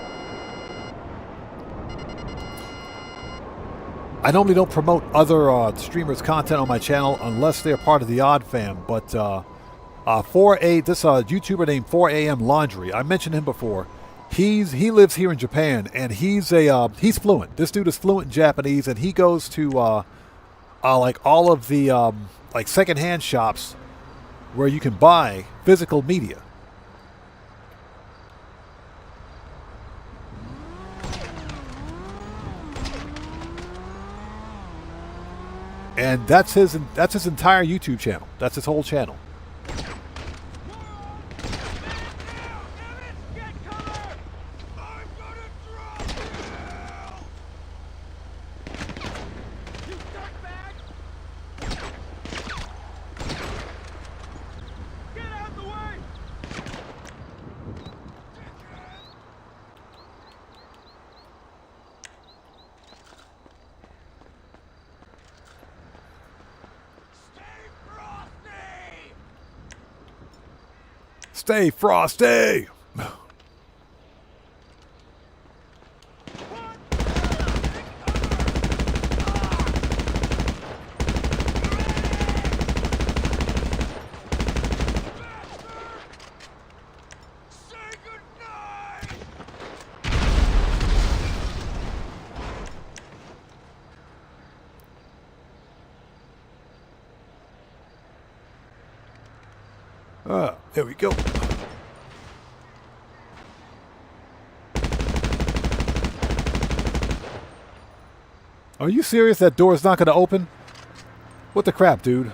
I normally don't promote other streamers' content on my channel unless they're part of the Odd Fam. But this YouTuber named 4AM Laundry, I mentioned him before. He lives here in Japan, and he's fluent. This dude is fluent in Japanese, and he goes to like all of the like secondhand shops where you can buy physical media. And that's his entire YouTube channel. That's his whole channel. Stay frosty! There we go. Are you serious? That door is not going to open? What the crap, dude?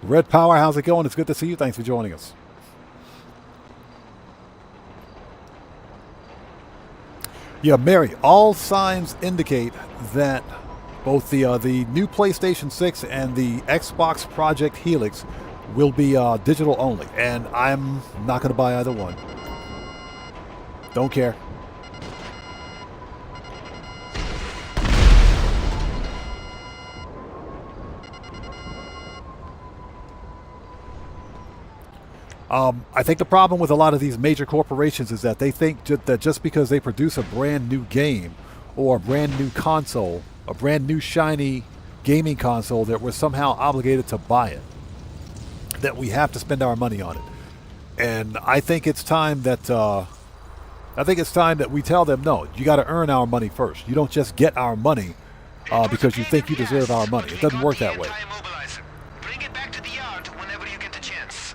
Red Power, how's it going? It's good to see you. Thanks for joining us. Yeah, Mary, all signs indicate that both the new PlayStation 6 and the Xbox Project Helix will be digital only, and I'm not going to buy either one. Don't care. I think the problem with a lot of these major corporations is that they think that just because they produce a brand new game or a brand new console, a brand new shiny gaming console, that we're somehow obligated to buy it, that we have to spend our money on it. And I think it's time that we tell them, no, you got to earn our money first. You don't just get our money because you think you deserve our money. It doesn't work that way. Bring it back to the yard whenever you get the chance.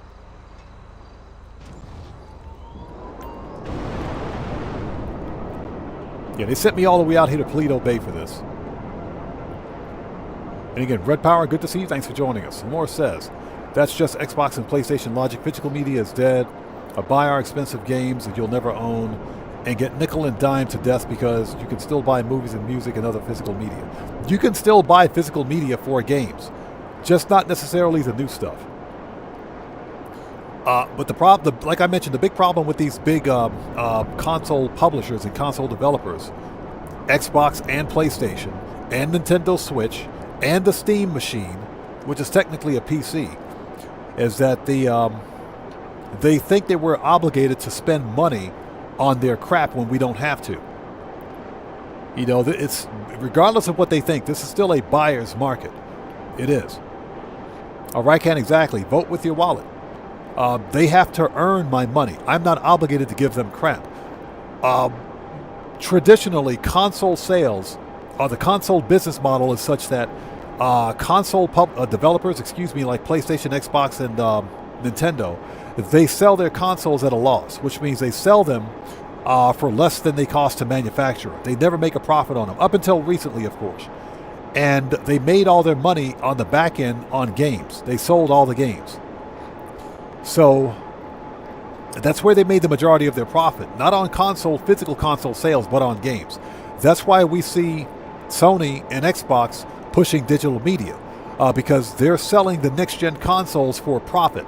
Yeah, they sent me all the way out here to Paleto Bay for this. And again, Red Power, good to see you. Thanks for joining us. Moore says, that's just Xbox and PlayStation logic. Physical media is dead. Buy our expensive games that you'll never own and get nickel and dime to death because you can still buy movies and music and other physical media. You can still buy physical media for games, just not necessarily the new stuff. But the problem, like I mentioned, the big problem with these big console publishers and console developers, Xbox and PlayStation and Nintendo Switch and the Steam machine, which is technically a PC, is that they think that we're obligated to spend money on their crap when we don't have to. You know, it's regardless of what they think, this is still a buyer's market. It is. All right, Ken, exactly. Vote with your wallet. They have to earn my money. I'm not obligated to give them crap. Traditionally, console sales, the console business model is such that console developers, like PlayStation, Xbox, and Nintendo, they sell their consoles at a loss, which means they sell them for less than they cost to manufacture. They never make a profit on them, up until recently, of course. And they made all their money on the back end on games. They sold all the games. So that's where they made the majority of their profit, not on physical console sales, but on games. That's why we see Sony and Xbox pushing digital media, because they're selling the next-gen consoles for a profit.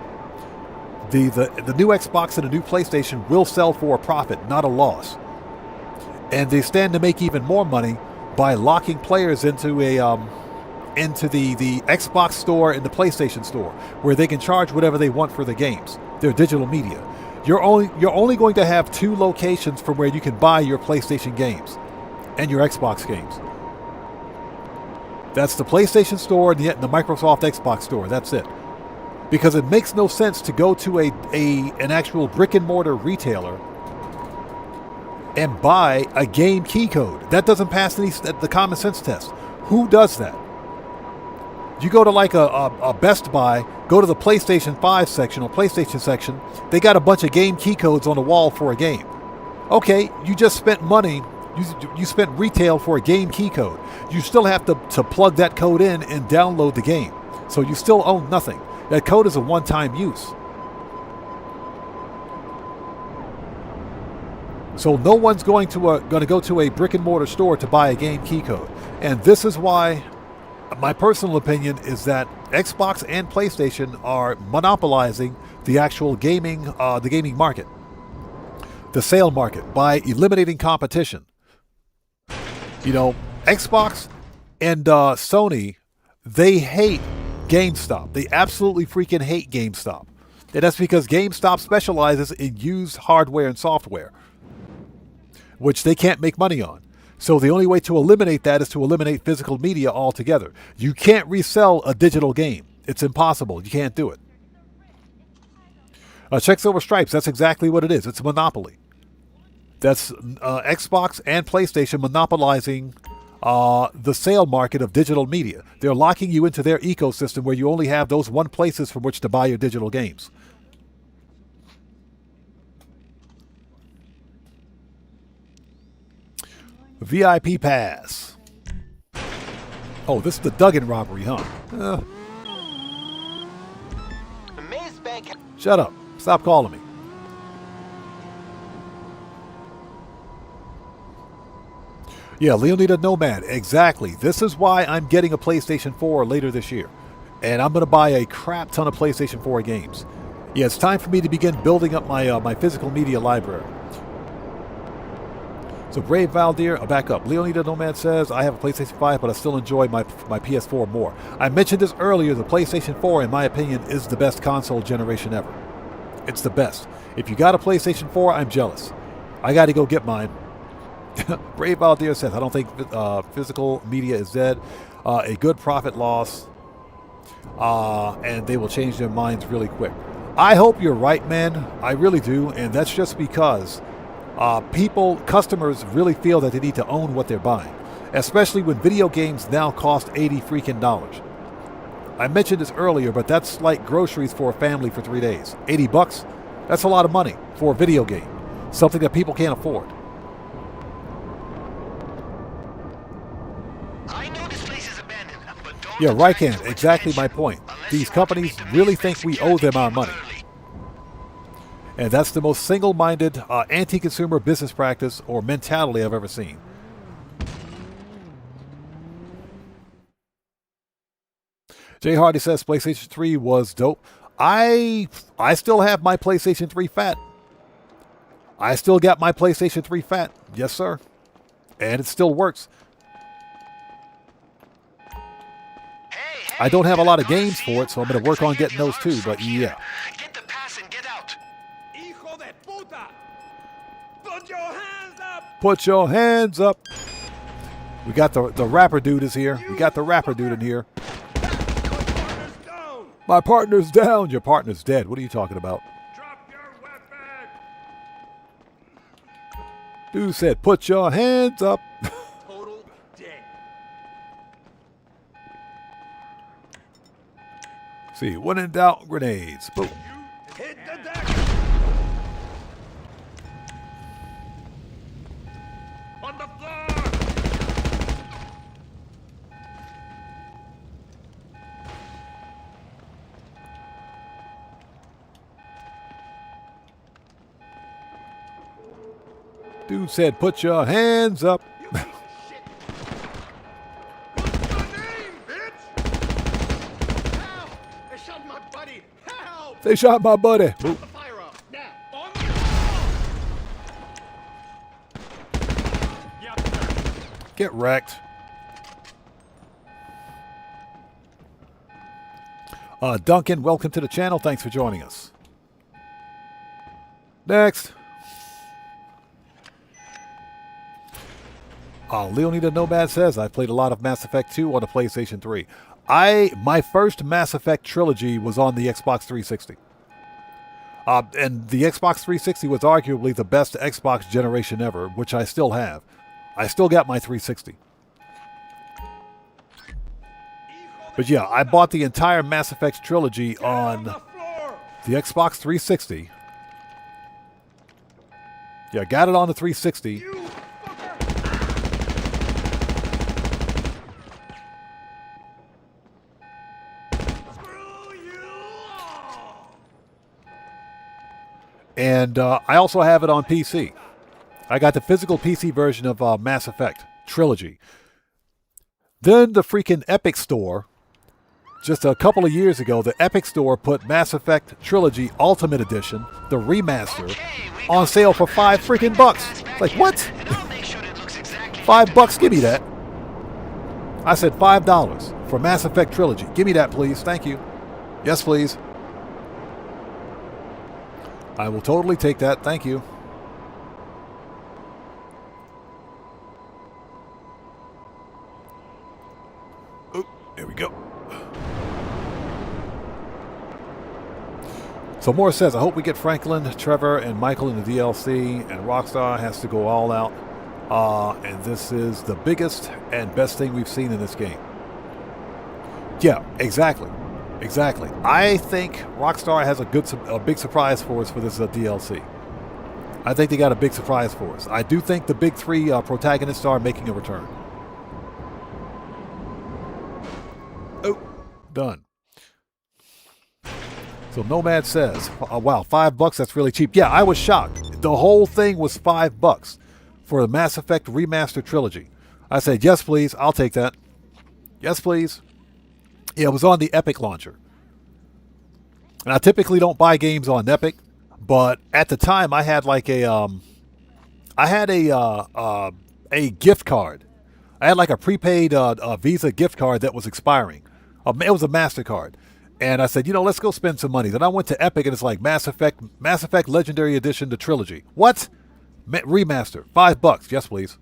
The new Xbox and the new PlayStation will sell for a profit, not a loss. And they stand to make even more money by locking players into the Xbox store and the PlayStation store, where they can charge whatever they want for the games. They're digital media. You're only going to have 2 locations from where you can buy your PlayStation games and your Xbox games. That's the PlayStation store and the Microsoft Xbox store. That's it. Because it makes no sense to go to an actual brick and mortar retailer and buy a game key code. That doesn't pass the common sense test. Who does that? You go to like a Best Buy, go to the PlayStation 5 section or PlayStation section, they got a bunch of game key codes on the wall for a game. Okay, you just spent money, you spent retail for a game key code. You still have to plug that code in and download the game. So you still own nothing. That code is a one-time use. So no one's going to go to a brick and mortar store to buy a game key code. And this is why my personal opinion is that Xbox and PlayStation are monopolizing the actual gaming market, the sale market, by eliminating competition. You know, Xbox and Sony, they hate GameStop. They absolutely freaking hate GameStop. And that's because GameStop specializes in used hardware and software, which they can't make money on. So the only way to eliminate that is to eliminate physical media altogether. You can't resell a digital game. It's impossible. You can't do it. Checks over stripes. That's exactly what it is. It's a monopoly. That's Xbox and PlayStation monopolizing the sale market of digital media. They're locking you into their ecosystem where you only have those one places from which to buy your digital games. VIP pass. Oh, this is the Duggan robbery, huh? Shut up. Stop calling me. Yeah, Leonida Nomad. Exactly. This is why I'm getting a PlayStation 4 later this year. And I'm going to buy a crap ton of PlayStation 4 games. Yeah, it's time for me to begin building up my my physical media library. So Brave Valdir, back up. Leonida Nomad says, I have a PlayStation 5, but I still enjoy my PS4 more. I mentioned this earlier. The PlayStation 4, in my opinion, is the best console generation ever. It's the best. If you got a PlayStation 4, I'm jealous. I got to go get mine. Brave Valdir says, I don't think physical media is dead. A good profit loss. And they will change their minds really quick. I hope you're right, man. I really do. And that's just because customers really feel that they need to own what they're buying, especially when video games now cost $80 freaking. I mentioned this earlier, but that's like groceries for a family for 3 days. $80? That's a lot of money for a video game, something that people can't afford. I know this place is abandoned, but don't Yeah, attack Rycan, too much exactly my attention. point. Unless These you want companies to really commit think we security owe them our game money. early. And that's the most single-minded, anti-consumer business practice or mentality I've ever seen. Jay Hardy says PlayStation 3 was dope. I still have my PlayStation 3 fat. I still got my PlayStation 3 fat. Yes, sir. And it still works. Hey, I don't have a lot of car games see for you? it, so I'm going to work on getting those too, but yeah. Get the pass and get out. Hijo de puta! Put your hands up! Put your hands up. We got the rapper dude is here. We got the rapper dude in here. Partner's down! My partner's down. Your partner's dead. What are you talking about? Drop your weapon! Dude said, put your hands up. Total dead. See, when in doubt, grenades. Boom. Hit the deck! On the floor! Dude said, put your hands up. You piece of shit! What's your name, bitch? Help! They shot my buddy! Help! They shot my buddy. Boom. The fire up! Now! On the floor! Yep, sir. Get wrecked. Duncan, welcome to the channel. Thanks for joining us. Next. Leonida Nomad says, I played a lot of Mass Effect 2 on the PlayStation 3. My first Mass Effect trilogy was on the Xbox 360. And the Xbox 360 was arguably the best Xbox generation ever, which I still have. I still got my 360. But yeah, I bought the entire Mass Effect trilogy on the Xbox 360. Yeah, got it on the 360. And I also have it on PC. I got the physical PC version of Mass Effect Trilogy. Then the freaking Epic Store, just a couple of years ago, the Epic Store put Mass Effect Trilogy Ultimate Edition, the remaster, on sale for $5 freaking bucks. It's like, what? $5? Give me that. I said $5 for Mass Effect Trilogy. Give me that, please. Thank you. Yes, please. I will totally take that. Thank you. Oh, there we go. So Moore says, I hope we get Franklin, Trevor, and Michael in the DLC, and Rockstar has to go all out. And this is the biggest and best thing we've seen in this game. Yeah, exactly. Exactly. I think Rockstar has a big surprise for us for this DLC. I think they got a big surprise for us. I do think the big three protagonists are making a return. Oh, done. So Nomad says, wow, $5, that's really cheap. Yeah, I was shocked. The whole thing was $5 for the Mass Effect Remastered Trilogy. I said, yes, please. I'll take that. Yes, please. Yeah, it was on the Epic launcher. And I typically don't buy games on Epic, but at the time I had like a gift card. I had like a prepaid Visa gift card that was expiring. It was a MasterCard. And I said, let's go spend some money. Then I went to Epic and it's like Mass Effect Legendary Edition, the trilogy. What? Remaster. $5. Yes, please.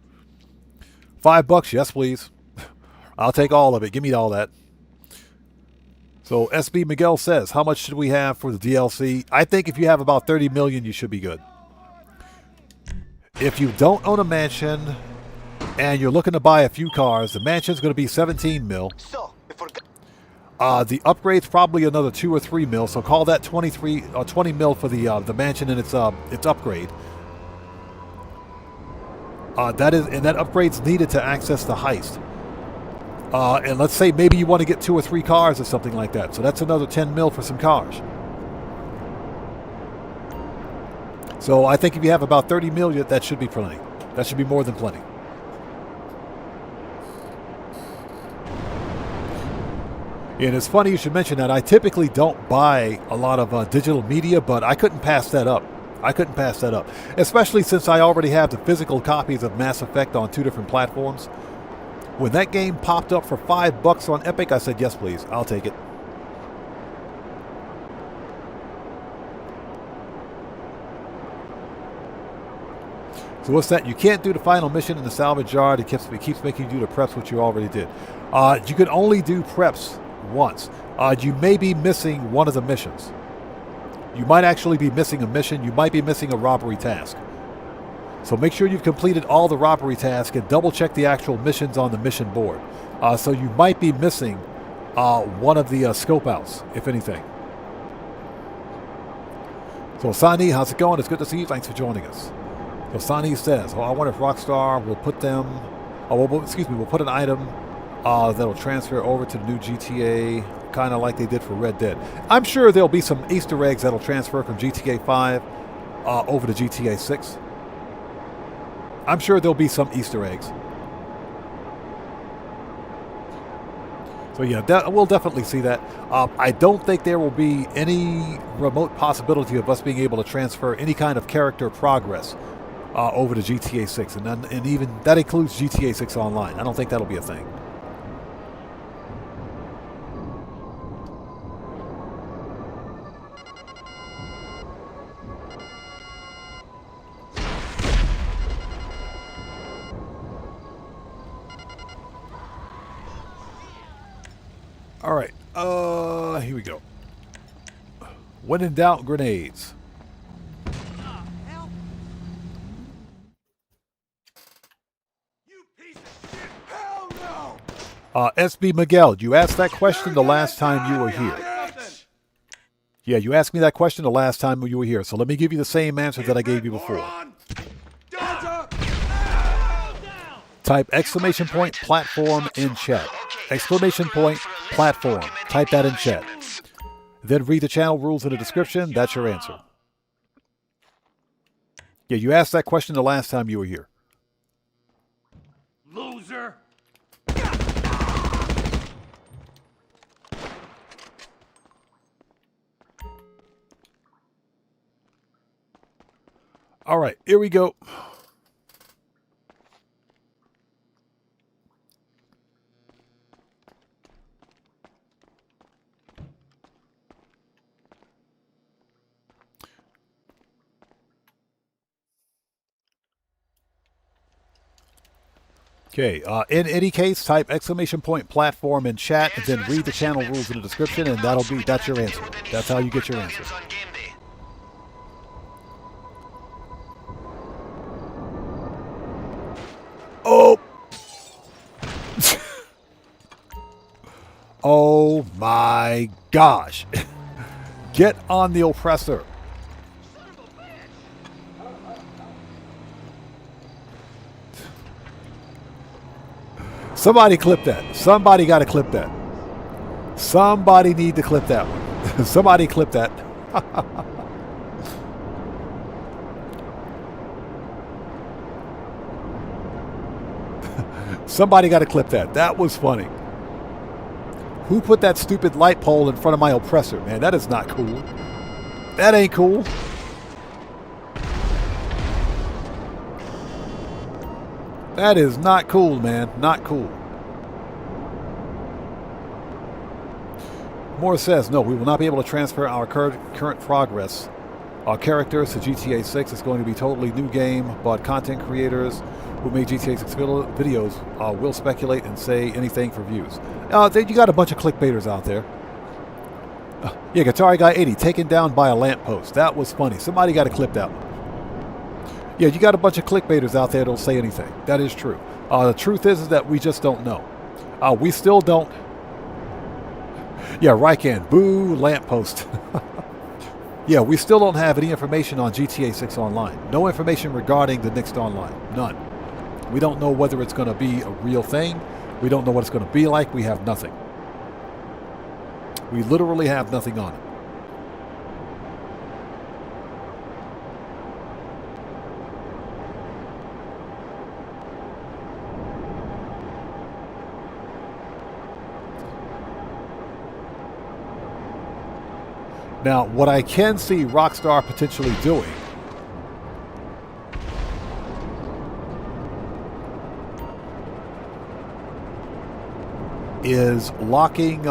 $5. Yes, please. I'll take all of it. Give me all that. So SB Miguel says, how much should we have for the DLC? I think if you have about 30 million, you should be good. If you don't own a mansion and you're looking to buy a few cars, the mansion's going to be 17 mil. So, The upgrade's probably another 2 or 3 mil, so call that 20 mil for the mansion and its upgrade. That upgrade's needed to access the heist. And let's say maybe you want to get 2 or 3 cars or something like that, so that's another 10 mil for some cars. So I think if you have about 30 million, that should be plenty. That should be more than plenty. And it's funny you should mention that. I typically don't buy a lot of digital media, but I couldn't pass that up. Especially since I already have the physical copies of Mass Effect on 2 different platforms. When that game popped up for $5 on Epic, I said, yes, please. I'll take it. So what's that? You can't do the final mission in the salvage yard. It keeps making you do the preps, which you already did. You can only do preps once. You may be missing one of the missions. You might actually be missing a mission. You might be missing a robbery task. So make sure you've completed all the robbery tasks and double check the actual missions on the mission board. So you might be missing one of the scope outs, if anything. So Sani, how's it going? It's good to see you. Thanks for joining us. So Sani says, I wonder if Rockstar will put them, we'll put an item that'll transfer over to the new GTA, kind of like they did for Red Dead. I'm sure there'll be some Easter eggs that'll transfer from GTA 5 over to GTA 6. I'm sure there'll be some Easter eggs. So yeah, we'll definitely see that. I don't think there will be any remote possibility of us being able to transfer any kind of character progress over to GTA 6. And even that includes GTA 6 Online. I don't think that'll be a thing. All right, here we go. When in doubt, grenades. SB Miguel, you asked that question the last time you were here. Yeah, you asked me that question the last time you were here, so let me give you the same answer that I gave you before. Type exclamation point platform in chat. Exclamation point platform. Type that in chat. Then read the channel rules in the description. That's your answer. Yeah, you asked that question the last time you were here. Loser. All right, here we go. Okay, in any case, type exclamation point platform in chat and then read the channel rules in the description, and that's your answer. That's how you get your answer. Oh! Oh my gosh. Get on the oppressor. Somebody clip that. Somebody got to clip that. Somebody need to clip that one. Somebody clip that. Somebody got to clip that. That was funny. Who put that stupid light pole in front of my oppressor? Man, that is not cool. That ain't cool. That is not cool, man. Not cool. Moore says, no, we will not be able to transfer our current progress. Our characters to GTA 6 is going to be a totally new game, but content creators who made GTA 6 videos will speculate and say anything for views. You got a bunch of clickbaiters out there. Yeah, Guitar Guy 80 taken down by a lamppost. That was funny. Somebody got to clip that one. Yeah, you got a bunch of clickbaiters out there that'll say anything. That is true. The truth is that we just don't know. We still don't. Yeah, Rycan, boo, lamppost. Yeah, we still don't have any information on GTA 6 Online. No information regarding the next Online. None. We don't know whether it's going to be a real thing. We don't know what it's going to be like. We have nothing. We literally have nothing on it. Now, what I can see Rockstar potentially doing is locking,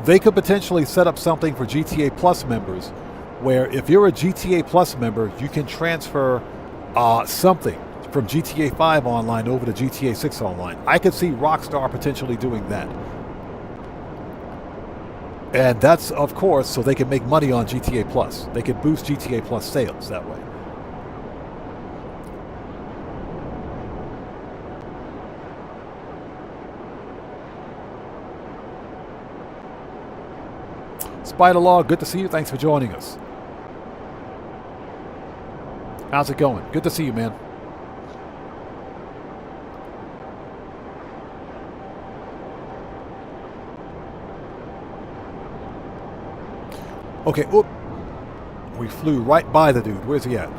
they could potentially set up something for GTA Plus members where if you're a GTA Plus member, you can transfer something from GTA 5 Online over to GTA 6 Online. I could see Rockstar potentially doing that. And that's, of course, so they can make money on GTA Plus. They could boost GTA Plus sales that way. Spider-Law, good to see you. Thanks for joining us. How's it going? Good to see you, man. Okay, oop. We flew right by the dude. Where's he at?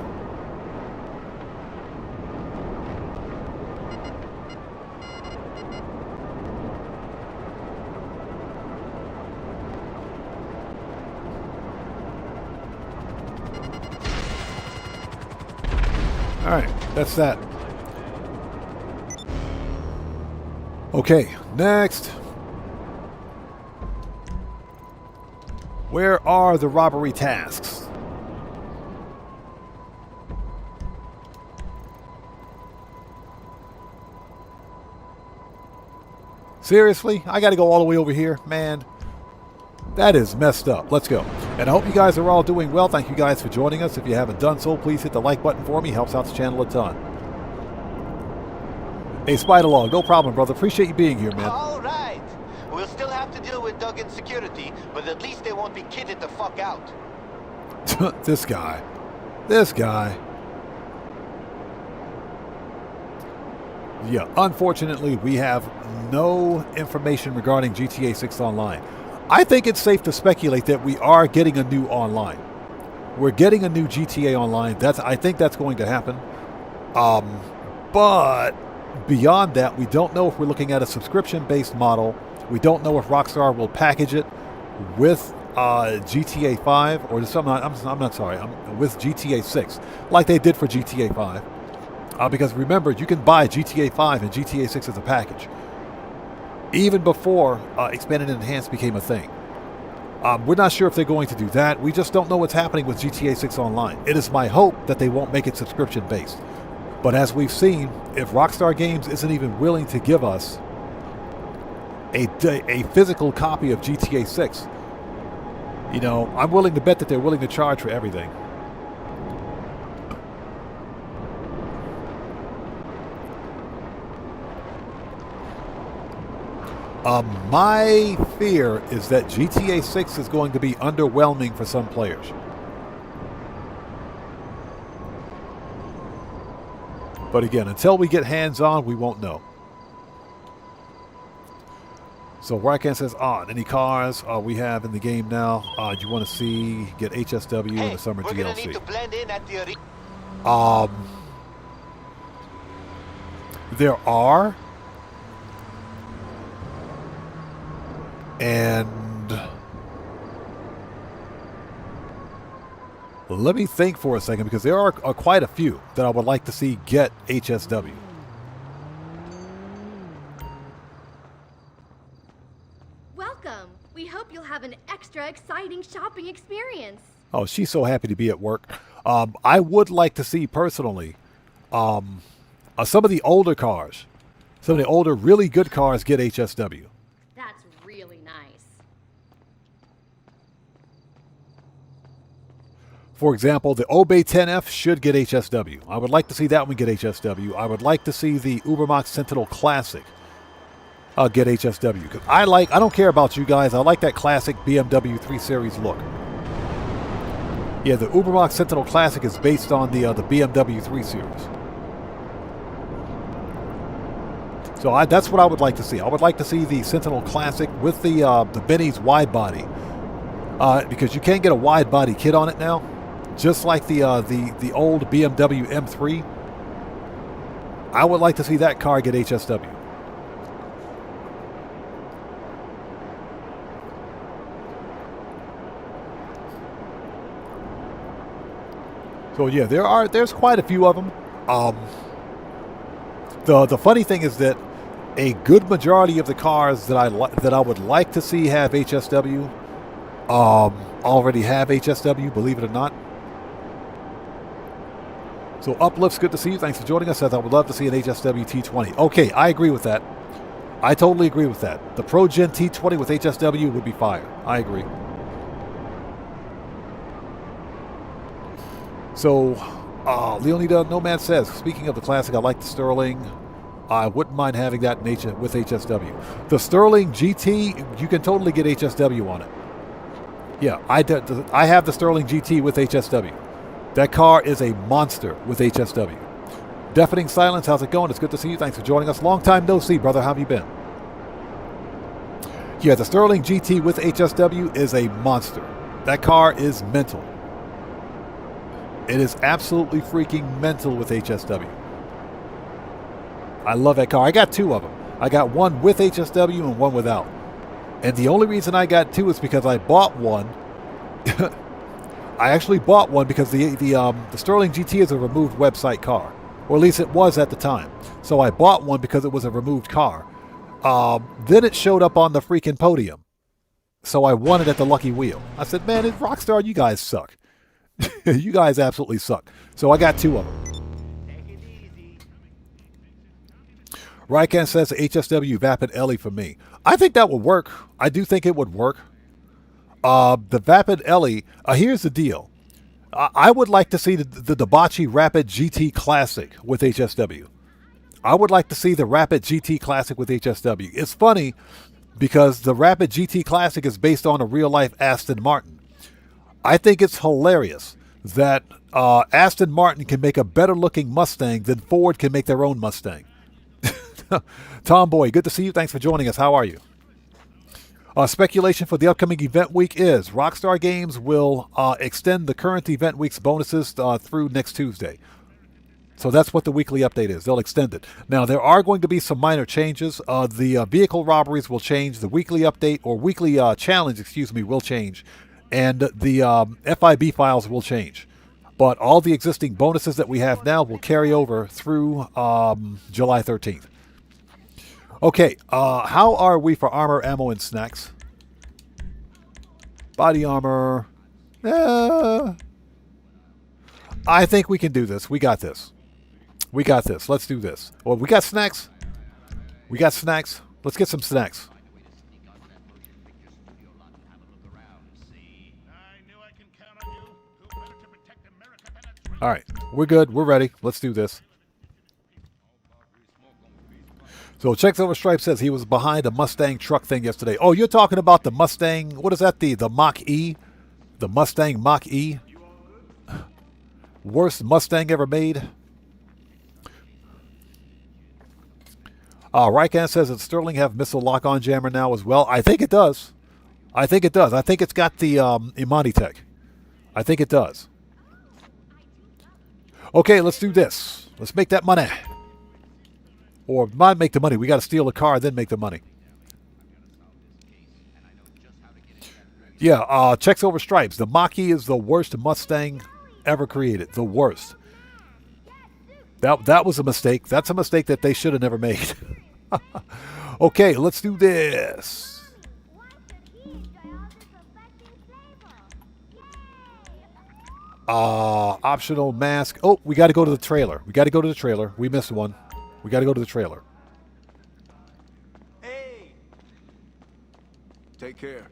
Alright, that's that. Okay, next. Where are the robbery tasks? Seriously? I gotta go all the way over here? Man, that is messed up. Let's go. And I hope you guys are all doing well. Thank you guys for joining us. If you haven't done so, please hit the like button for me. Helps out the channel a ton. Hey, Spider-Log, no problem, brother. Appreciate you being here, man. All right. We'll still have to deal with Duggan security, but at least they won't be kitted the fuck out. This guy. This guy. Yeah, unfortunately, we have no information regarding GTA 6 Online. I think it's safe to speculate that we are getting a new online. We're getting a new GTA Online. I think that's going to happen. But beyond that, we don't know if we're looking at a subscription-based model. We don't know if Rockstar will package it with GTA 5 or something. I'm not sorry. With GTA 6, like they did for GTA 5. Because remember, you can buy GTA 5 and GTA 6 as a package. Even before Expanded and Enhanced became a thing. We're not sure if they're going to do that. We just don't know what's happening with GTA 6 Online. It is my hope that they won't make it subscription-based. But as we've seen, if Rockstar Games isn't even willing to give us a physical copy of GTA 6, you know, I'm willing to bet that they're willing to charge for everything. My fear is that GTA 6 is going to be underwhelming for some players. But again, until we get hands-on, we won't know. So Rycan says, any cars we have in the game now you want to see get HSW in the summer we're gonna need DLC? to blend in at the arena. There are. And let me think for a second, because there are quite a few that I would like to see get HSW. Welcome. We hope you'll have an extra exciting shopping experience. Oh, she's so happy to be at work. I would like to see personally some of the older cars, some of the older really good cars get HSW. That's really nice. For example, the Obey 10F should get HSW. I would like to see that one get HSW. I would like to see the Ubermax Sentinel Classic get HSW. Because I don't care about you guys, I like that classic BMW 3 Series look. Yeah, the Ubermax Sentinel Classic is based on the BMW 3 Series. So that's what I would like to see. I would like to see the Sentinel Classic with the Benny's wide body. Because you can't get a wide body kit on it now. Just like the old BMW M3. I would like to see that car get HSW. So yeah, there's quite a few of them. The funny thing is that a good majority of the cars that I would like to see have HSW already have HSW, believe it or not. So Uplift's good to see you. Thanks for joining us. Says I would love to see an HSW T20. Okay, I agree with that. I totally agree with that. The Pro Gen T20 with HSW would be fire. I agree. So, Leonida Nomad says, speaking of the classic, I like the Sterling. I wouldn't mind having that with HSW. The Sterling GT, you can totally get HSW on it. Yeah, I have the Sterling GT with HSW. That car is a monster with HSW. Deafening Silence, how's it going? It's good to see you. Thanks for joining us. Long time no see, brother. How have you been? Yeah, the Sterling GT with HSW is a monster. That car is mental. It is absolutely freaking mental with HSW. I love that car. I got two of them. I got one with HSW and one without. And the only reason I got two is because I bought one. I actually bought one because the Sterling GT is a removed website car. Or at least it was at the time. So I bought one because it was a removed car. Then it showed up on the freaking podium. So I won it at the Lucky Wheel. I said, man, Rockstar, you guys suck. You guys absolutely suck. So I got two of them. Rycan says HSW Vapid Ellie for me. I think that would work. I do think it would work. The Vapid Ellie, here's the deal. I would like to see the Debauchee Rapid GT Classic with HSW. I would like to see the Rapid GT Classic with HSW. It's funny because the Rapid GT Classic is based on a real-life Aston Martin. I think it's hilarious that Aston Martin can make a better-looking Mustang than Ford can make their own Mustang. Tomboy, good to see you. Thanks for joining us. How are you? Speculation for the upcoming event week is Rockstar Games will extend the current event week's bonuses through next Tuesday. So that's what the weekly update is. They'll extend it. Now, there are going to be some minor changes. The vehicle robberies will change. The weekly update or weekly challenge, will change. And the FIB files will change. But all the existing bonuses that we have now will carry over through July 13th. Okay, how are we for armor, ammo, and snacks? Body armor. I think we can do this. We got this. We got this. Let's do this. Well, we got snacks. We got snacks. Let's get some snacks. All right, we're good. We're ready. Let's do this. So Checks Over Stripe says he was behind a Mustang truck thing yesterday. Oh, you're talking about the Mustang. What is that? The Mach-E? The Mustang Mach-E? Worst Mustang ever made? Rykan says that Sterling have missile lock-on jammer now as well. I think it does. I think it does. I think it's got the Imani tech. I think it does. Okay, let's do this. Let's make that money. Or not make the money. We got to steal a car, then make the money. Yeah, checks over stripes. The Mach-E is the worst Mustang ever created. The worst. That was a mistake. That's a mistake that they should have never made. Okay, let's do this. Optional mask. Oh, we got to go to the trailer. We got to go to the trailer. We missed one. We got to go to the trailer. Hey. Take care.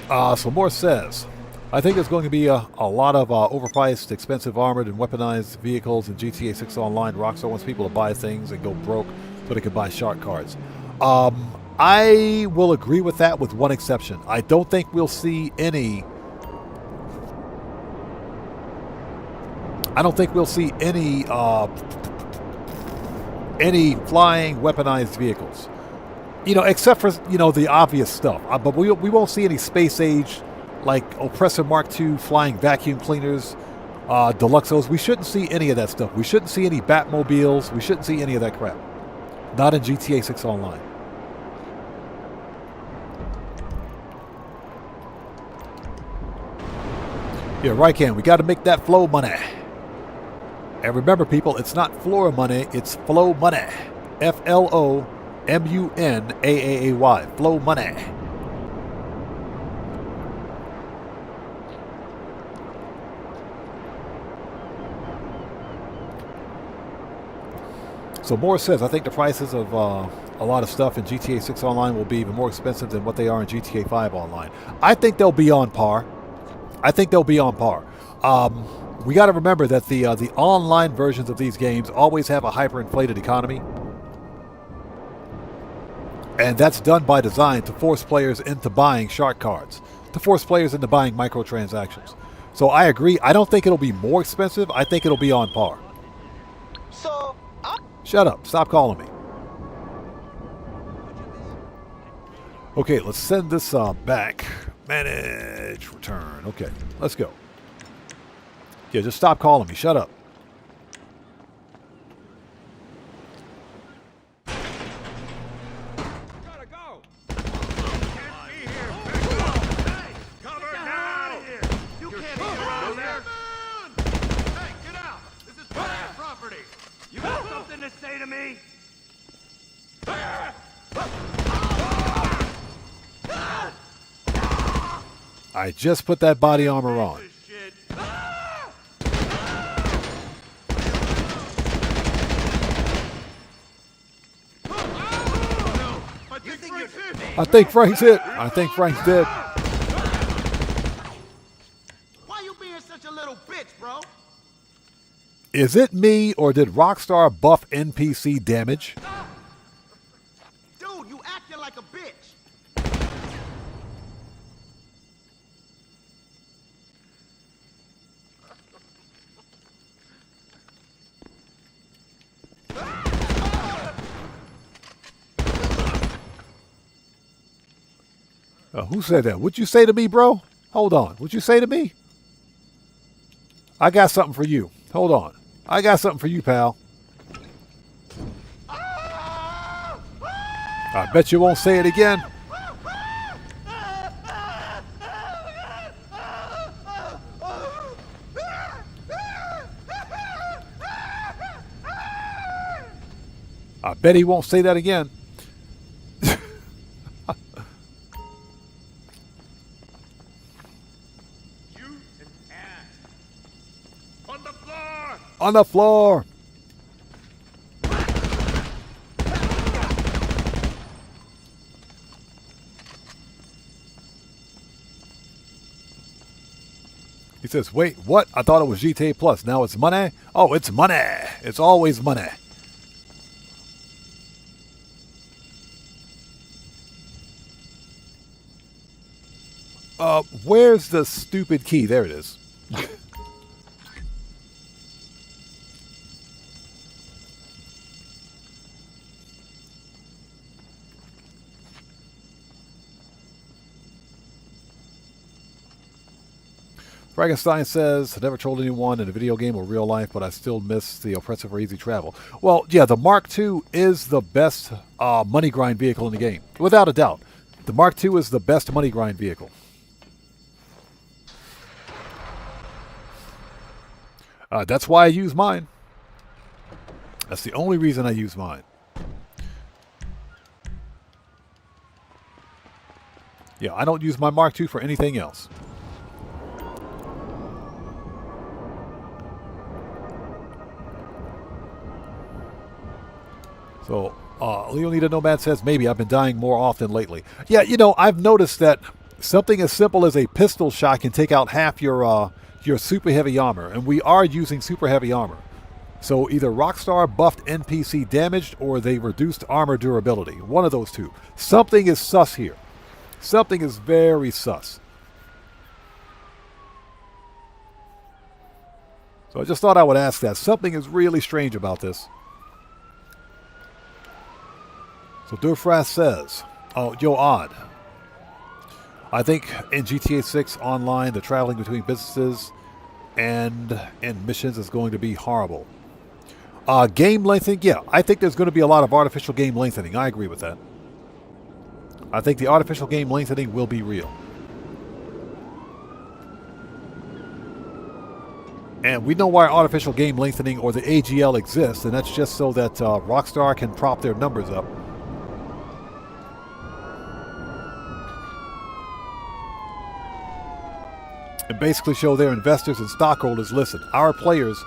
So Morse says, I think there's going to be a lot of overpriced, expensive armored and weaponized vehicles in GTA 6 Online. Rockstar wants people to buy things and go broke so they can buy shark cards. I will agree with that with one exception. I don't think we'll see any... any flying weaponized vehicles. You know, except for, you know, the obvious stuff. But we won't see any space age, like Oppressor Mark II flying vacuum cleaners, Deluxos. We shouldn't see any of that stuff. We shouldn't see any Batmobiles. We shouldn't see any of that crap. Not in GTA 6 Online. Yeah, Rykan, we got to make that flow money. And remember, people, it's not floor money, it's flow money. F-L-O-M-U-N-A-A-A-Y. Flow money. So Morris says, I think the prices of a lot of stuff in GTA 6 Online will be even more expensive than what they are in GTA 5 Online. I think they'll be on par. I think they'll be on par. We got to remember that the online versions of these games always have a hyperinflated economy. And that's done by design to force players into buying shark cards, to force players into buying microtransactions. So I agree. I don't think it'll be more expensive. I think it'll be on par. So, Shut up. Stop calling me. Okay, let's send this back. Manage, return. Okay, let's go. Yeah, just stop calling me. Shut up. Gotta go. Can't be here. Hey, cover now. You can't be around there. Hey, get out. This is private property. You got something to say to me? I just put that body armor on. I think Frank's hit. I think Frank's dead. Why you being such a little bitch, bro? Is it me or did Rockstar buff NPC damage? Dude, you acting like a bitch. Who said that? What'd you say to me, bro? Hold on. What'd you say to me? I got something for you. Hold on. I got something for you, pal. I bet you won't say it again. I bet he won't say that again. On the floor. He says, wait, what? I thought it was GTA Plus. Now it's money? Oh, it's money. It's always money. Where's the stupid key? There it is. Frankenstein says, never trolled anyone in a video game or real life, but I still miss the oppressive or easy travel. Well, yeah, the Mark II is the best money grind vehicle in the game. Without a doubt. The Mark II is the best money grind vehicle. That's why I use mine. That's the only reason I use mine. Yeah, I don't use my Mark II for anything else. So, Leonida Nomad says, maybe I've been dying more often lately. Yeah, you know, I've noticed that something as simple as a pistol shot can take out half your super heavy armor, and we are using super heavy armor. So either Rockstar buffed NPC damaged or they reduced armor durability. One of those two. Something is sus here. Something is very sus. So I just thought I would ask that. Something is really strange about this. So Durfras says, oh, yo, odd. I think in GTA 6 online, the traveling between businesses and missions is going to be horrible. Game lengthening, yeah, I think there's going to be a lot of artificial game lengthening. I agree with that. I think the artificial game lengthening will be real. And we know why artificial game lengthening or the AGL exists, and that's just so that Rockstar can prop their numbers up. And basically show their investors and stockholders, listen, our players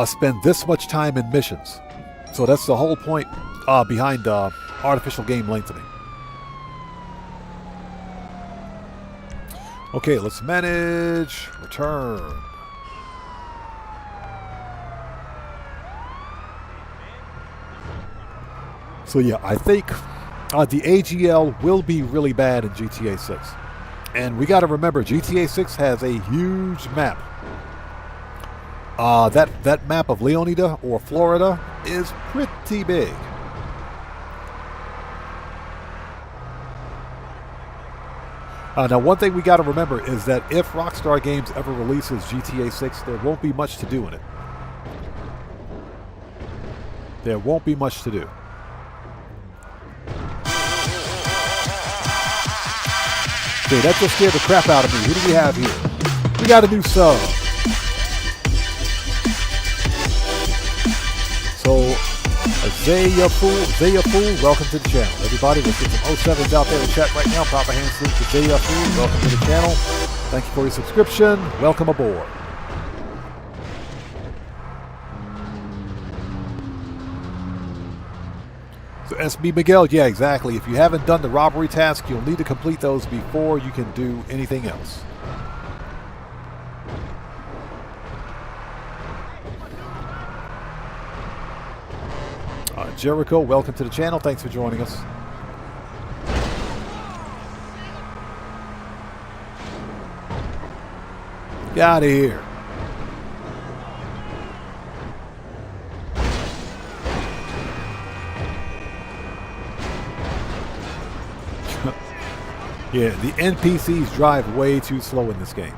spend this much time in missions. So that's the whole point behind artificial game lengthening. Okay, let's manage, return. So yeah, I think the AGL will be really bad in GTA 6. And we got to remember, GTA 6 has a huge map. That map of Leonida or Florida is pretty big. Now, one thing we got to remember is that if Rockstar Games ever releases GTA 6, there won't be much to do in it. There won't be much to do. Okay, that just scared the crap out of me. Who do we have here? We got a new sub. So, Zaya Fool, welcome to the channel. Everybody, let's get some 07s out there in chat right now. Proper hand salute to Zaya Fool. Welcome to the channel. Thank you for your subscription. Welcome aboard. So SB Miguel, yeah, exactly. If you haven't done the robbery task, you'll need to complete those before you can do anything else. Jericho, welcome to the channel. Thanks for joining us. Get out of here. Yeah, the NPCs drive way too slow in this game.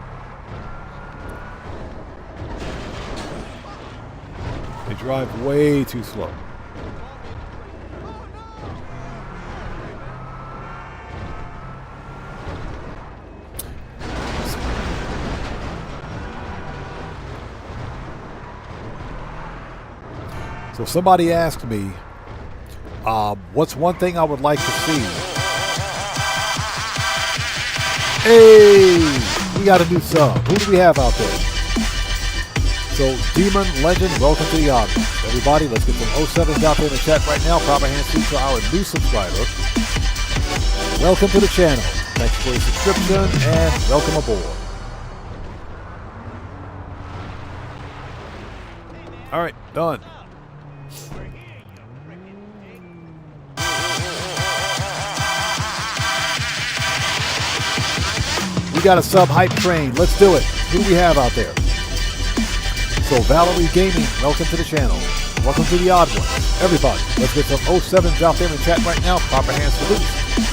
They drive way too slow. So somebody asked me, what's one thing I would like to see? Hey, we got a new sub. Who do we have out there? So Demon Legend, welcome to the audience. Everybody, let's get some 07s out there in the chat right now. Proper hand salute to our new subscriber. Welcome to the channel. Thanks for your subscription and welcome aboard. All right, done. We got a sub hype train. Let's do it. Who do we have out there? So Valerie Gaming, welcome to the channel. Welcome to the odd one. Everybody, let's get some 07s out there in the chat right now. Proper hand salute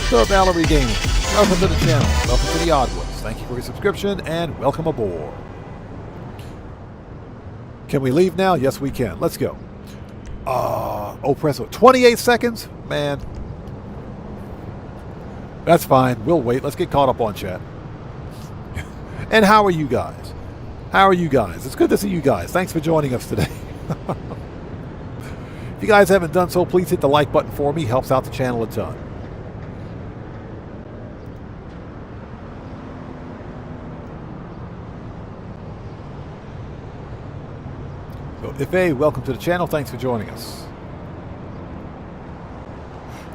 to Valerie Gaming. Welcome to the channel. Welcome to the odd ones. Thank you for your subscription and welcome aboard. Can we leave now? Yes, we can. Let's go. Press 28 seconds? Man. That's fine. We'll wait. Let's get caught up on chat. And how are you guys? How are you guys? It's good to see you guys. Thanks for joining us today. If you guys haven't done so, please hit the like button for me. Helps out the channel a ton. So, if A, welcome to the channel. Thanks for joining us.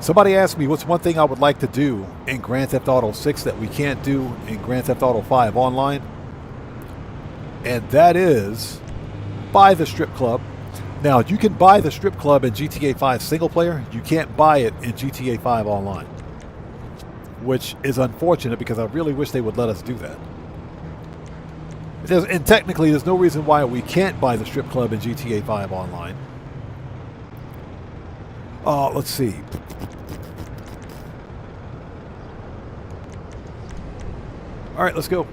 Somebody asked me what's one thing I would like to do in Grand Theft Auto 6 that we can't do in Grand Theft Auto 5 online. And that is buy the strip club. Now, you can buy the strip club in GTA 5 single player. You can't buy it in GTA 5 online, which is unfortunate because I really wish they would let us do that. And technically, there's no reason why we can't buy the strip club in GTA 5 online. Let's see. All right, let's go.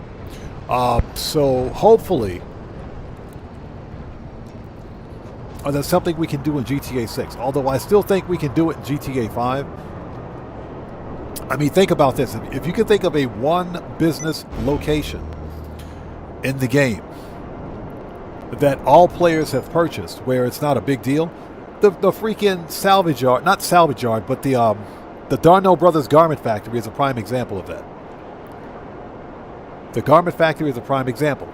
So hopefully, that's something we can do in GTA 6. Although I still think we can do it in GTA 5. I mean, think about this. If you can think of a one business location in the game that all players have purchased, where it's not a big deal, the freaking salvage yard, not salvage yard, but the Darnell Brothers Garment Factory is a prime example of that. The Garment Factory is a prime example.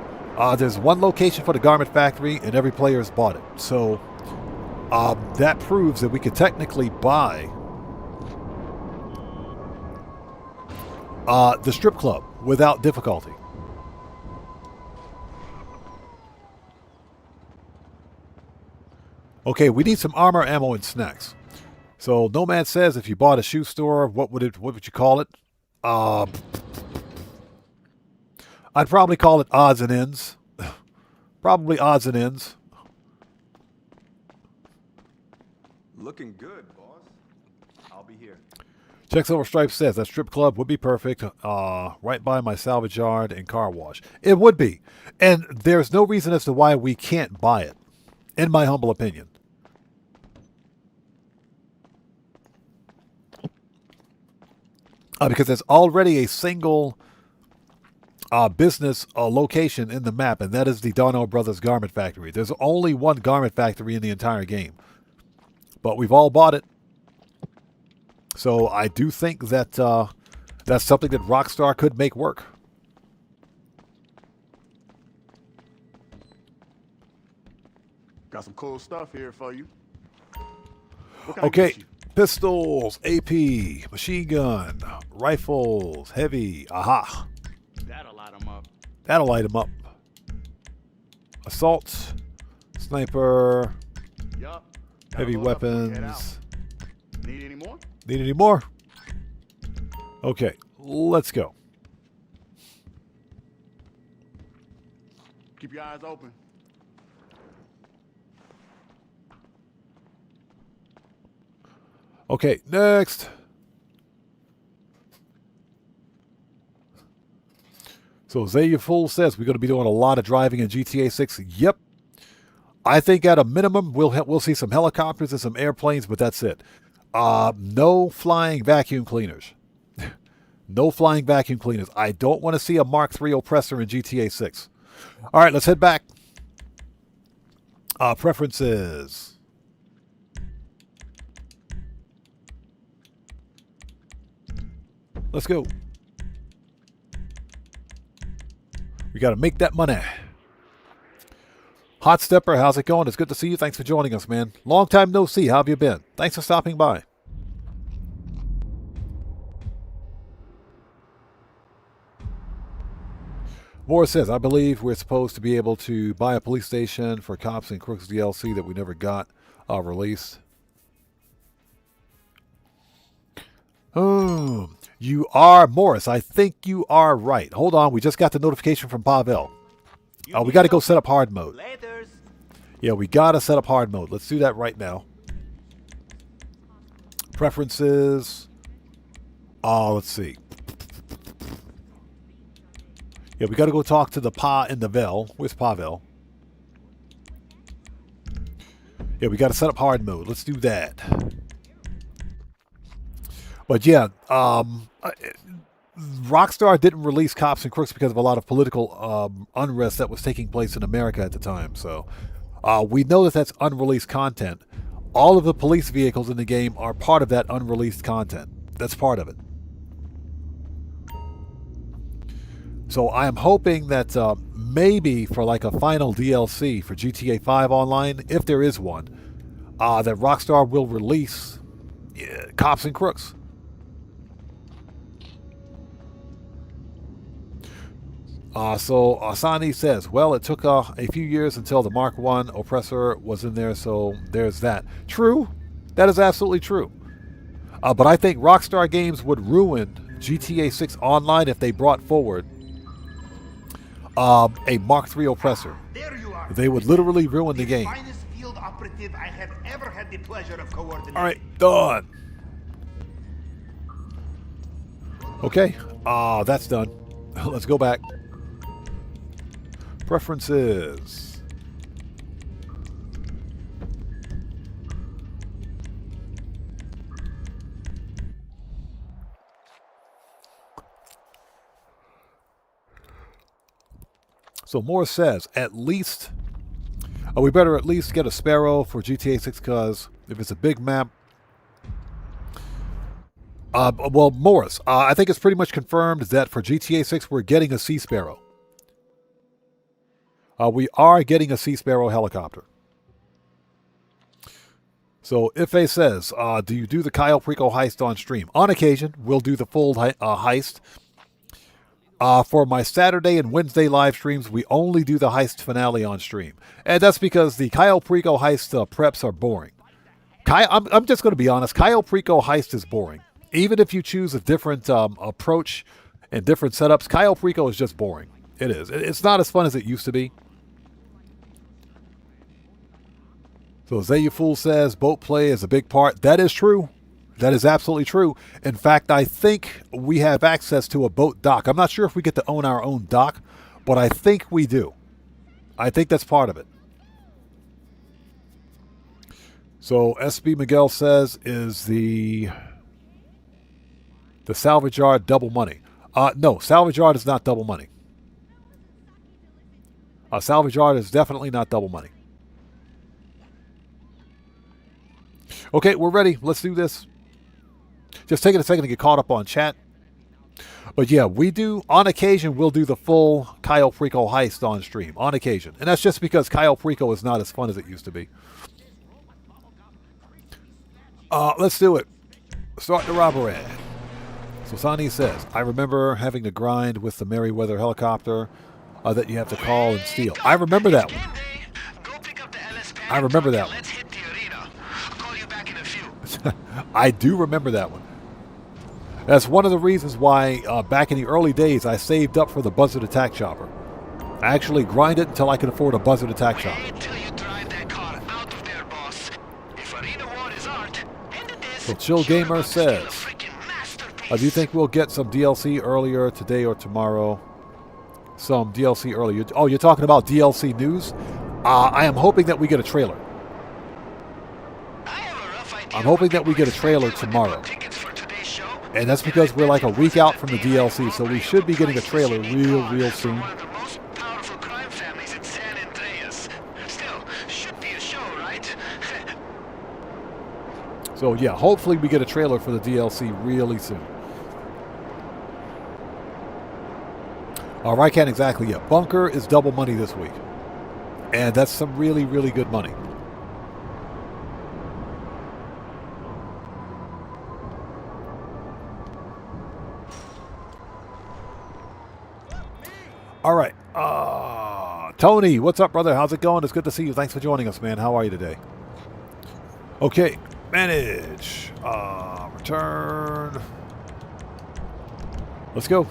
There's one location for the Garment Factory, and every player has bought it. So that proves that we could technically buy the strip club without difficulty. Okay, we need some armor, ammo, and snacks. So Nomad says, if you bought a shoe store, what would you call it? I'd probably call it odds and ends. Probably odds and ends. Looking good, boss. I'll be here. Checks Over Stripes says that strip club would be perfect, right by my salvage yard and car wash. It would be. And there's no reason as to why we can't buy it, in my humble opinion. Because there's already a single business location in the map, and that is the Darnell Brothers Garment Factory. There's only one garment factory in the entire game, but we've all bought it. So I do think that that's something that Rockstar could make work. Got some cool stuff here for you. Okay, pistols, AP, machine gun, rifles, heavy, aha. That'll light them up. That'll light them up. Assault, sniper, Yup. heavy weapons. Need any more? Need any more? Okay, let's go. Keep your eyes open. Okay, next. So Zaya Fool says we're going to be doing a lot of driving in GTA 6. Yep. I think at a minimum we'll see some helicopters and some airplanes, but that's it. No flying vacuum cleaners. No flying vacuum cleaners. I don't want to see a Mark III oppressor in GTA 6. All right, let's head back. Preferences. Let's go. We got to make that money. Hot Stepper, how's it going? It's good to see you. Thanks for joining us, man. Long time no see. How have you been? Thanks for stopping by. Morris says, I believe we're supposed to be able to buy a police station for Cops and Crooks DLC that we never got released. Oh, you are, Morris. I think you are right. Hold on. We just got the notification from Pavel. We got to go set up hard mode. Yeah, we got to set up hard mode. Let's do that right now. Preferences. Let's see. Yeah, we got to go talk to the Pa in the Vel. Where's Pavel? Yeah, we got to set up hard mode. Let's do that. But yeah, Rockstar didn't release Cops and Crooks because of a lot of political unrest that was taking place in America at the time. So we know that that's unreleased content. All of the police vehicles in the game are part of that unreleased content. That's part of it. So I am hoping that maybe for like a final DLC for GTA 5 Online, if there is one, that Rockstar will release Cops and Crooks. So Asani says, well, it took a few years until the Mark I Oppressor was in there, so there's that. True. That is absolutely true. But I think Rockstar Games would ruin GTA 6 Online if they brought forward a Mark III Oppressor. There you are. They would literally ruin the game. Finest field operative I have ever had the pleasure of coordinating. All right, done. Okay, that's done. Let's go back. Preferences. So Morris says, at least, we better at least get a Sparrow for GTA 6 because if it's a big map. Well, Morris, I think it's pretty much confirmed that for GTA 6 we're getting a Sea Sparrow. We are getting a Sea Sparrow helicopter. So Ife says, do you do the Kyle Preco heist on stream? On occasion, we'll do the full heist. For my Saturday and Wednesday live streams, we only do the heist finale on stream. And that's because the Kyle Preco heist preps are boring. I'm just going to be honest. Kyle Preco heist is boring. Even if you choose a different approach and different setups, Kyle Preco is just boring. It is. It's not as fun as it used to be. So Zayu Fool says boat play is a big part. That is true. That is absolutely true. In fact, I think we have access to a boat dock. I'm not sure if we get to own our own dock, but I think we do. I think that's part of it. So SB Miguel says, is the salvage yard double money? No, salvage yard is not double money. Salvage yard is definitely not double money. Okay, we're ready. Let's do this. Just taking a second to get caught up on chat. But yeah, we do, on occasion, we'll do the full Kyle Preco heist on stream. On occasion. And that's just because Kyle Preco is not as fun as it used to be. Let's do it. Start the robbery. So Sani says, I remember having to grind with the Merryweather helicopter that you have to call and steal. I remember that one. I remember that one. I do remember that one. That's one of the reasons why back in the early days I saved up for the Buzzard Attack Chopper. I actually grinded until I could afford a Buzzard Attack Chopper. So Chill Gamer says, do you think we'll get some DLC earlier today or tomorrow? Some DLC earlier. Oh, you're talking about DLC news? I am hoping that we get a trailer. I'm hoping that we get a trailer tomorrow. And that's because we're like a week out from the DLC, so we should be getting a trailer real soon. So yeah, hopefully we get a trailer for the DLC really soon. Alright, can't exactly yet. Bunker is double money this week. And that's some really good money. All right. Tony, what's up, brother? How's it going? It's good to see you. Thanks for joining us, man. How are you today? Okay. Manage. Return. Let's go.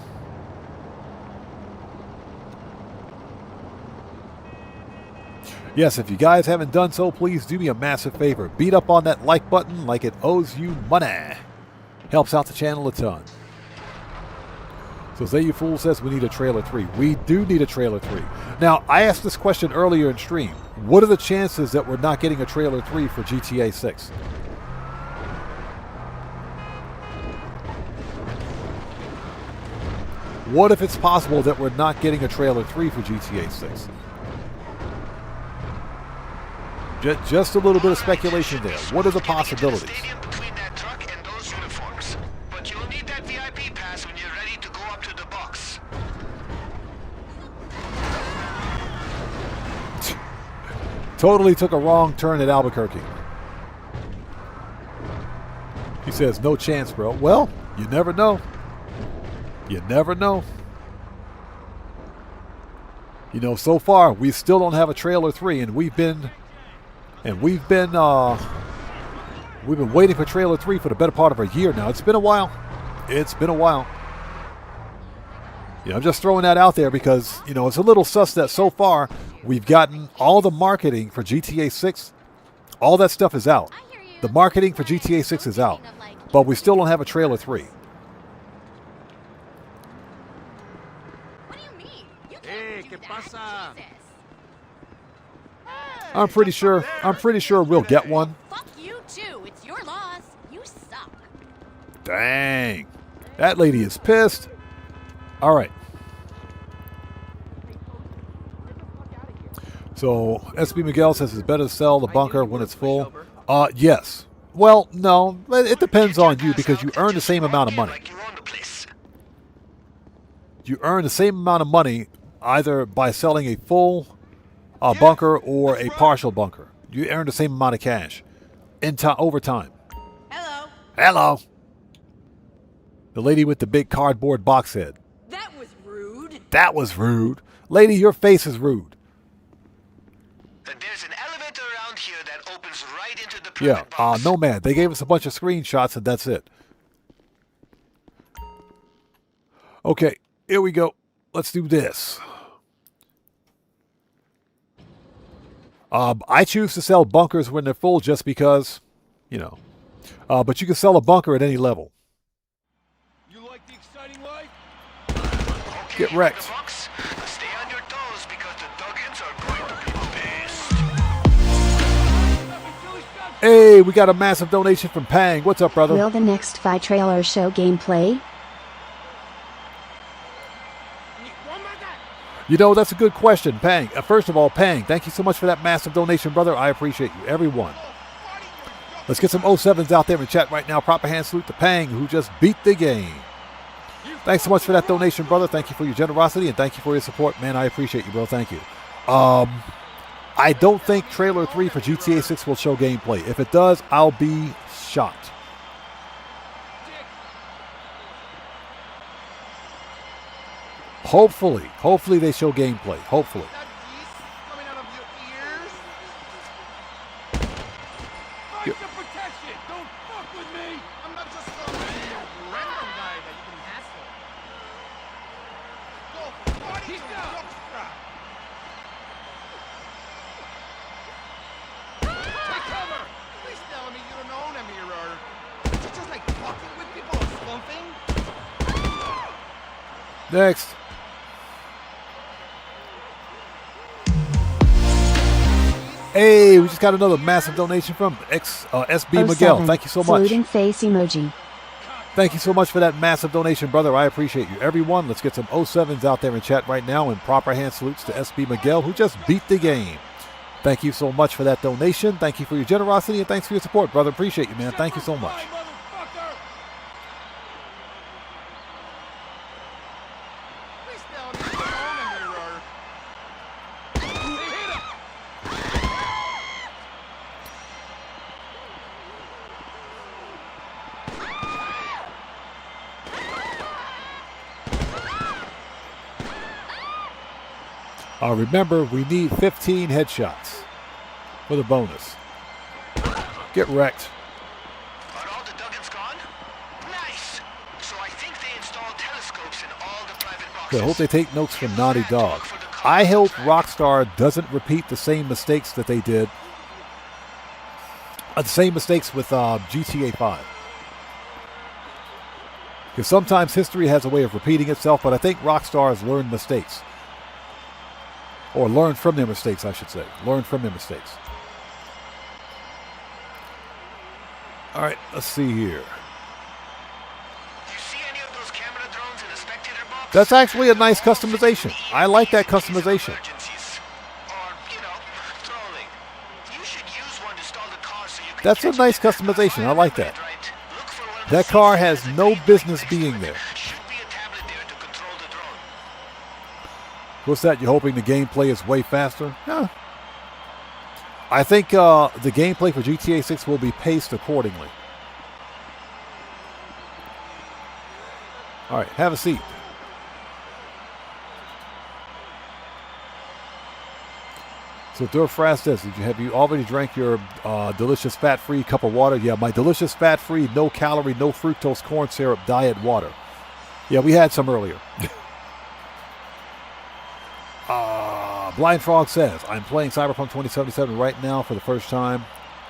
Yes, if you guys haven't done so, please do me a massive favor. Beat up on that like button like it owes you money. Helps out the channel a ton. So Zayu Fool says we need a trailer 3. We do need a trailer 3. Now, I asked this question earlier in stream. What are the chances that we're not getting a trailer 3 for GTA 6? What if it's possible that we're not getting a trailer 3 for GTA 6? Just a little bit of speculation there. What are the possibilities? Between that truck and those uniforms. But you'll need that VIP pass when you're ready to go up to the box. Totally took a wrong turn at Albuquerque. He says, no chance, bro. Well, you never know. You never know. You know, so far, we still don't have a trailer 3, and we've been waiting for trailer 3 for the better part of a year now. It's been a while. It's been a while. Yeah, I'm just throwing that out there because, you know, it's a little sus that so far we've gotten all the marketing for GTA 6. All that stuff is out. The marketing for GTA 6 is out, but we still don't have a trailer 3. What do you mean? You Hey, can't do ¿qué that. pasa? Jesus. I'm pretty sure we'll get one. Fuck you too. It's your loss. You suck. Dang. That lady is pissed. All right. So SB Miguel says it's better to sell the bunker when it's full. Yes. Well, no. It depends on you because you earn the same amount of money. Like you own the place. You earn the same amount of money either by selling a full bunker or a partial bunker. You earn the same amount of cash over time. Hello. Hello. The lady with the big cardboard box head. That was rude. That was rude. Lady, your face is rude. There's an elevator around here that opens right into the Yeah, private box. Nomad. They gave us a bunch of screenshots and that's it. Okay, here we go. Let's do this. I choose to sell bunkers when they're full just because, you know. But you can sell a bunker at any level. You like the exciting life? Okay, Get wrecked. the box. Stay on your toes because the Duggins are going to be pissed. Hey, we got a massive donation from Pang. What's up, brother? Will the next Fi trailer show gameplay? You know, that's a good question, Pang. First of all, Pang, thank you so much for that massive donation, brother. I appreciate you, everyone. Let's get some 07s out there in chat right now. Proper hand salute to Pang, who just beat the game. Thanks so much for that donation, brother. Thank you for your generosity, and thank you for your support. Man, I appreciate you, bro. Thank you. I don't think Trailer 3 for GTA 6 will show gameplay. If it does, I'll be shocked. Hopefully they show gameplay. Hopefully. Coming out of your ears? Fight Yep. the protection! Don't fuck with me! I'm not just some random guy that you can hassle. Go, he's down! Take cover! Please tell me you don't own a mirror. You're just like fucking with people or something? Next. Hey, we just got another massive donation from SB Miguel. 07, Thank you so much. Saluting face emoji. Thank you so much for that massive donation, brother. I appreciate you. Everyone, let's get some 07s out there in chat right now, and proper hand salutes to SB Miguel, who just beat the game. Thank you so much for that donation. Thank you for your generosity, and thanks for your support, brother. Appreciate you, man. Thank you so much. Motherfucker! Please tell me you don't own a mirror. Hit him! Remember, we need 15 headshots for the bonus. Get wrecked. Are all the Duggins gone? Nice. So I think they installed telescopes in all the private boxes. I hope they take notes from Naughty Dog. I hope Rockstar doesn't repeat the same mistakes that they did. The same mistakes with GTA 5. Because sometimes history has a way of repeating itself, but I think Rockstar has learned mistakes. Or learned from their mistakes, I should say. Learned from their mistakes. All right, let's see here. You see any of those camera drones in the spectator box? That's actually a nice customization. I like that customization. Emergencies. Or, you know, trolling. You should use one to stall the car so you can That's a catch nice them. customization. I like that. Right. Look for one of That the car CCTV has no business being there. Should be a tablet there to control the drone. What's that? You're hoping the gameplay is way faster? Yeah. I think the gameplay for GTA 6 will be paced accordingly. All right, have a seat. So Durfraz says, have you already drank your delicious fat-free cup of water? Yeah, my delicious fat-free, no-calorie, no fructose corn syrup diet water. Yeah, we had some earlier. Blind Frog says, I'm playing Cyberpunk 2077 right now for the first time.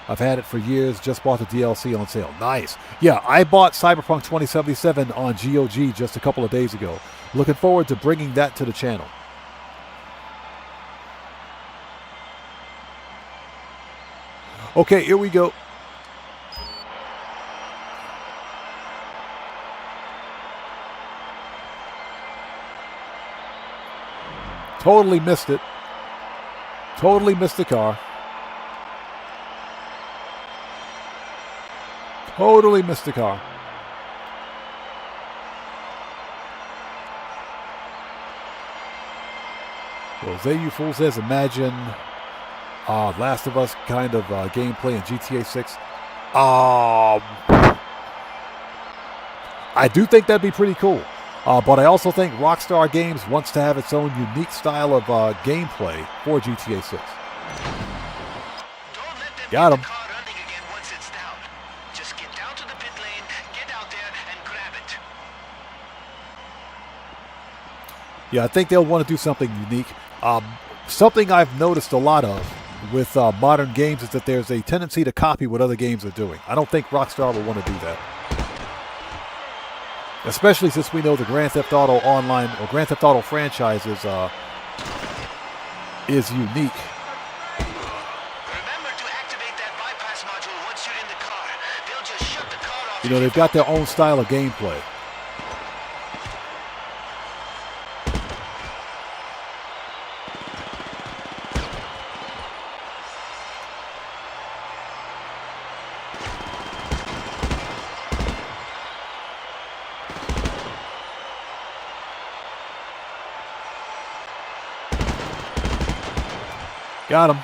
I've had it for years, just bought the DLC on sale. Nice. Yeah, I bought Cyberpunk 2077 on GOG just a couple of days ago. Looking forward to bringing that to the channel. Okay, here we go. Totally missed it. Totally missed the car. Totally missed the car. Jose You Fool says, imagine Last of Us kind of gameplay in GTA 6. I do think that'd be pretty cool. But I also think Rockstar Games wants to have its own unique style of gameplay for GTA 6. Don't let them Got get him. the car running again once it's down. Just get down to the pit lane, get out there, and grab it. Yeah, I think they'll want to do something unique. Something I've noticed a lot of with modern games is that there's a tendency to copy what other games are doing. I don't think Rockstar will want to do that. Especially since we know the Grand Theft Auto Online or Grand Theft Auto franchise is unique. Remember to activate that bypass module once you're in the car. They'll just shut the car off. You know, they've got their own style of gameplay. Got him.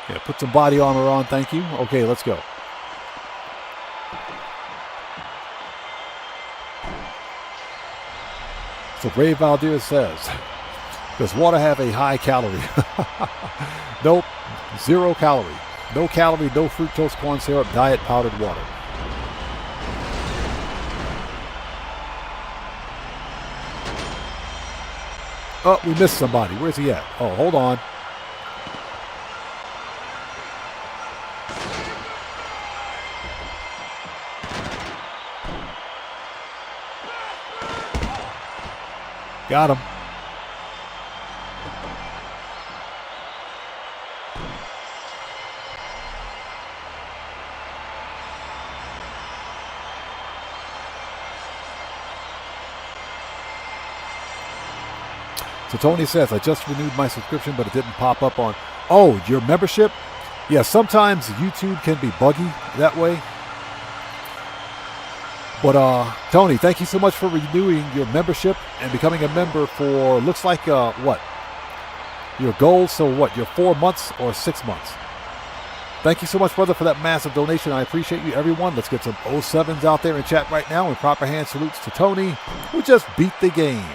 Yeah, put some body armor on, thank you. Okay, let's go. So Brave Valdir says, does water have a high calorie? Nope, 0 calorie. No calorie, no fructose corn syrup, diet powdered water. Oh, we missed somebody. Where's he at? Oh, hold on. Got him. So Tony says, I just renewed my subscription, but it didn't pop up on... Oh, your membership? Yeah, sometimes YouTube can be buggy that way. But Tony, thank you so much for renewing your membership and becoming a member for, looks like, what? Your goal, so what, your 4 months or 6 months? Thank you so much, brother, for that massive donation. I appreciate you, everyone. Let's get some 07s out there in chat right now, and proper hand salutes to Tony, who just beat the game.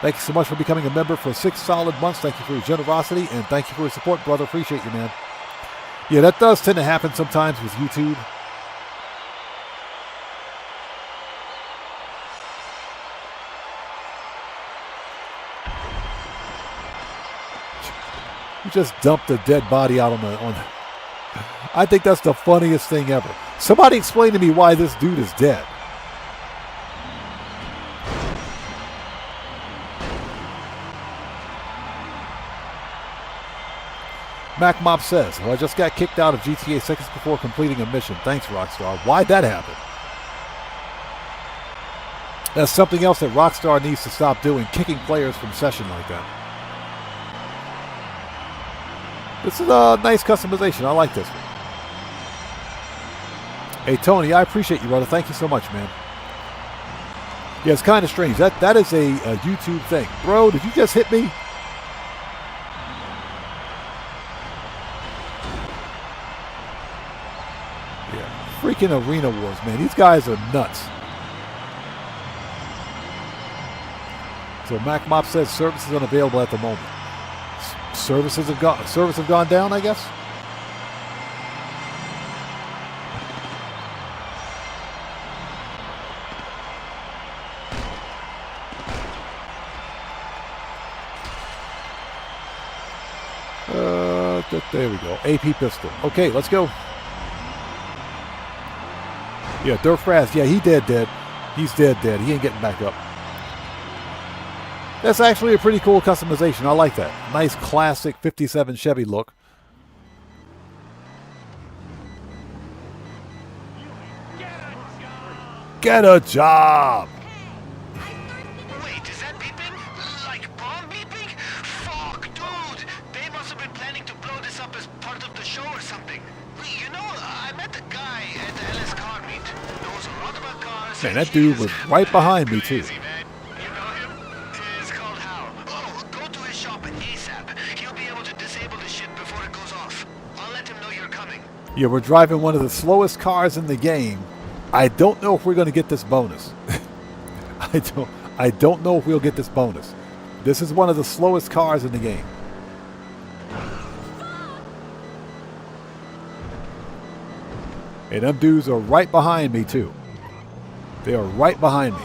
Thank you so much for becoming a member for 6 solid months. Thank you for your generosity, and thank you for your support, brother. Appreciate you, man. Yeah, that does tend to happen sometimes with YouTube. You just dumped a dead body out on the... I think that's the funniest thing ever. Somebody explain to me why this dude is dead. Mac Mob says, well, I just got kicked out of GTA seconds before completing a mission. Thanks, Rockstar. Why'd that happen? That's something else that Rockstar needs to stop doing, kicking players from session like that. This is a nice customization. I like this one. Hey, Tony, I appreciate you, brother. Thank you so much, man. Yeah, it's kind of strange. That is a YouTube thing. Bro, did you just hit me? Yeah, freaking Arena Wars, man. These guys are nuts. So Mac Mop says service is unavailable at the moment. Service have gone down, I guess. There we go. AP pistol. Okay, let's go. Yeah, Durfraz. Yeah, he dead. He's dead. He ain't getting back up. That's actually a pretty cool customization. I like that. Nice classic 57 Chevy look. Get a job! Wait, is that beeping? Like bomb beeping? Fuck, dude! They must have been planning to blow this up as part of the show or something. You know, I met the guy at the LS car meet. Knows a lot about cars. Man, that dude was right behind me, too. Yeah, we're driving one of the slowest cars in the game. I don't know if we're going to get this bonus. I don't know if we'll get this bonus. This is one of the slowest cars in the game. And them dudes are right behind me too. They are right behind me.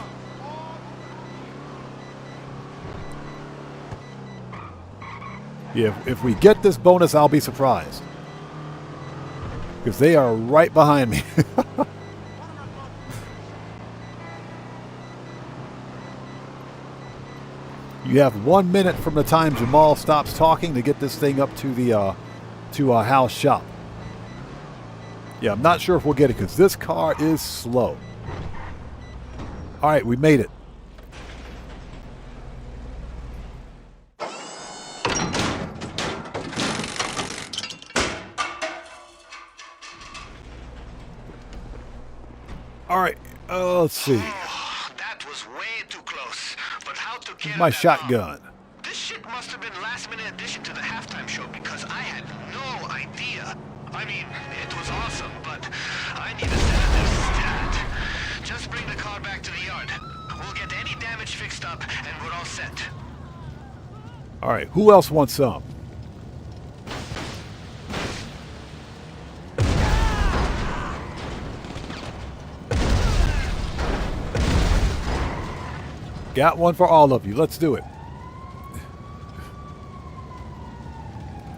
Yeah, if we get this bonus, I'll be surprised. Because they are right behind me. You have 1 minute from the time Jamal stops talking to get this thing up to the house shop. Yeah, I'm not sure if we'll get it because this car is slow. All right, we made it. All right, let's see. That was way too close. But how to kill My that shotgun. bomb? This shit must have been last-minute addition to the halftime show because I had no idea. I mean, it was awesome, but I need a sedative stat. Just bring the car back to the yard. We'll get any damage fixed up, and we're all set. All right, who else wants some? Got one for all of you. Let's do it.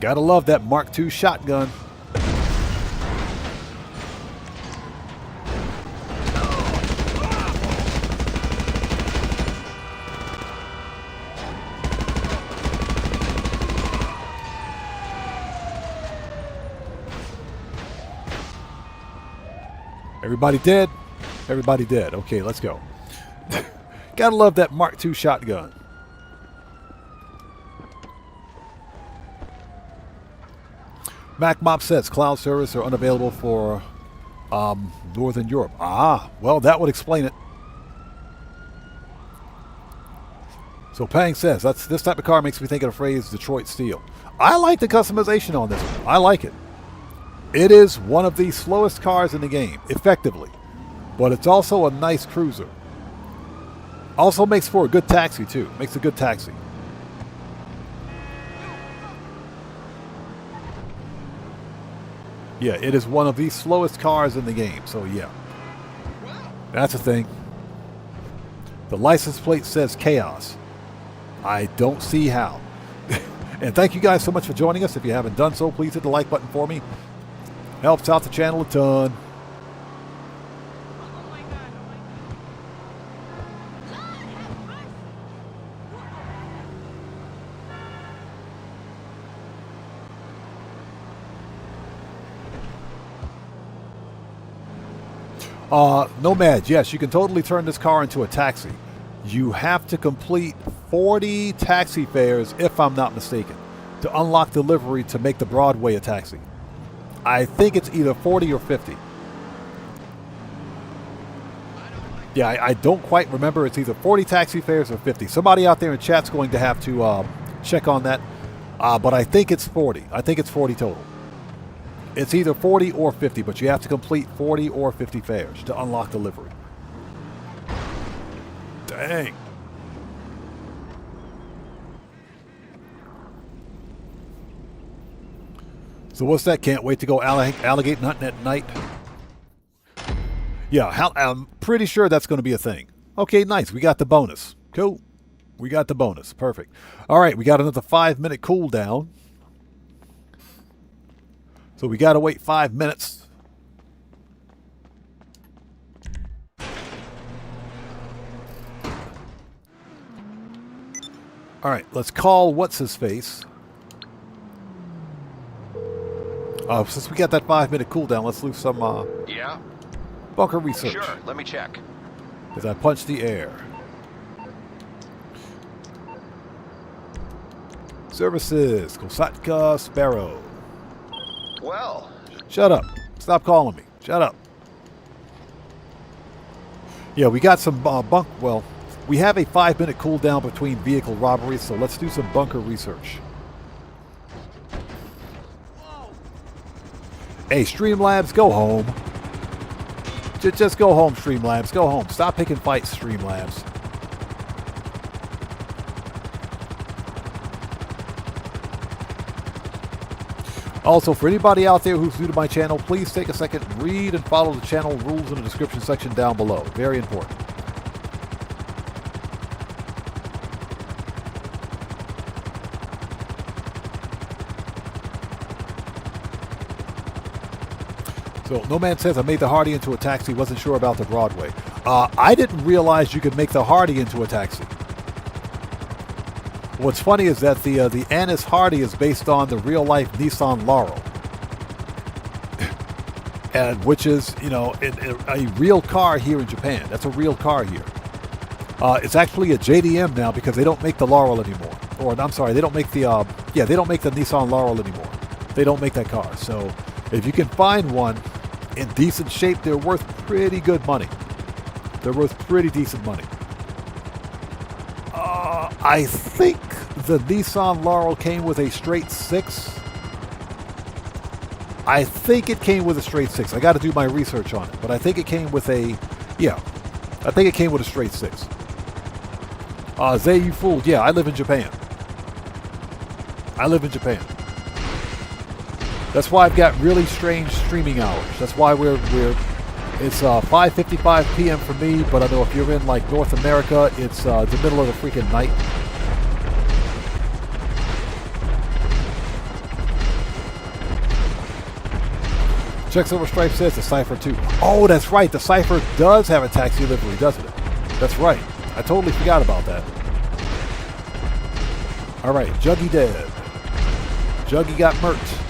Gotta love that Mark II shotgun. Everybody dead? Everybody dead. Okay, let's go. Gotta love that Mark II shotgun. Mac Mop says cloud service are unavailable for Northern Europe. Ah, well, that would explain it. So Pang says, this type of car makes me think of the phrase Detroit Steel. I like the customization on this one. I like it. It is one of the slowest cars in the game, effectively. But it's also a nice cruiser. Also makes for a good taxi, too. Makes a good taxi. Yeah, it is one of the slowest cars in the game. So, yeah. That's a thing. The license plate says chaos. I don't see how. And thank you guys so much for joining us. If you haven't done so, please hit the like button for me. Helps out the channel a ton. Nomad, yes, you can totally turn this car into a taxi. You have to complete 40 taxi fares, if I'm not mistaken, to unlock delivery to make the Broadway a taxi. I think it's either 40 or 50. Yeah, I don't quite remember. It's either 40 taxi fares or 50. Somebody out there in chat's going to have to check on that. But I think it's 40. I think it's 40 total. It's either 40 or 50, but you have to complete 40 or 50 fares to unlock delivery. Dang. So what's that? Can't wait to go alligator hunting at night. Yeah, I'm pretty sure that's going to be a thing. Okay, nice. We got the bonus. Cool. We got the bonus. Perfect. All right, we got another 5-minute cooldown. So we got to wait 5 minutes. All right, let's call what's-his-face. Since we got that 5-minute cooldown, let's do some Yeah? bunker research. Sure, let me check. As I punch the air. Services, Kosatka Sparrow. Well, Shut up. Stop calling me. Shut up. Yeah, we got some well, we have a 5-minute cooldown between vehicle robberies, so let's do some bunker research. Hey, Streamlabs, go home. Just go home, Streamlabs. Go home. Stop picking fights, Streamlabs. Also, for anybody out there who's new to my channel, please take a second, read and follow the channel rules in the description section down below. Very important. So, Nomad says, I made the Hardy into a taxi, wasn't sure about the Broadway. I didn't realize you could make the Hardy into a taxi. What's funny is that the Annis Hardy is based on the real-life Nissan Laurel. And which is, you know, a real car here in Japan. That's a real car here. It's actually a JDM now because they don't make the Laurel anymore. Or, I'm sorry, they don't make the, they don't make the Nissan Laurel anymore. They don't make that car. So, if you can find one in decent shape, they're worth pretty good money. They're worth pretty decent money. I think the Nissan Laurel came with a straight 6. I think it came with a straight 6. I got to do my research on it, but I think it came with a, yeah, I think it came with a straight 6. Zay, you fooled. Yeah, I live in Japan. I live in Japan. That's why I've got really strange streaming hours. That's why it's 5:55 p.m. for me, but I know if you're in like North America, it's the middle of the freaking night. Check Silver Stripe says the Cypher 2. Oh, that's right. The Cypher does have a taxi livery, doesn't it? That's right. I totally forgot about that. All right, Juggy dead. Juggy got murked.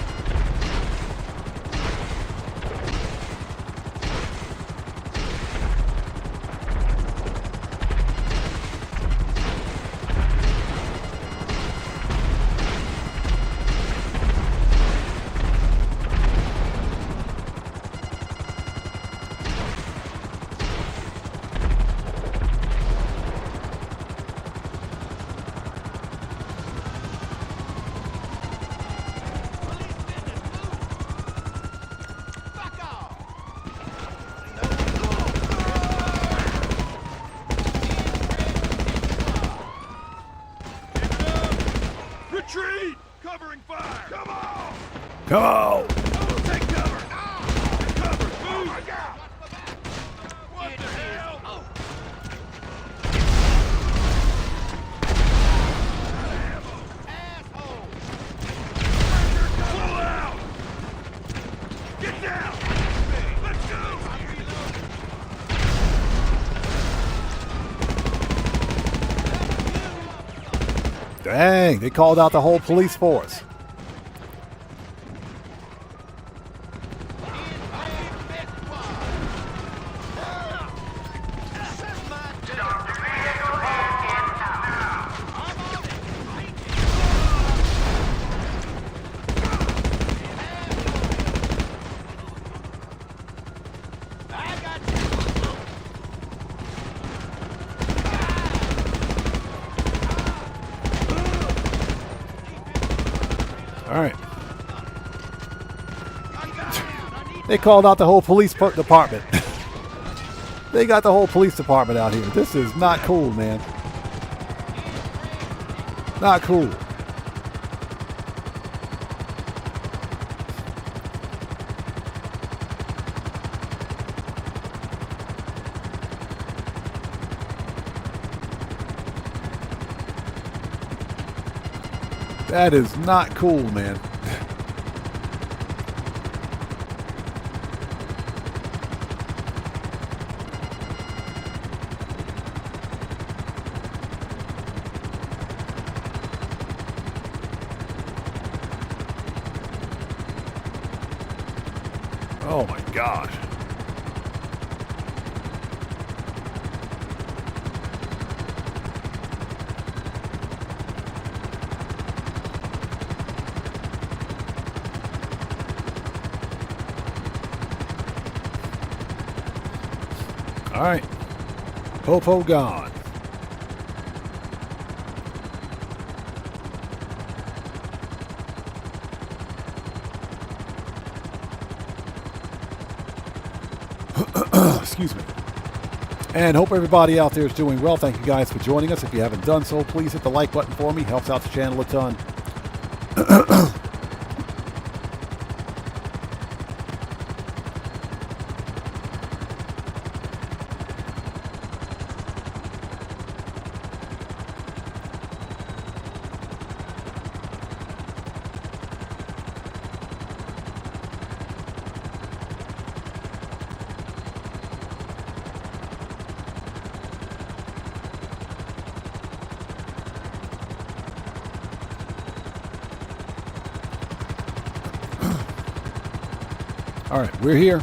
Retreat! Covering fire! Come on! Come on! Take cover! Take cover! Move! What the hell? Asshole! Pull out! Get down! Let's go! Dang, they called out the whole police force. All right. They called out the whole police department. They got the whole police department out here. This is not cool, man. Not cool. That is not cool, man. Oh my gosh. All right. Popo gone. Excuse me. And hope everybody out there is doing well. Thank you guys for joining us. If you haven't done so, please hit the like button for me. Helps out the channel a ton. All right, we're here.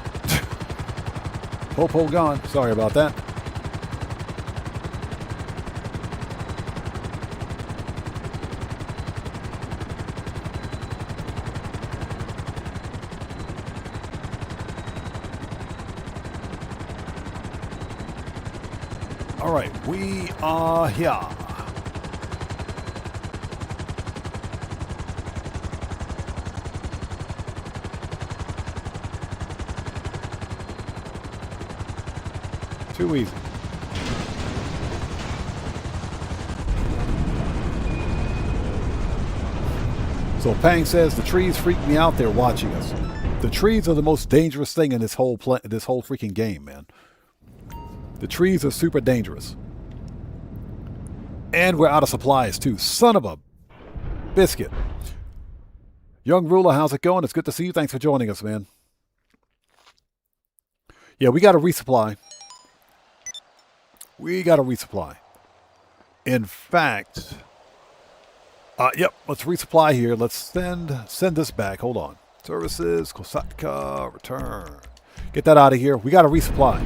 Popo gone. Sorry about that. All right, we are here. Too easy. So Pang says the trees freak me out. They're watching us. The trees are the most dangerous thing in this whole freaking game, man. The trees are super dangerous. And we're out of supplies too. Son of a biscuit. Young Ruler, how's it going? It's good to see you. Thanks for joining us, man. Yeah, we got to resupply. We got to resupply. In fact, yep, let's resupply here. Let's send this back. Hold on. Services, Kosatka, return. Get that out of here. We got to resupply.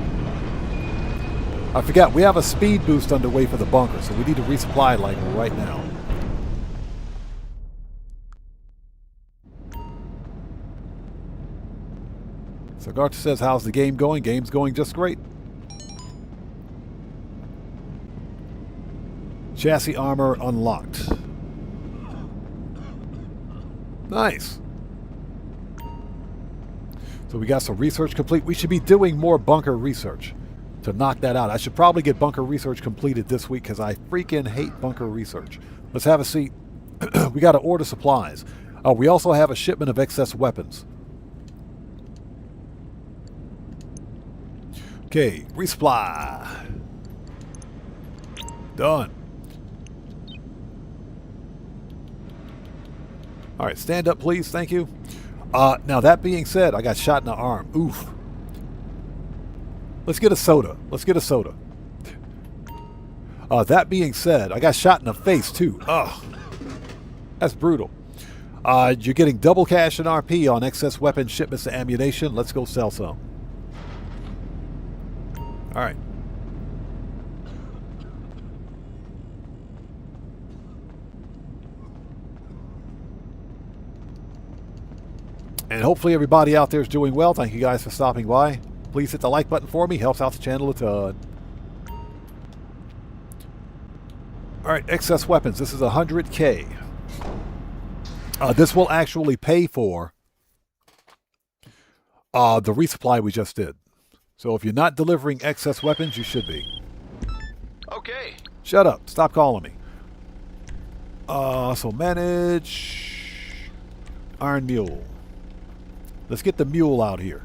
I forgot, we have a speed boost underway for the bunker, so we need to resupply like right now. So Garth says, how's the game going? Game's going just great. Chassis armor unlocked. Nice. So we got some research complete. We should be doing more bunker research to knock that out. I should probably get bunker research completed this week because I freaking hate bunker research. Let's have a seat. We got to order supplies. We also have a shipment of excess weapons. Okay, resupply. Done. All right, stand up, please. Thank you. Now, that being said, I got shot in the arm. Oof. Let's get a soda. Let's get a soda. That being said, I got shot in the face, too. Ugh. That's brutal. You're getting double cash and RP on excess weapon shipments and ammunition. Let's go sell some. All right. And hopefully everybody out there is doing well. Thank you guys for stopping by. Please hit the like button for me. Helps out the channel a ton. All right, excess weapons. This is 100K. This will actually pay for the resupply we just did. So if you're not delivering excess weapons, you should be. Okay. Shut up. Stop calling me. So manage Iron Mule. Let's get the mule out here.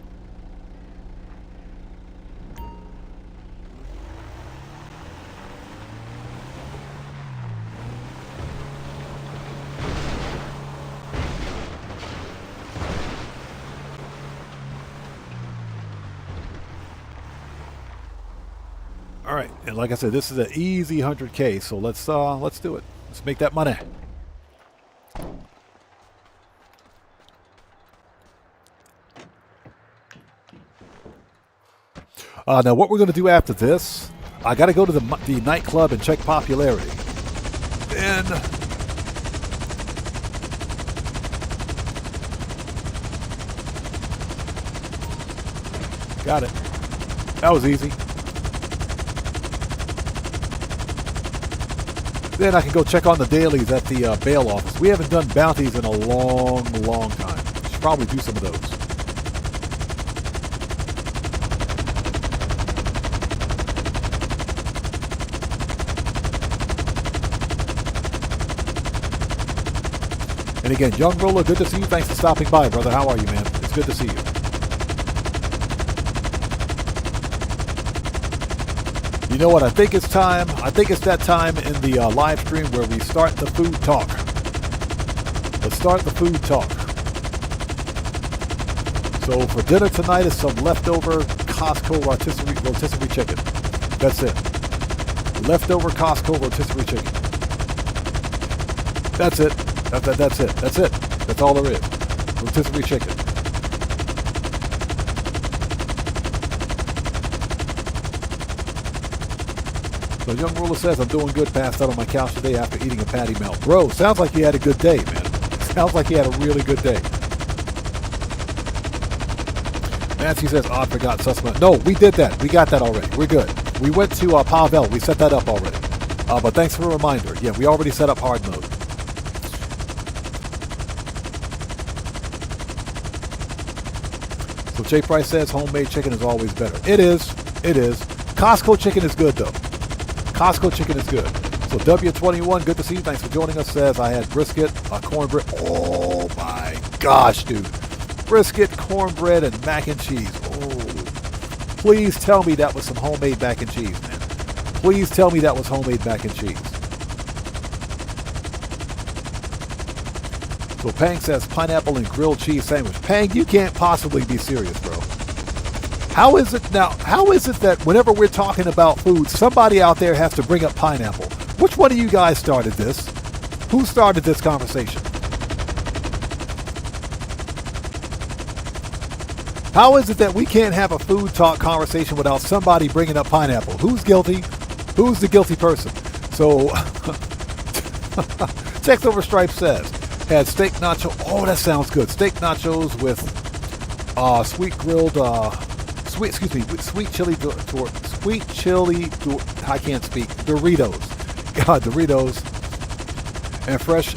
All right, and like I said, this is an easy 100K, so let's do it. Let's make that money. Now, what we're going to do after this, I got to go to the nightclub and check popularity. And got it. That was easy. Then I can go check on the dailies at the bail office. We haven't done bounties in a long, long time. Should probably do some of those. And again, Young Roller, good to see you. Thanks for stopping by, brother. How are you, man? It's good to see you. You know what? I think it's time. I think it's that time in the live stream where we start the food talk. Let's start the food talk. So for dinner tonight is some leftover Costco rotisserie chicken. That's it. Leftover Costco rotisserie chicken. That's it. That's it. That's it. That's all there is. Rotisserie chicken. So Young Ruler says, I'm doing good, passed out on my couch today after eating a patty melt. Bro, sounds like you had a good day, man. Sounds like you had a really good day. Nancy says, oh, I forgot suspect. No, we did that. We got that already. We're good. We went to Pavel. We set that up already. But thanks for the reminder. Yeah, we already set up hard mode. So Jay Price says, homemade chicken is always better. It is. It is. Costco chicken is good, though. Costco chicken is good. So W21, good to see you. Thanks for joining us. Says I had brisket, cornbread. Oh my gosh, dude. Brisket, cornbread, and mac and cheese. Oh. Please tell me that was some homemade mac and cheese, man. Please tell me that was homemade mac and cheese. So Pang says pineapple and grilled cheese sandwich. Pang, you can't possibly be serious, bro. How is it that whenever we're talking about food, somebody out there has to bring up pineapple? Which one of you guys started this? Who started this conversation? How is it that we can't have a food talk conversation without somebody bringing up pineapple? Who's guilty? Who's the guilty person? So, Text Over Stripe says, had steak nacho. Oh, that sounds good. Steak nachos with sweet grilled, sweet chili, I can't speak, Doritos. God, Doritos. And fresh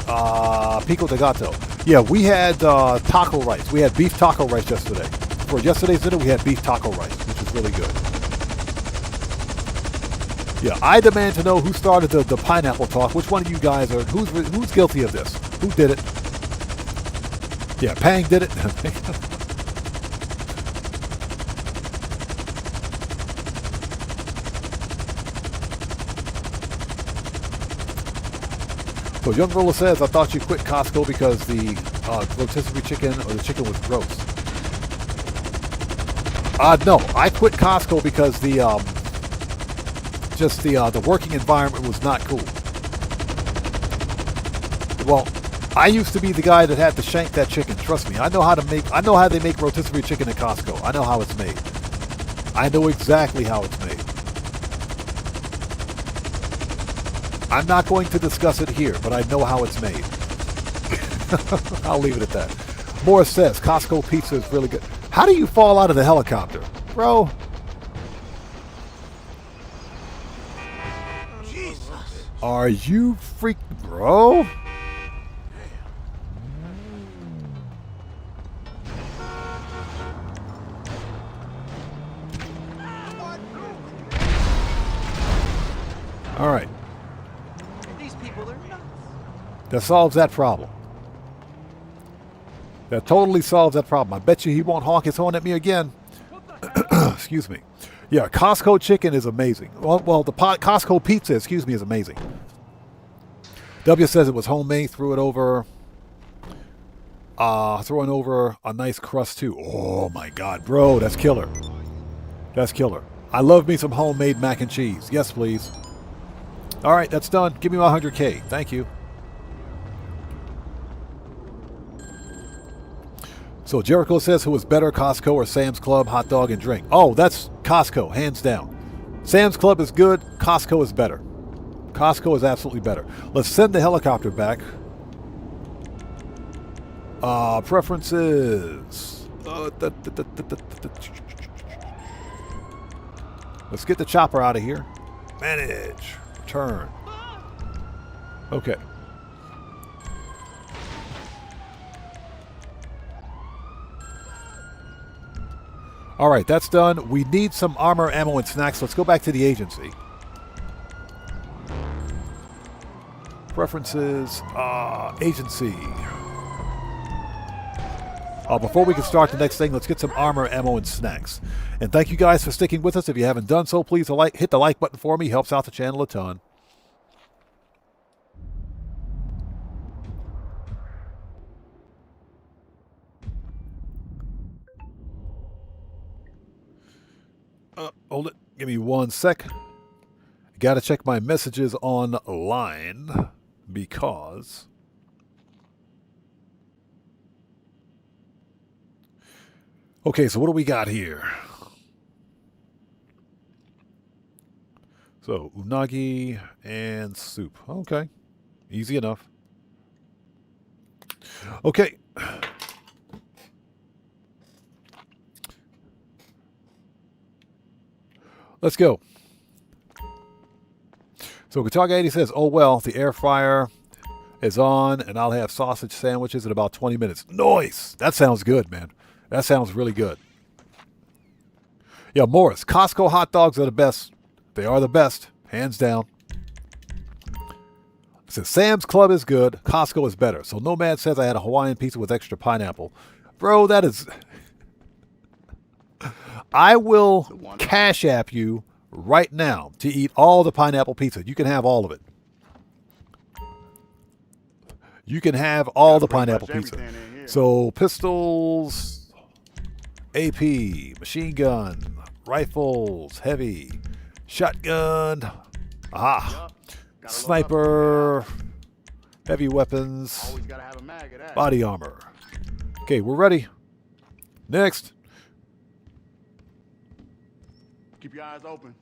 pico de gato. Yeah, we had taco rice. We had beef taco rice yesterday. For yesterday's dinner, we had beef taco rice, which was really good. Yeah, I demand to know who started the pineapple talk. Which one of you guys are, who's guilty of this? Who did it? Yeah, Pang did it. So Young Roller says, I thought you quit Costco because the rotisserie chicken or the chicken was gross. No, I quit Costco because the working environment was not cool. Well, I used to be the guy that had to shank that chicken. Trust me, I know how they make rotisserie chicken at Costco. I know how it's made. I know exactly how it's made. I'm not going to discuss it here, but I know how it's made. I'll leave it at that. Morris says, Costco pizza is really good. How do you fall out of the helicopter? Bro. Jesus. Are you freak, bro? All right. These people are nuts. That solves that problem. That totally solves that problem. I bet you he won't honk his horn at me again. Excuse me. Yeah, Costco chicken is amazing. Well, the Costco pizza, excuse me, is amazing. W says it was homemade. Threw it over. Throwing over a nice crust too. Oh my God, bro, that's killer. That's killer. I love me some homemade mac and cheese. Yes, please. All right, that's done. Give me my 100K. Thank you. So Jericho says, who is better, Costco or Sam's Club, hot dog and drink? Oh, that's Costco, hands down. Sam's Club is good. Costco is better. Costco is absolutely better. Let's send the helicopter back. Preferences. Let's get the chopper out of here. Manage. Return. Okay. All right, that's done. We need some armor, ammo, and snacks. Let's go back to the agency. Preferences. Agency. Before we can start the next thing, let's get some armor, ammo, and snacks. And thank you guys for sticking with us. If you haven't done so, please hit the like button for me. Helps out the channel a ton. Hold it. Give me 1 sec. Got to check my messages online because... Okay, so what do we got here? So, unagi and soup. Okay. Easy enough. Okay. Let's go. So Guitar 80 says, oh well, the air fryer is on and I'll have sausage sandwiches in about 20 minutes. Nice! That sounds good, man. That sounds really good. Yeah, Morris, Costco hot dogs are the best. They are the best, hands down. Says Sam's Club is good, Costco is better. So Nomad says I had a Hawaiian pizza with extra pineapple. Bro, that is... I will cash app you right now to eat all the pineapple pizza. You can have all of it. You can have all the pineapple pizza. So pistols, AP, machine gun, rifles, heavy, shotgun, sniper, heavy weapons, body armor. Okay, we're ready. Next. Keep your eyes open.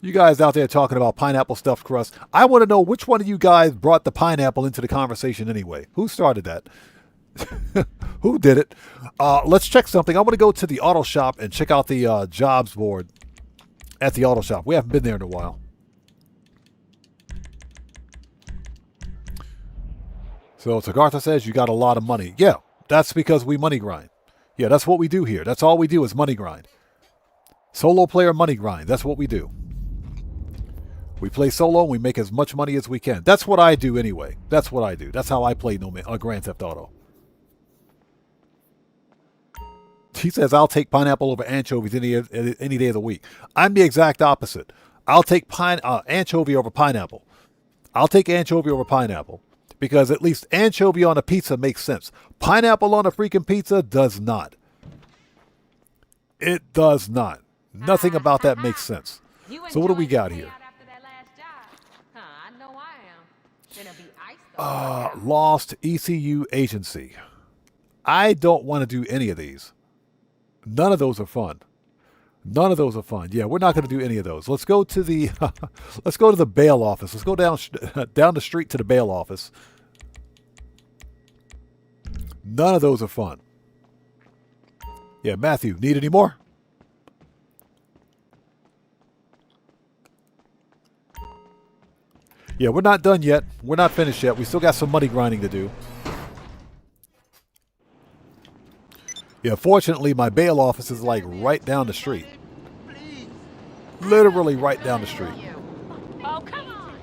You guys out there talking about pineapple stuffed crust. I want to know which one of you guys brought the pineapple into the conversation anyway. Who started that? Who did it? Let's check something. I want to go to the auto shop and check out the jobs board at the auto shop. We haven't been there in a while. So Tagartha says you got a lot of money. Yeah, that's because we money grind. Yeah, that's what we do here. That's all we do is money grind. Solo player money grind. That's what we do. We play solo and we make as much money as we can. That's what I do anyway. That's what I do. That's how I play Grand Theft Auto. He says, I'll take pineapple over anchovies any day of the week. I'm the exact opposite. I'll take anchovy over pineapple. I'll take anchovy over pineapple because at least anchovy on a pizza makes sense. Pineapple on a freaking pizza does not. It does not. Nothing about that makes sense. So what do we got here? Lost ECU agency. I don't want to do any of these. None of those are fun. None of those are fun. Yeah, we're not going to do any of those. Let's go to the let's go to the bail office. Let's go down the street to the bail office. None of those are fun. Yeah, Matthew, need any more? Yeah, we're not done yet. We're not finished yet. We still got some money grinding to do. Yeah, fortunately, my bail office is like right down the street. Literally right down the street. Oh, come on.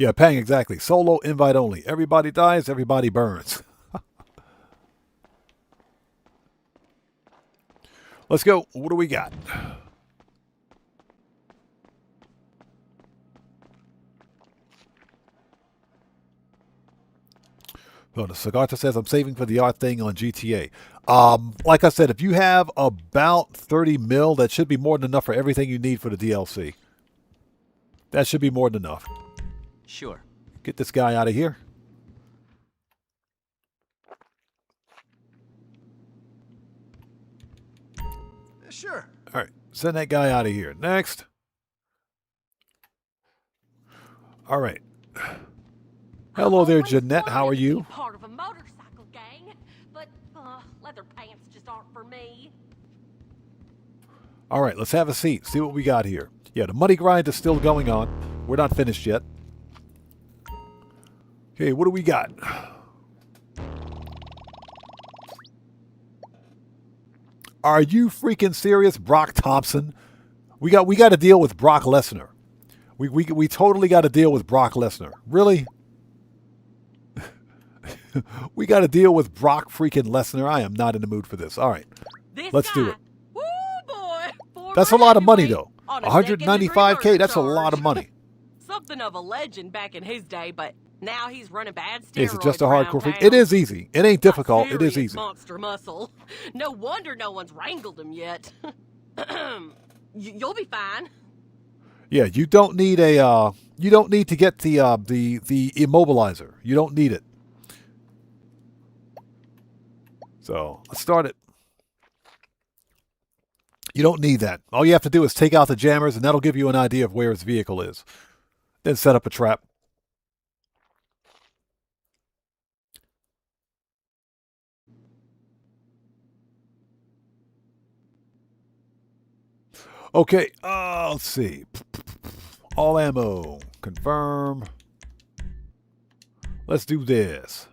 Yeah, Pang, exactly. Solo, invite only. Everybody dies, everybody burns. Let's go. What do we got? So the Sagarta says, I'm saving for the art thing on GTA. Like I said, if you have about 30 mil, that should be more than enough for everything you need for the DLC. That should be more than enough. Sure. Get this guy out of here. Sure. All right, send that guy out of here. Next. All right. Hello there, Jeanette. How are you? Part of a motorcycle gang, but leather pants just aren't for me. All right, let's have a seat. See what we got here. Yeah, the money grind is still going on. We're not finished yet. Okay, what do we got? Are you freaking serious, Brock Thompson? We got to deal with Brock Lesnar. We totally got to deal with Brock Lesnar. Really? We got to deal with Brock freaking Lesnar. I am not in the mood for this. All right, let's do it. Woo, boy. That's a lot of money, though. 195K, that's a lot of money. Something of a legend back in his day, but now he's running bad steroids. Is it just a hardcore freak? town. It is easy. It ain't difficult. It is easy. Monster muscle. No wonder no one's wrangled him yet. You'll be fine. Yeah, you don't need a you don't need to get the immobilizer. You don't need it. So let's start it. You don't need that. All you have to do is take out the jammers, and that'll give you an idea of where his vehicle is. Then set up a trap. Okay, let's see. All ammo. Confirm. Let's do this.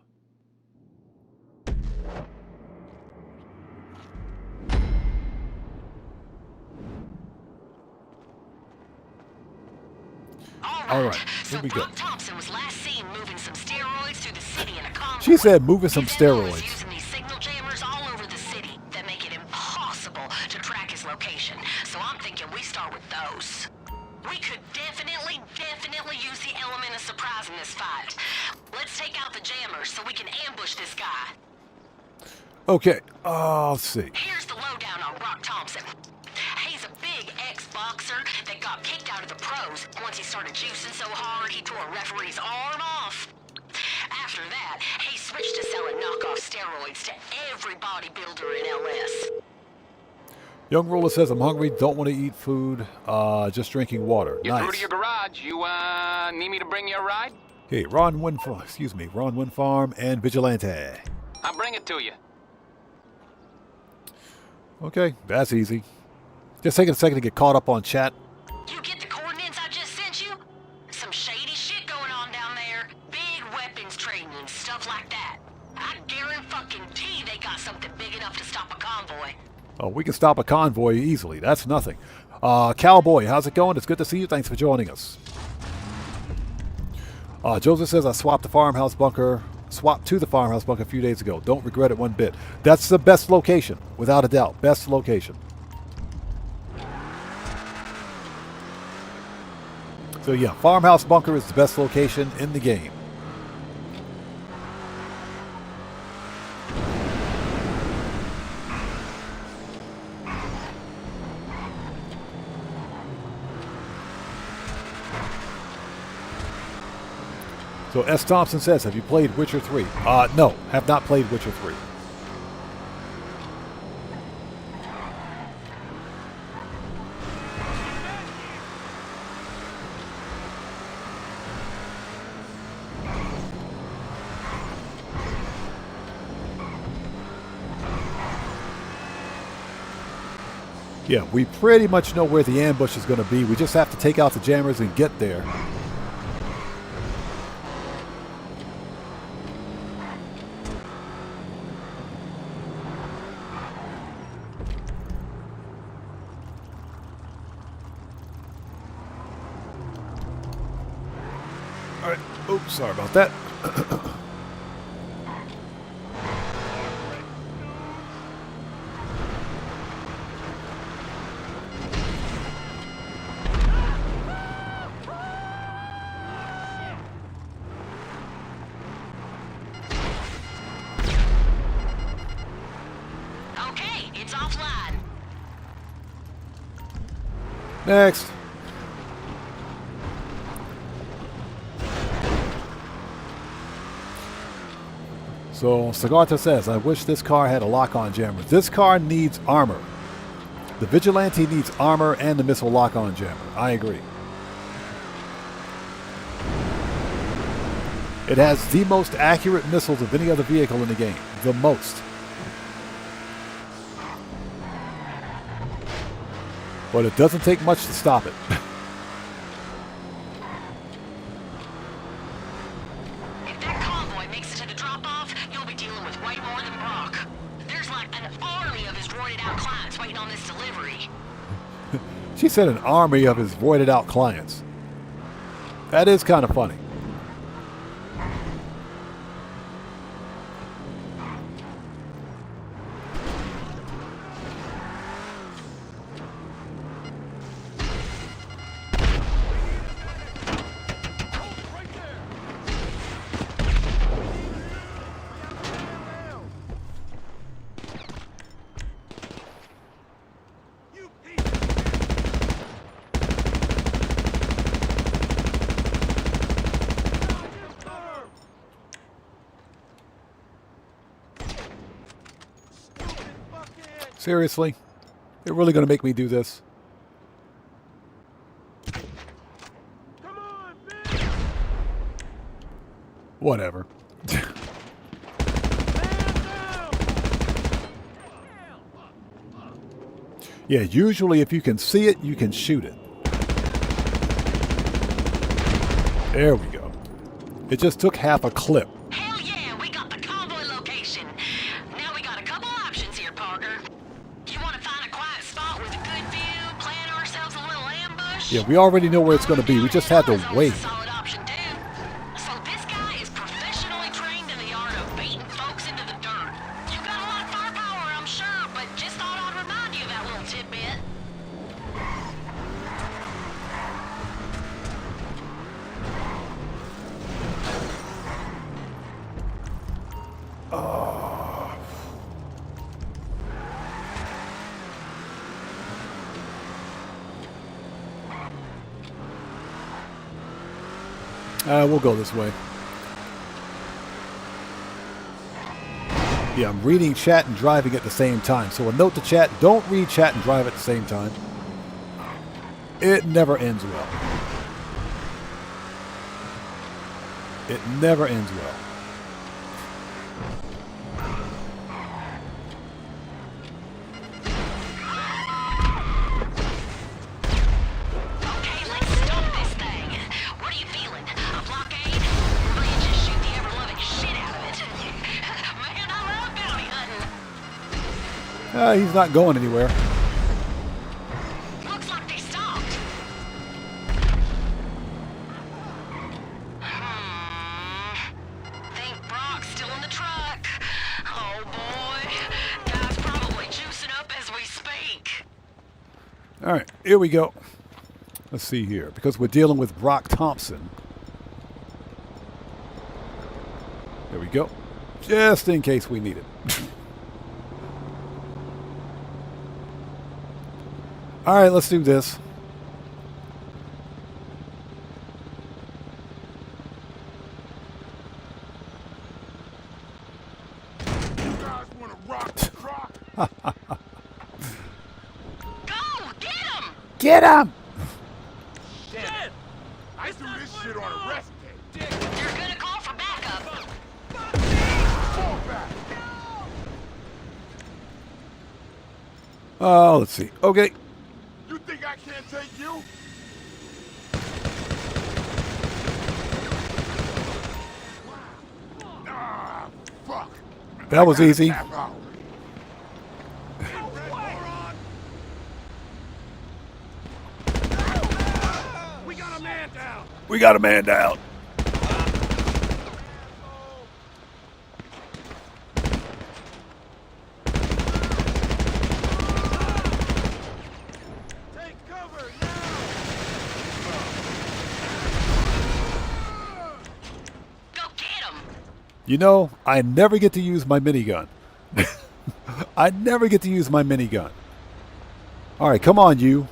All right, here we go. Thompson was last seen moving some steroids through the city in a convoy. She said moving some steroids. Using these signal jammers all over the city that make it impossible to track his location. So I'm thinking we start with those. We could definitely use the element of surprise in this fight. Let's take out the jammers so we can ambush this guy. Okay, let's see. Here's the lowdown on Brock Thompson. He's a big ex-boxer that got kicked out of the pros once he started juicing so hard he tore a referee's arm off. After that, he switched to selling knockoff steroids to every bodybuilder in LS. Young Ruler says, I'm hungry, don't want to eat food, just drinking water. You're through Nice. to your garage. You need me to bring you a ride? Okay, Ron Wind Farm and Vigilante. I'll bring it to you. Okay, that's easy. Just taking a second to get caught up on chat. You get the coordinates I just sent you? Some shady shit going on down there. Big weapons trading and stuff like that. I guarantee they got something big enough to stop a convoy. Oh, we can stop a convoy easily. That's nothing. Cowboy, how's it going? It's good to see you. Thanks for joining us. Joseph says, I swapped to the farmhouse bunker a few days ago. Don't regret it one bit. That's the best location, without a doubt. Best location. So yeah, farmhouse bunker is the best location in the game. So S. Thompson says, have you played Witcher 3? No, have not played Witcher 3. Yeah, we pretty much know where the ambush is going to be. We just have to take out the jammers and get there. All right, Oops, sorry about that. Okay, it's offline. Next. So Sagarta says, I wish this car had a lock-on jammer. This car needs armor. The Vigilante needs armor and the missile lock-on jammer. I agree. It has the most accurate missiles of any other vehicle in the game. The most. But it doesn't take much to stop it. If that convoy makes it to the drop-off, you'll be dealing with way more than Brock. There's like an army of his roided-out clients waiting on this delivery. She said an army of his voided out clients. That is kind of funny. Seriously? They're really going to make me do this? Come on, bitch! Whatever. Yeah, usually if you can see it, you can shoot it. There we go. It just took half a clip. Hell yeah, we got the convoy location. Now we got a couple options here, Parker. You want to find a quiet spot with a good view, plan ourselves a little ambush? Yeah, we already know where it's going to be. We just had to wait. Solid option too. So this guy is professionally trained in the art of baiting folks into the dirt. You got a lot of firepower, I'm sure, but just thought I'd remind you of that little tidbit. We'll go this way. Yeah, I'm reading chat and driving at the same time. So a note to chat, don't read chat and drive at the same time. It never ends well. It never ends well. Okay, let's stop this thing. What are you feeling? A blockade? Or will you just shoot the ever-loving shit out of it? Man, I love bounty hunting. He's not going anywhere. Looks like they stopped. Think Brock's still in the truck. Oh boy, guy's probably juicing up as we speak. All right, here we go. Let's see here. Because we're dealing with Brock Thompson. There we go. Just in case we need it. All right, let's do this. You guys want to rock the rock? Go, get him! Get him! Shit! I do this shit on a rest day. You're gonna call for backup. Fall back! Oh, let's see. Okay. You think I can't take you? Ah, fuck. That was easy. Tap out. We got a man down. We got a man down. You know, I never get to use my minigun. I never get to use my minigun. All right, come on, you.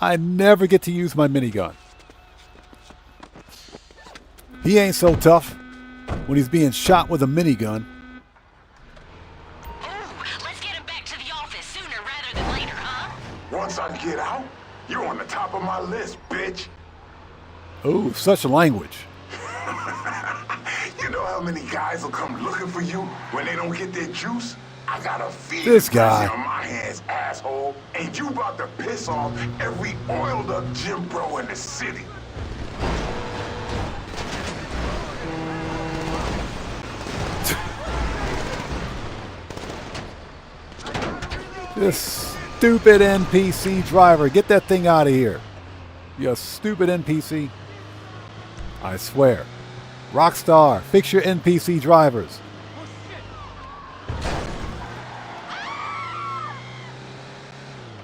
I never get to use my minigun. He ain't so tough when he's being shot with a minigun. Let's get him back to the office sooner rather than later, huh? Once I get out, you're on the top of my list, bitch. Oh, such a language. You know how many guys will come looking for you when they don't get their juice? I got a feed This guy. on my hands, asshole. And you about to piss off every oiled up gym bro in the city. This stupid NPC driver. Get that thing out of here. You stupid NPC. I swear. Rockstar, fix your NPC drivers.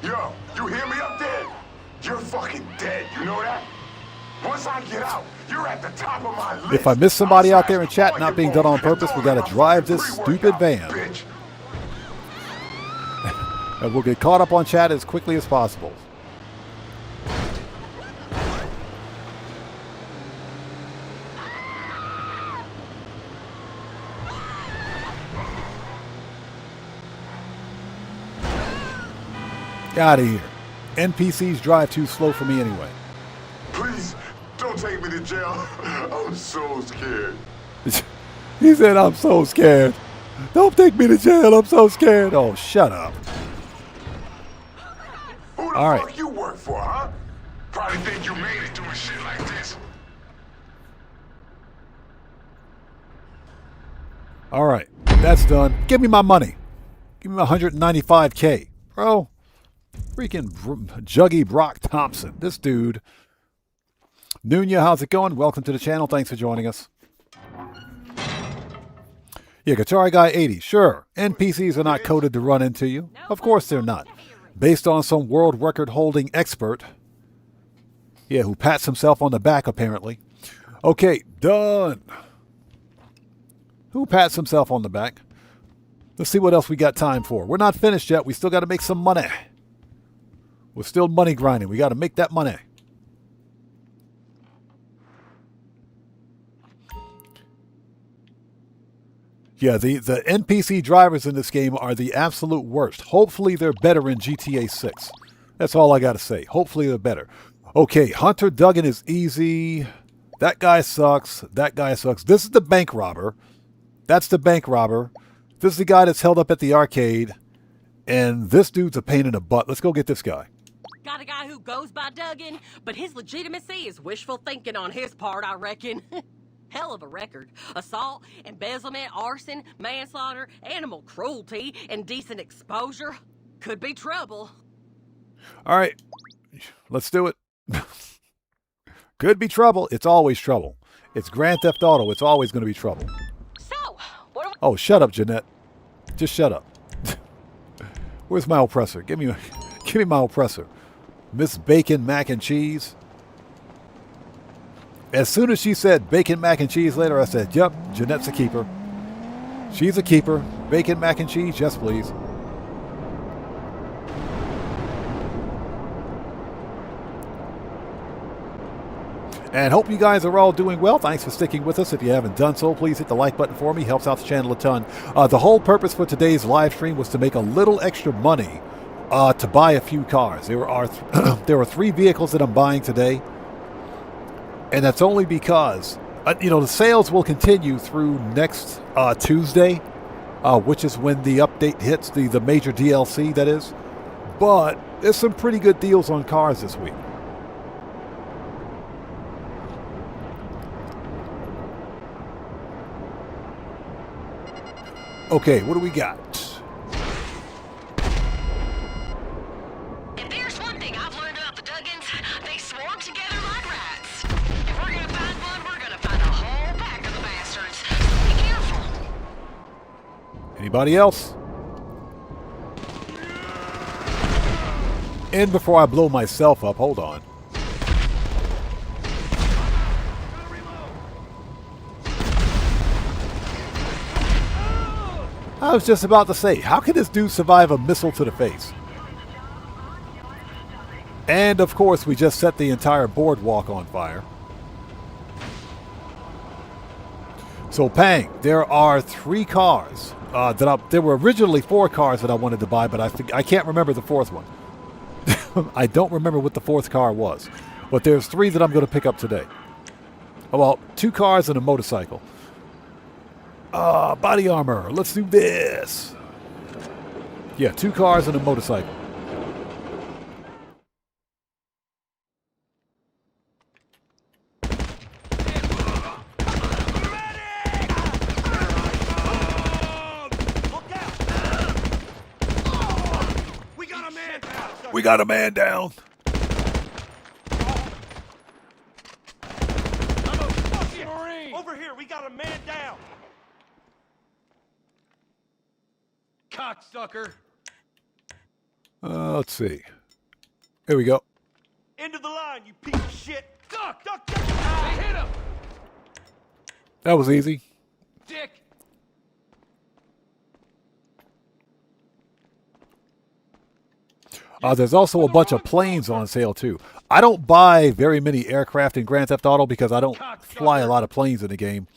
Yo, you hear me up there? You're fucking dead, you know that? Once I get out, you're at the top of my list. If I miss somebody out there in chat not being done on purpose, we gotta drive this stupid van. And we'll get caught up on chat as quickly as possible. Get out of here. NPCs drive too slow for me anyway. Please, don't take me to jail. I'm so scared. He said, I'm so scared. Don't take me to jail. I'm so scared. Oh, shut up. Who the All right. fuck you work for, huh? Probably think you made it doing shit like this. All right. That's done. Give me my money. Give me my 195K. Bro. Freaking Juggy Brock Thompson. This dude. Nunya, how's it going? Welcome to the channel. Thanks for joining us. Yeah, Guitar Guy 80. Sure, NPCs are not coded to run into you. Of course they're not. Based on some world record holding expert. Yeah, who pats himself on the back apparently. Okay, done. Who pats himself on the back? Let's see what else we got time for. We're not finished yet. We still got to make some money. We're still money grinding. We got to make that money. Yeah, the NPC drivers in this game are the absolute worst. Hopefully they're better in GTA 6. That's all I got to say. Hopefully they're better. Okay, Hunter Duggan is easy. That guy sucks. That guy sucks. This is the bank robber. That's the bank robber. This is the guy that's held up at the arcade. And this dude's a pain in the butt. Let's go get this guy. Got a guy who goes by Duggan, but his legitimacy is wishful thinking on his part, I reckon. Hell of a record. Assault, embezzlement, arson, manslaughter, animal cruelty, indecent exposure. Could be trouble. All right. Let's do it. Could be trouble. It's always trouble. It's Grand Theft Auto. It's always going to be trouble. So, what are we... Oh, shut up, Jeanette. Just shut up. Where's my oppressor? Give me my oppressor. Miss Bacon Mac and Cheese. As soon as she said bacon mac and cheese later, I said, yep, Jeanette's a keeper. She's a keeper. Bacon mac and cheese, yes, please. And hope you guys are all doing well. Thanks for sticking with us. If you haven't done so, please hit the like button for me. Helps out the channel a ton. The whole purpose for today's live stream was to make a little extra money to buy a few cars. There are 3 vehicles that I'm buying today. And that's only because, the sales will continue through next Tuesday, which is when the update hits, the major DLC, that is. But there's some pretty good deals on cars this week. Okay, what do we got? If there's one thing I've learned about the Duggans, they swarm together like rats. If we're gonna find one, we're gonna find a whole pack of the bastards. So be careful. Anybody else? And before I blow myself up, hold on. I was just about to say, how can this dude survive a missile to the face? And of course, we just set the entire boardwalk on fire. So Pang, there are 3 cars there were originally 4 cars that I wanted to buy, but I can't remember the 4th one. I don't remember what the 4th car was, but there's 3 that I'm going to pick up today. Oh, well, 2 cars and a motorcycle. Body armor. Let's do this. Yeah, 2 cars and a motorcycle. We got a man down. Over here, we got a man down. Cocksucker. Let's see. Here we go. End of the line, you piece of shit. Duck, duck, duck. They hit him. That was easy. Dick. There's also a bunch of planes on sale too. I don't buy very many aircraft in Grand Theft Auto because I don't fly a lot of planes in the game.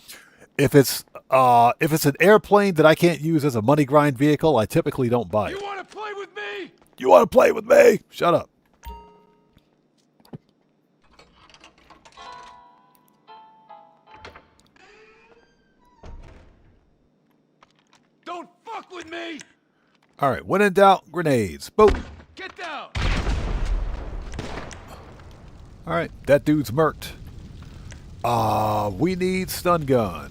If it's an airplane that I can't use as a money grind vehicle, I typically don't buy it. You want to play with me? You want to play with me? Shut up. Don't fuck with me. All right, when in doubt, grenades. Boom. Get down! All right, that dude's murked. We need stun gun.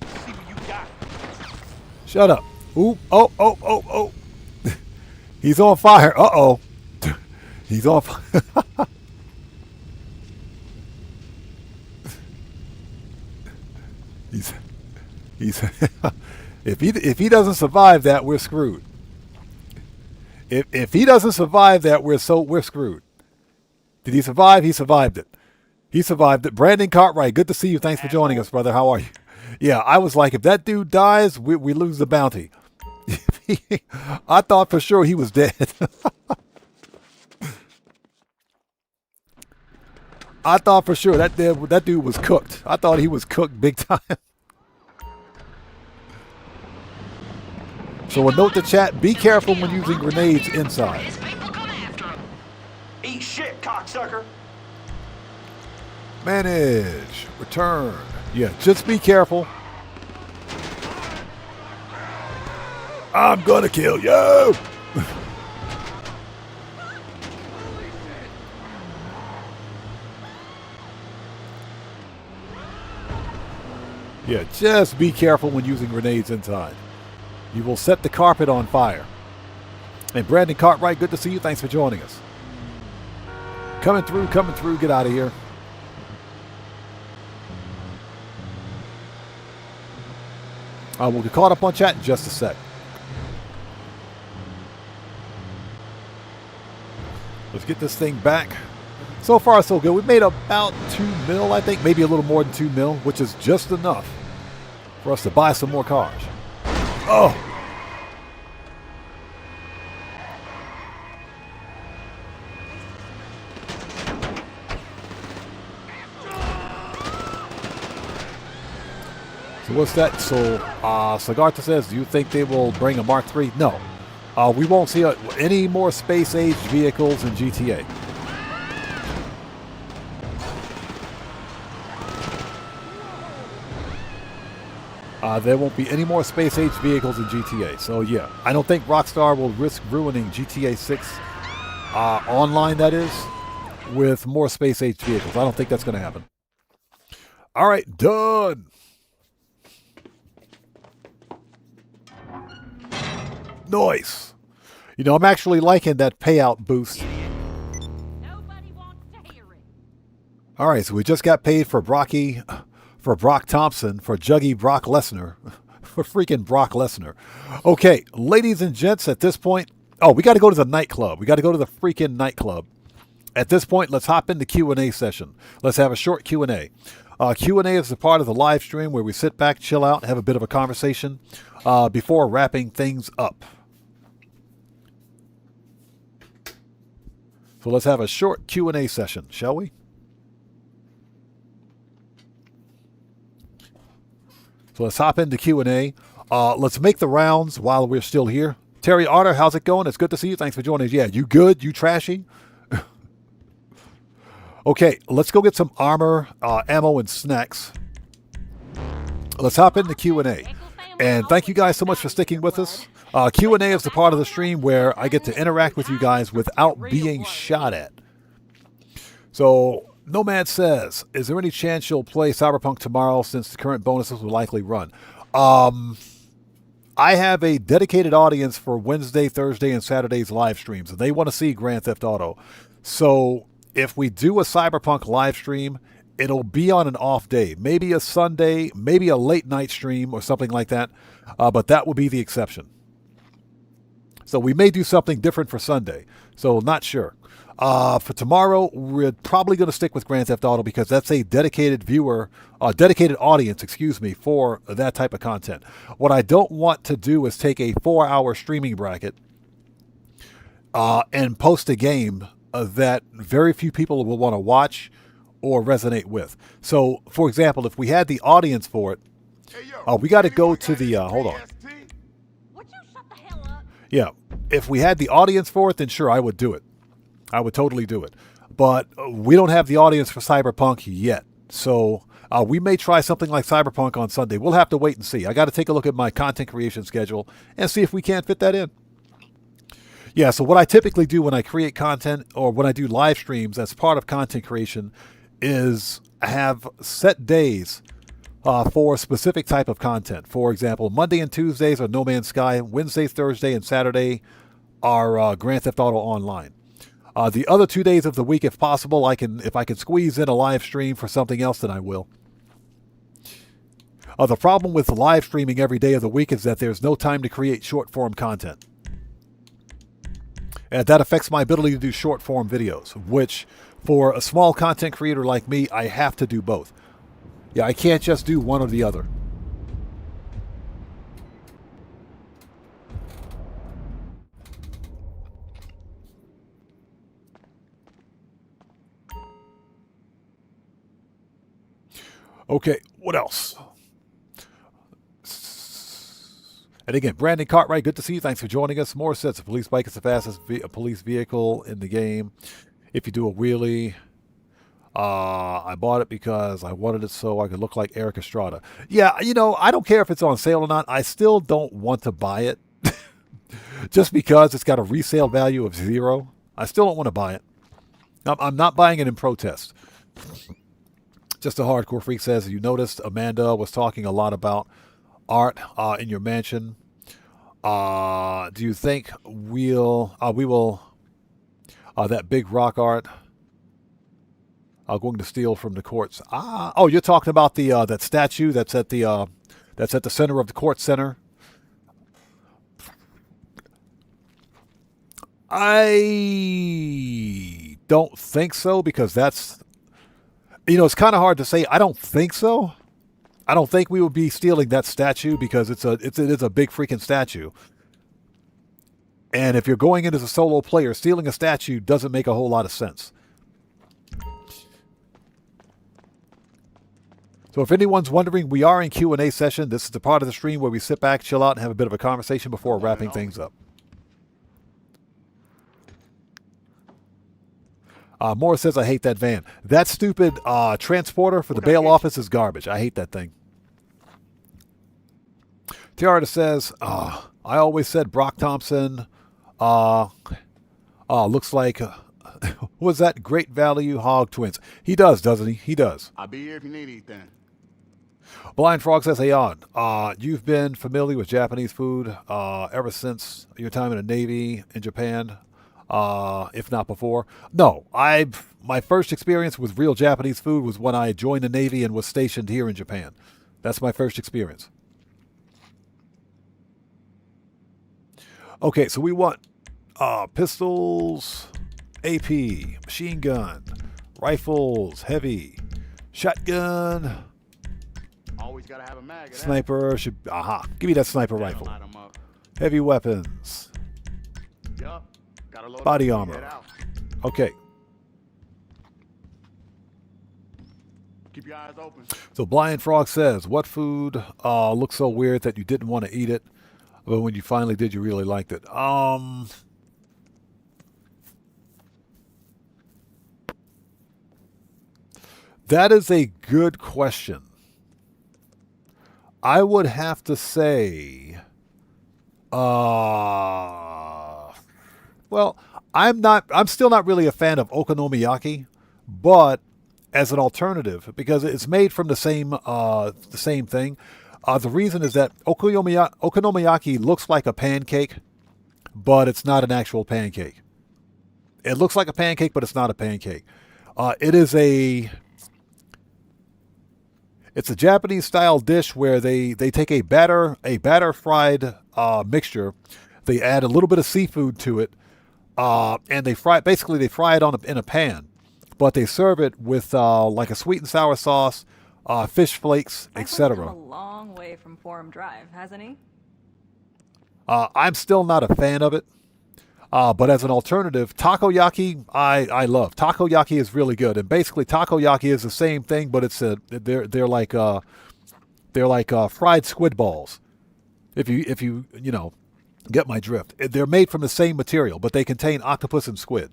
See what you got. Shut up. Ooh, oh. He's on fire. Uh-oh. He's on fire. He's if he doesn't survive that, we're screwed. If he doesn't survive that, we're screwed. Did he survive? He survived it. He survived it. Brandon Cartwright, good to see you. Thanks for joining us, brother. How are you? Yeah, I was like, if that dude dies, we lose the bounty. I thought for sure he was dead. I thought for sure that dude was cooked. I thought he was cooked big time. So a note to chat, be careful when using grenades inside. Eat shit, cocksucker. Manage. Return. Yeah, just be careful. I'm gonna kill you. Yeah, just be careful when using grenades inside. You will set the carpet on fire. And Brandon Cartwright, good to see you. Thanks for joining us. Coming through. Get out of here. We'll get caught up on chat in just a sec. Let's get this thing back. So far, so good. We made about 2 mil, I think. Maybe a little more than 2 mil, which is just enough for us to buy some more cars. Oh! So what's that? So Sagarta says, do you think they will bring a Mark III? No. We won't see any more space-age vehicles in GTA. There won't be any more space-age vehicles in GTA. So yeah, I don't think Rockstar will risk ruining GTA 6 online, that is, with more space-age vehicles. I don't think that's going to happen. All right, done. Nice. You know, I'm actually liking that payout boost. Nobody wants to hear it. All right, so we just got paid for Brock Thompson, for Juggy Brock Lesnar, for freaking Brock Lesnar. Okay, ladies and gents, at this point, we got to go to the nightclub. We got to go to the freaking nightclub. at this point, let's hop into Q&A session. Let's have a short Q&A. Q&A is a part of the live stream where we sit back, chill out, and have a bit of a conversation before wrapping things up. So let's have a short Q&A session, shall we? So let's hop into Q&A. Let's make the rounds while we're still here. Terry Otter, how's it going? It's good to see you. Thanks for joining us. Yeah, you good? You trashy? Okay, let's go get some armor, ammo, and snacks. Let's hop into Q&A. And thank you guys so much for sticking with us. Q&A is the part of the stream where I get to interact with you guys without being shot at. So, Nomad says, is there any chance you'll play Cyberpunk tomorrow since the current bonuses will likely run? I have a dedicated audience for Wednesday, Thursday, and Saturday's live streams. And they want to see Grand Theft Auto. So, if we do a Cyberpunk live stream, it'll be on an off day. Maybe a Sunday, maybe a late night stream or something like that. But that will be the exception. So we may do something different for Sunday. So not sure. For tomorrow, we're probably going to stick with Grand Theft Auto because that's a dedicated dedicated audience, for that type of content. What I don't want to do is take a 4-hour streaming bracket and post a game that very few people will want to watch or resonate with. So, for example, if we had the audience for it, we got to go to the, hold on. Would you shut the hell up? Yeah, if we had the audience for it, then sure, I would do it. I would totally do it. But we don't have the audience for Cyberpunk yet. So we may try something like Cyberpunk on Sunday. We'll have to wait and see. I got to take a look at my content creation schedule and see if we can't fit that in. Yeah, so what I typically do when I create content or when I do live streams as part of content creation is have set days for a specific type of content. For example, Monday and Tuesdays are No Man's Sky. Wednesday, Thursday, and Saturday are Grand Theft Auto Online. The other 2 days of the week, if possible, if I can squeeze in a live stream for something else, then I will. The problem with live streaming every day of the week is that there's no time to create short-form content. And that affects my ability to do short-form videos, which, for a small content creator like me, I have to do both. Yeah, I can't just do one or the other. Okay, what else? And again, Brandon Cartwright, good to see you. Thanks for joining us. Morris says a police bike is the fastest police vehicle in the game. If you do a wheelie, I bought it because I wanted it so I could look like Eric Estrada. Yeah, I don't care if it's on sale or not. I still don't want to buy it. Just because it's got a resale value of 0. I still don't want to buy it. I'm not buying it in protest. Just a hardcore freak says, you noticed Amanda was talking a lot about art in your mansion. Do you think we will that big rock art going to steal from the courts? Oh, you're talking about the that statue that's at the center of the court center. I don't think so because that's, it's kind of hard to say. I don't think so. I don't think we would be stealing that statue because it's a big freaking statue. And if you're going in as a solo player, stealing a statue doesn't make a whole lot of sense. So if anyone's wondering, we are in Q&A session. This is the part of the stream where we sit back, chill out, and have a bit of a conversation before wrapping things up. Morris says, I hate that van. That stupid transporter for the bail office is garbage. I hate that thing. Tiara says, I always said Brock Thompson looks like, was that Great Value Hog Twins? He does, doesn't he? He does. I'll be here if you need anything. Blind Frog says, hey, on. You've been familiar with Japanese food ever since your time in the Navy in Japan? If not before. No, my first experience with real Japanese food was when I joined the Navy and was stationed here in Japan. That's my first experience. Okay, so we want pistols AP, machine gun, rifles, heavy, shotgun, Always gotta have a mag. sniper. Should aha. Give me that sniper rifle. Light 'em up. Heavy weapons, Yup. Gotta load body up and get armor. out. Okay. Keep your eyes open. So Blind Frog says, what food looks so weird that you didn't want to eat it, but when you finally did, you really liked it? That is a good question. I would have to say, well, I'm still not really a fan of okonomiyaki, but as an alternative, because it's made from the same thing. The reason is that okonomiyaki looks like a pancake, but it's not an actual pancake. It looks like a pancake, but it's not a pancake. It's a Japanese style dish where they take a batter fried mixture. They add a little bit of seafood to it, and they fry it in a pan. But they serve it with like a sweet and sour sauce, fish flakes, etc. Come a long way from Forum Drive, hasn't he? I'm still not a fan of it, but as an alternative, takoyaki I love. Takoyaki is really good, and basically takoyaki is the same thing, but they're like fried squid balls. If you get my drift, they're made from the same material, but they contain octopus and squid.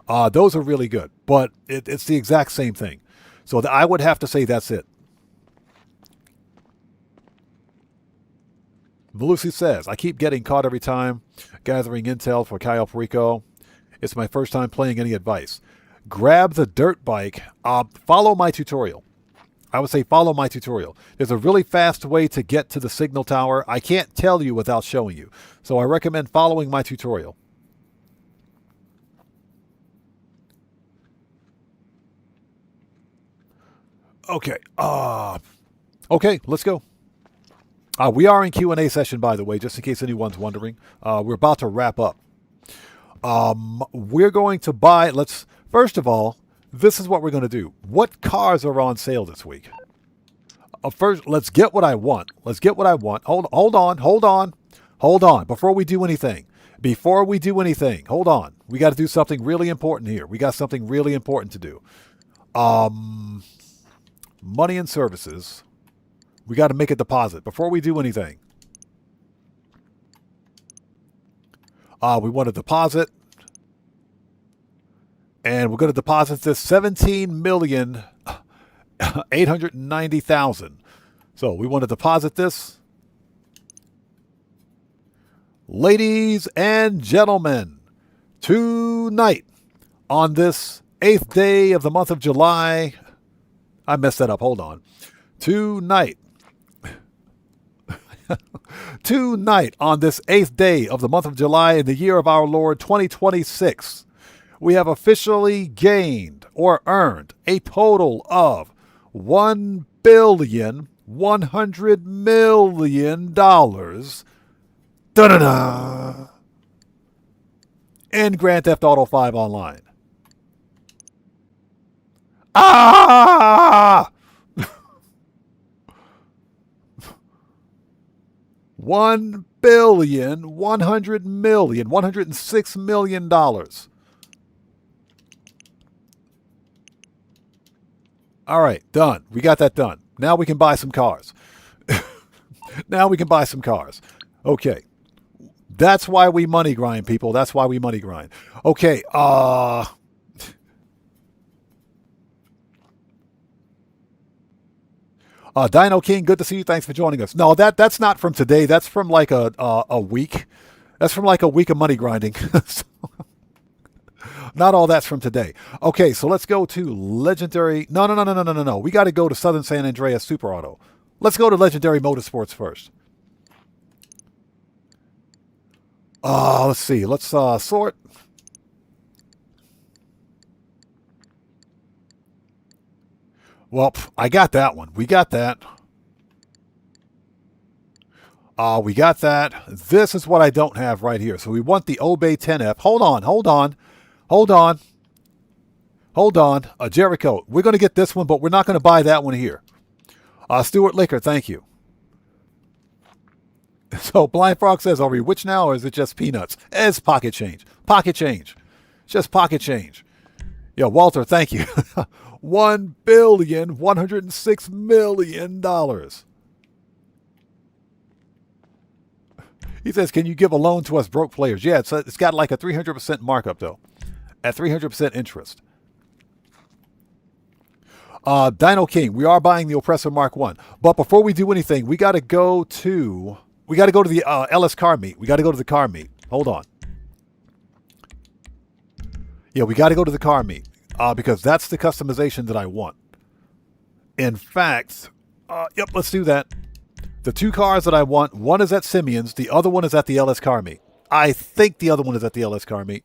Those are really good, but it's the exact same thing. So I would have to say that's it. Malusi says, I keep getting caught every time gathering intel for Cayo Perico. It's my first time playing. Any advice? Grab the dirt bike. Follow my tutorial. I would say follow my tutorial. There's a really fast way to get to the signal tower. I can't tell you without showing you. So I recommend following my tutorial. Okay. Okay, let's go. We are in Q&A session, by the way, just in case anyone's wondering. We're about to wrap up. We're going to buy, first of all, this is what we're going to do. What cars are on sale this week? First, let's get what I want. Hold on. Before we do anything, hold on. We got to do something really important here. We got something really important to do. Money and services. We got to make a deposit before we do anything. We want to deposit. And we're going to deposit this $17,890,000. So we want to deposit this. Ladies and gentlemen, tonight on this 8th day of the month of July, I messed that up. Hold on. Tonight on this 8th day of the month of July in the year of our Lord 2026, we have officially gained or earned a total of $1,100,000,000 da-da-da, in Grand Theft Auto 5 Online. $1,106,000,000. All right, done. We got that done. Now we can buy some cars. Okay. That's why we money grind, people. That's why we money grind. Okay, Dino King, good to see you. Thanks for joining us. No, that's not from today. That's from like a week. That's from like a week of money grinding. Not all that's from today. Okay, so let's go to Legendary. No. We got to go to Southern San Andreas Super Auto. Let's go to Legendary Motorsports first. Let's see. Let's sort. Well, I got that one. We got that. We got that. This is what I don't have right here. So we want the Obey 10F. Hold on. Hold on. Hold on. Jericho, we're going to get this one, but we're not going to buy that one here. Stuart Liquor, thank you. So Blind Frog says, are we rich now or is it just peanuts? It's pocket change. Pocket change. Just pocket change. Yeah, Walter, thank you. $1,106,000,000. He says, can you give a loan to us broke players? Yeah, it's got like a 300% markup, though. At 300% interest. Dino King, we are buying the Oppressor Mark 1. But before we do anything, we got to go to the LS car meet. We got to go to the car meet. Hold on. Yeah, we got to go to the car meet. Because that's the customization that I want. In fact, yep, let's do that. The two cars that I want, one is at Simeon's, the other one is at the LS car meet. I think the other one is at the LS car meet.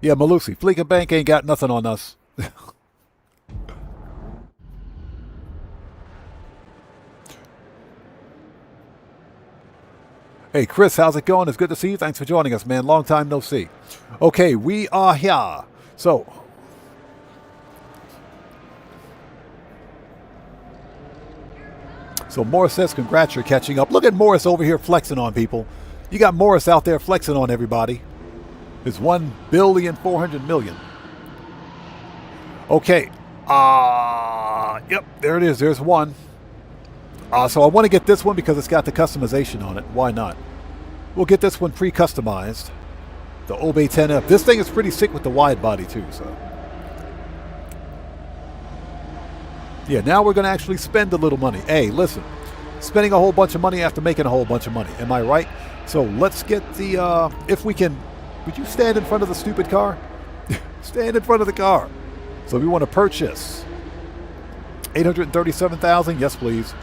Yeah, Malusi, Fleek and Bank ain't got nothing on us. Hey, Chris, how's it going? It's good to see you. Thanks for joining us, man. Long time no see. Okay, we are here. So Morris says, congrats, you're catching up. Look at Morris over here flexing on people. You got Morris out there flexing on everybody. It's $1,400,000,000. Okay. Yep, there it is. There's one. So I want to get this one because it's got the customization on it. Why not? We'll get this one pre-customized. The Obey 10F. This thing is pretty sick with the wide body too. So yeah, now we're going to actually spend a little money. Hey, listen. Spending a whole bunch of money after making a whole bunch of money. Am I right? So let's get the, if we can, would you stand in front of the stupid car? Stand in front of the car. So we want to purchase $837,000. Yes, please.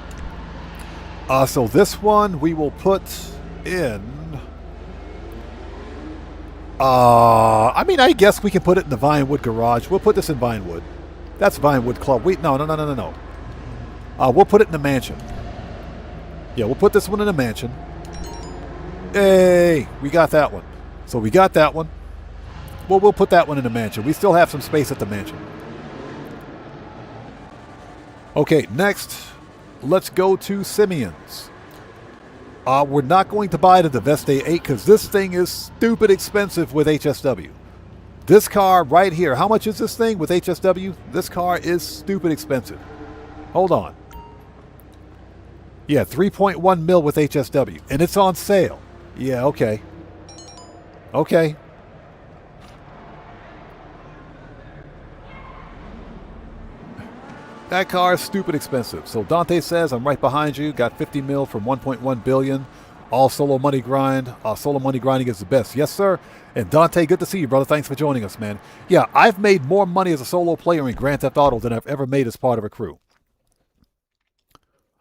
So this one we will put in. I mean, I guess we can put it in the Vinewood garage. We'll put this in Vinewood. That's Vinewood Club. Wait, no. We'll put it in the mansion. Yeah, we'll put this one in the mansion. Hey, we got that one. So we got that one. Well, we'll put that one in the mansion. We still have some space at the mansion. Okay, next, let's go to Simeon's. We're not going to buy the Veste 8 because this thing is stupid expensive with HSW. This car right here, how much is this thing with HSW? This car is stupid expensive. Hold on. Yeah, 3.1 mil with HSW. And it's on sale. Yeah, okay. Okay. That car is stupid expensive. So Dante says, I'm right behind you. Got 50 mil from 1.1 billion. All solo money grind. Solo money grinding is the best. Yes, sir. And Dante, good to see you, brother. Thanks for joining us, man. Yeah, I've made more money as a solo player in Grand Theft Auto than I've ever made as part of a crew.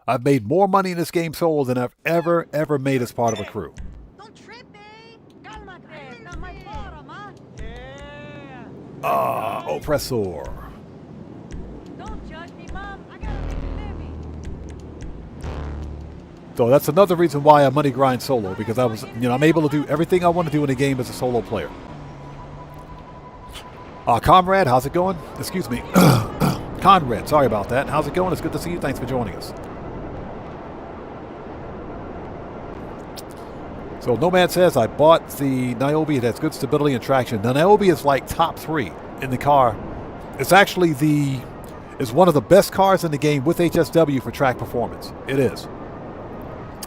I've made more money in this game solo than I've ever made as part of a crew. Oppressor. So that's another reason why I money grind solo, because I was, I'm able to do everything I want to do in a game as a solo player. Comrade, how's it going? Excuse me. Conrad, sorry about that. How's it going? It's good to see you. Thanks for joining us. So Nomad says, I bought the Niobe. It has good stability and traction. The Niobe is like top 3 in the car. It's actually is one of the best cars in the game with HSW for track performance. It is.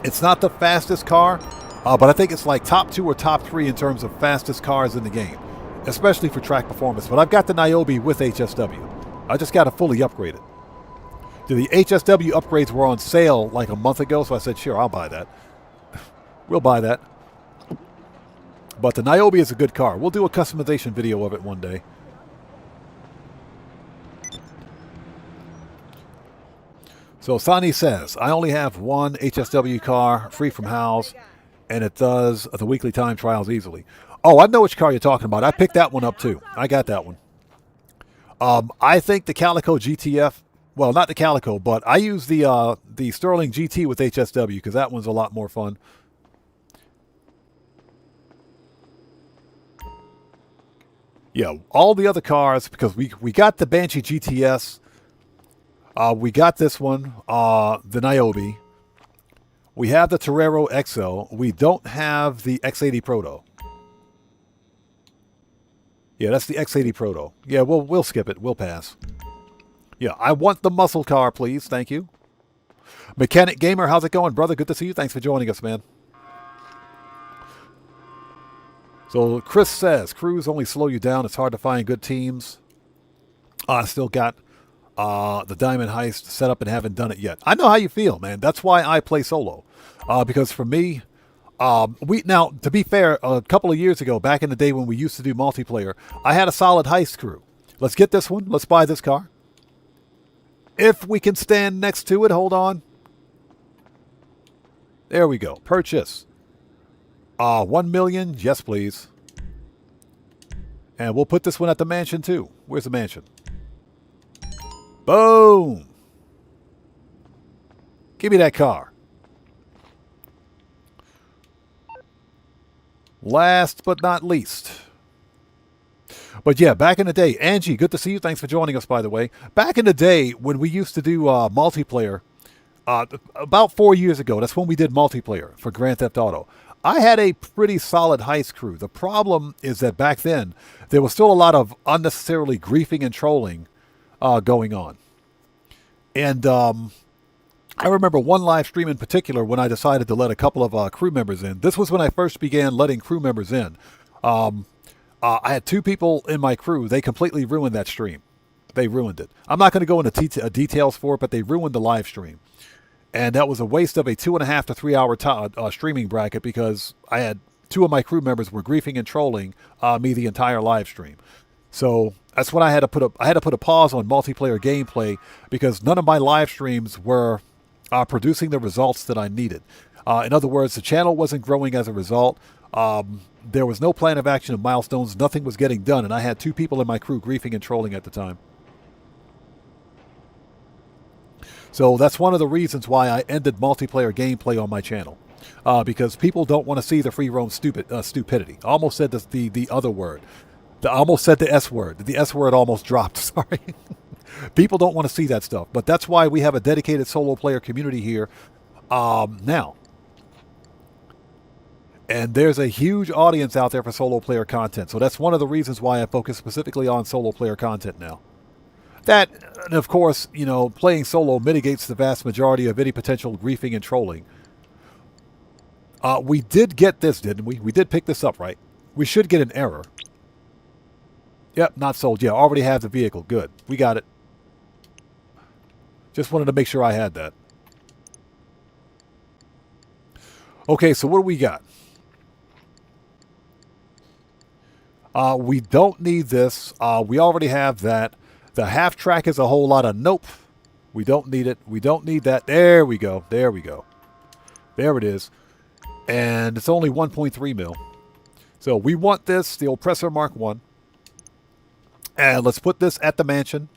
It's not the fastest car, but I think it's like top 2 or top 3 in terms of fastest cars in the game, especially for track performance. But I've got the Niobe with HSW. I just got to fully upgrade it. The HSW upgrades were on sale like a month ago, so I said, sure, I'll buy that. We'll buy that. But the Niobe is a good car. We'll do a customization video of it one day. So Sani says, I only have one HSW car free from house, and it does the weekly time trials easily. Oh, I know which car you're talking about. I picked that one up too. I got that one. I think the Calico GTF, well, not the Calico, but I use the Sterling GT with HSW because that one's a lot more fun. Yeah, all the other cars, because we got the Banshee GTS. We got this one, the Niobe. We have the Torero XL. We don't have the X80 Proto. Yeah, that's the X80 Proto. Yeah, we'll skip it. We'll pass. Yeah, I want the muscle car, please. Thank you. Mechanic Gamer, how's it going, brother? Good to see you. Thanks for joining us, man. So Chris says, crews only slow you down. It's hard to find good teams. I still got the Diamond Heist set up and haven't done it yet. I know how you feel, man. That's why I play solo. Because for me, now, to be fair, a couple of years ago, back in the day when we used to do multiplayer, I had a solid heist crew. Let's get this one. Let's buy this car. If we can stand next to it, hold on. There we go. Purchase. 1 million. Yes, please. And we'll put this one at the mansion, too. Where's the mansion? Boom. Give me that car. Last but not least. But yeah, back in the day, Angie, good to see you. Thanks for joining us, by the way. Back in the day, when we used to do multiplayer, about 4 years ago, that's when we did multiplayer for Grand Theft Auto. I had a pretty solid heist crew. The problem is that back then, there was still a lot of unnecessarily griefing and trolling going on. And I remember one live stream in particular when I decided to let a couple of crew members in. This was when I first began letting crew members in. I had 2 people in my crew. They completely ruined that stream. They ruined it. I'm not going to go into details for it, but they ruined the live stream. And that was a waste of a 2.5 to 3 hour streaming bracket because I had 2 of my crew members were griefing and trolling me the entire live stream. So that's when I had to put a pause on multiplayer gameplay because none of my live streams were producing the results that I needed. In other words, the channel wasn't growing as a result. There was no plan of action of milestones. Nothing was getting done, and I had 2 people in my crew griefing and trolling at the time. So that's one of the reasons why I ended multiplayer gameplay on my channel, because people don't want to see the free roam stupidity. I almost said the other word. I almost said the S word. The S word almost dropped. Sorry. People don't want to see that stuff, but that's why we have a dedicated solo player community here now. And there's a huge audience out there for solo player content. So that's one of the reasons why I focus specifically on solo player content now. That, and of course, you know, playing solo mitigates the vast majority of any potential griefing and trolling. We did get this, didn't we? We did pick this up, right? We should get an error. Yep, not sold. Yeah, already have the vehicle. Good. We got it. Just wanted to make sure I had that. Okay, so what do we got? We don't need this. We already have that. The half track is a whole lot of nope. We don't need it. We don't need that. There we go. There we go. There it is. And it's only 1.3 mil. So we want this, the Oppressor Mark 1. And let's put this at the mansion.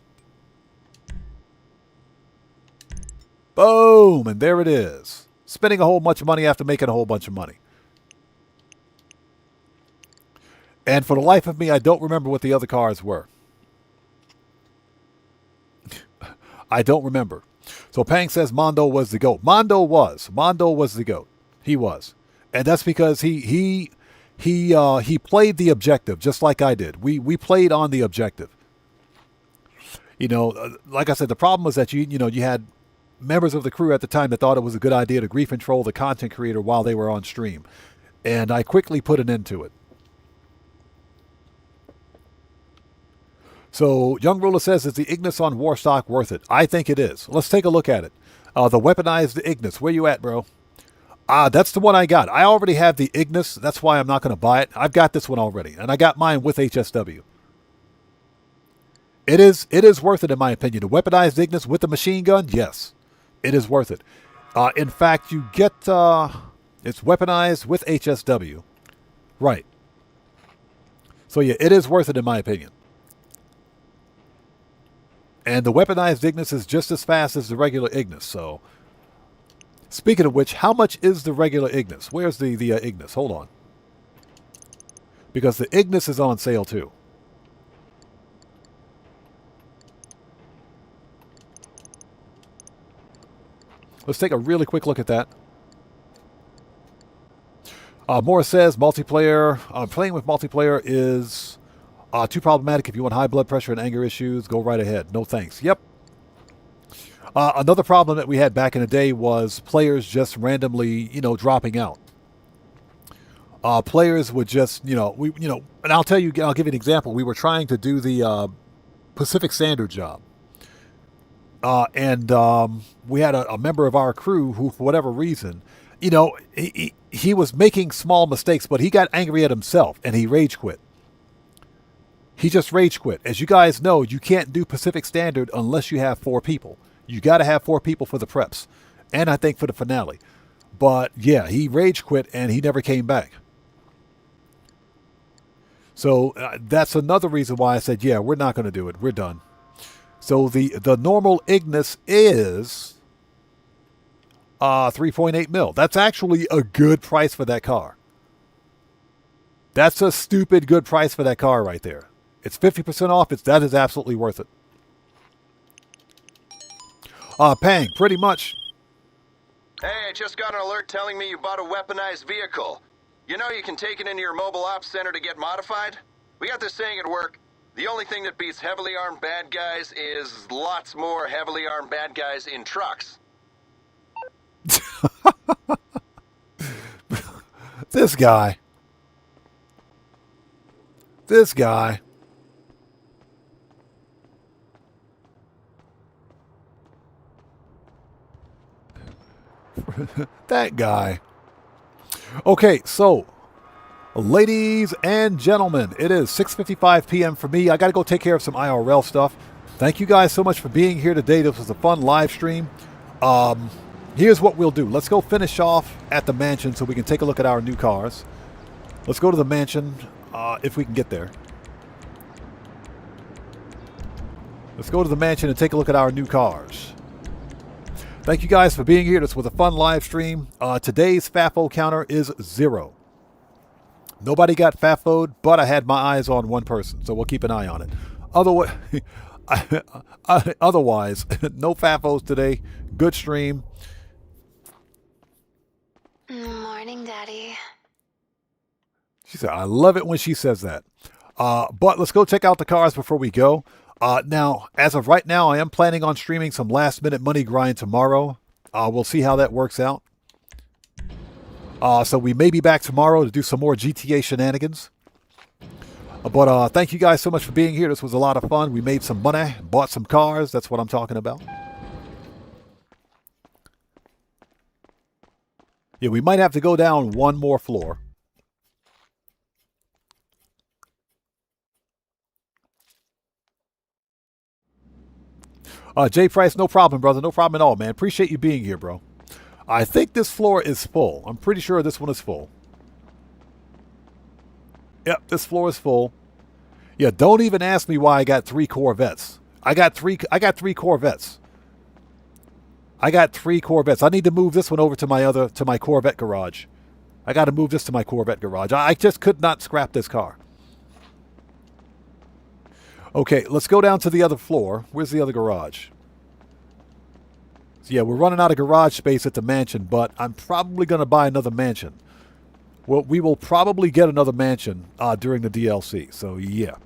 Boom! And there it is. Spending a whole bunch of money after making a whole bunch of money. And for the life of me, I don't remember what the other cars were. I don't remember. So Pang says Mondo was the GOAT. Mondo was the GOAT. He was. And that's because he played the objective just like I did. We played on the objective. You know, like I said, the problem was that you had members of the crew at the time that thought it was a good idea to grief and troll the content creator while they were on stream. And I quickly put an end to it. So, Young Ruler says, is the Ignis on Warstock worth it? I think it is. Let's take a look at it. The weaponized Ignis. Where you at, bro? That's the one I got. I already have the Ignis. That's why I'm not going to buy it. I've got this one already. And I got mine with HSW. It is worth it, in my opinion. The weaponized Ignis with the machine gun? Yes. It is worth it. In fact, you get... it's weaponized with HSW. Right. So, yeah, it is worth it, in my opinion. And the weaponized Ignis is just as fast as the regular Ignis. So, speaking of which, how much is the regular Ignis? Where's the Ignis? Hold on. Because the Ignis is on sale too. Let's take a really quick look at that. Morris says multiplayer. Playing with multiplayer is too problematic. If you want high blood pressure and anger issues, go right ahead. No thanks. Yep. Another problem that we had back in the day was players just randomly, dropping out. Players would just, and I'll give you an example. We were trying to do the Pacific Standard job. And we had a member of our crew who, for whatever reason, he was making small mistakes, but he got angry at himself and he rage quit. He just rage quit. As you guys know, you can't do Pacific Standard unless you have 4 people. You got to have 4 people for the preps, and I think for the finale. But yeah, he rage quit and he never came back. So that's another reason why I said, yeah, we're not going to do it. We're done. So the normal Ignis is 3.8 mil. That's actually a good price for that car. That's a stupid good price for that car right there. It's 50% off. That is absolutely worth it. Pang, pretty much. Hey, I just got an alert telling me you bought a weaponized vehicle. You know you can take it into your mobile ops center to get modified? We got this saying at work. The only thing that beats heavily armed bad guys is lots more heavily armed bad guys in trucks. This guy. That guy. Okay, so ladies and gentlemen, it is 6:55 p.m. for me. I got to go take care of some IRL stuff. Thank you guys so much for being here today. This was a fun live stream. Here's what we'll do. Let's go finish off at the mansion so we can take a look at our new cars. Let's go to the mansion if we can get there. Let's go to the mansion and take a look at our new cars. Thank you guys for being here. This was a fun live stream. Today's FAFO counter is 0. Nobody got FAFO'd, but I had my eyes on one person, so we'll keep an eye on it. Otherwise, no FAFOs today. Good stream. Morning, Daddy. She said, I love it when she says that. But let's go check out the cars before we go. Now, as of right now, I am planning on streaming some last-minute money grind tomorrow. We'll see how that works out. So we may be back tomorrow to do some more GTA shenanigans. But thank you guys so much for being here. This was a lot of fun. We made some money, bought some cars. That's what I'm talking about. Yeah, we might have to go down one more floor. Jay Price, no problem, brother. No problem at all, man. Appreciate you being here, bro. I think this floor is full. I'm pretty sure this one is full. Yep, this floor is full. Yeah, don't even ask me why I got 3 Corvettes. I got three Corvettes. I got 3 Corvettes. I need to move this one over to my Corvette garage. I got to move this to my Corvette garage. I just could not scrap this car. Okay, let's go down to the other floor. Where's the other garage? So yeah, we're running out of garage space at the mansion, but I'm probably going to buy another mansion. Well, we will probably get another mansion during the DLC, so yeah.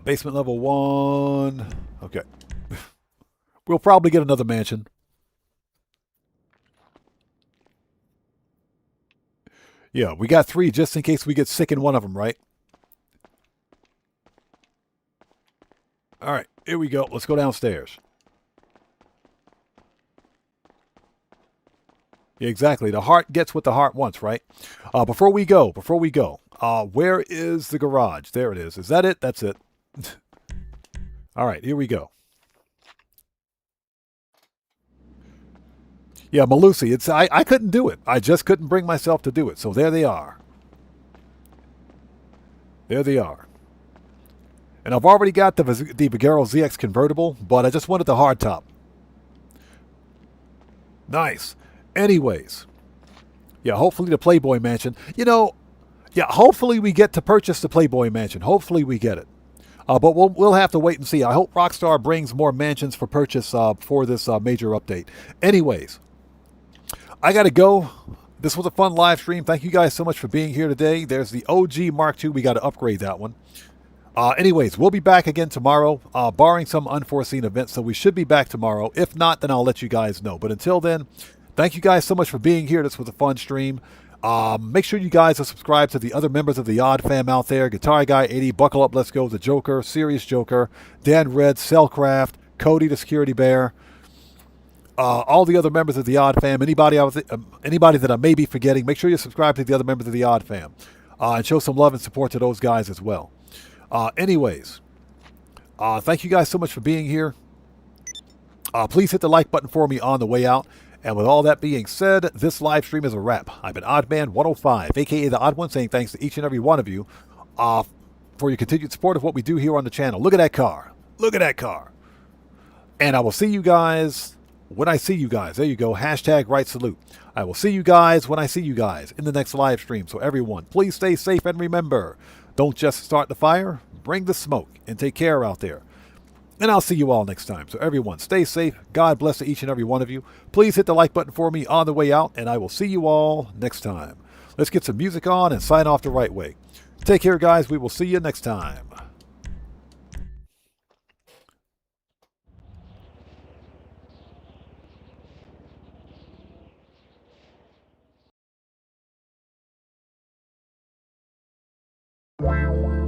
Basement level 1. Okay. We'll probably get another mansion. Yeah, we got 3 just in case we get sick in one of them, right? All right, here we go. Let's go downstairs. Yeah, exactly. The heart gets what the heart wants, right? Before we go, where is the garage? There it is. Is that it? That's it. All right, here we go. Yeah, Malusi, I couldn't do it. I just couldn't bring myself to do it. So there they are. There they are. And I've already got the Vigero ZX convertible, but I just wanted the hardtop. Nice. Anyways. Yeah, hopefully the Playboy Mansion. You know, yeah, hopefully we get to purchase the Playboy Mansion. Hopefully we get it. But we'll have to wait and see. I hope Rockstar brings more mansions for purchase for this major update. Anyways, I got to go. This was a fun live stream. Thank you guys so much for being here today. There's the OG Mark II. We got to upgrade that one. Anyways, we'll be back again tomorrow, barring some unforeseen events. So we should be back tomorrow. If not, then I'll let you guys know. But until then, thank you guys so much for being here. This was a fun stream. Make sure you guys are subscribed to the other members of the Odd Fam out there. Guitar Guy 80, Buckle Up, Let's Go, The Joker, Serious Joker, Dan Red, Cellcraft, Cody the Security Bear, all the other members of the Odd Fam. Anybody that I may be forgetting, make sure you subscribe to the other members of the Odd Fam. And show some love and support to those guys as well. Anyways, thank you guys so much for being here. Please hit the like button for me on the way out. And with all that being said, this live stream is a wrap. I've been Oddman105, a.k.a. The Odd One, saying thanks to each and every one of you for your continued support of what we do here on the channel. Look at that car. Look at that car. And I will see you guys when I see you guys. There you go. Hashtag right salute. I will see you guys when I see you guys in the next live stream. So everyone, please stay safe and remember, don't just start the fire, bring the smoke, and take care out there. And I'll see you all next time. So everyone, stay safe. God bless to each and every one of you. Please hit the like button for me on the way out, and I will see you all next time. Let's get some music on and sign off the right way. Take care, guys. We will see you next time. Wow.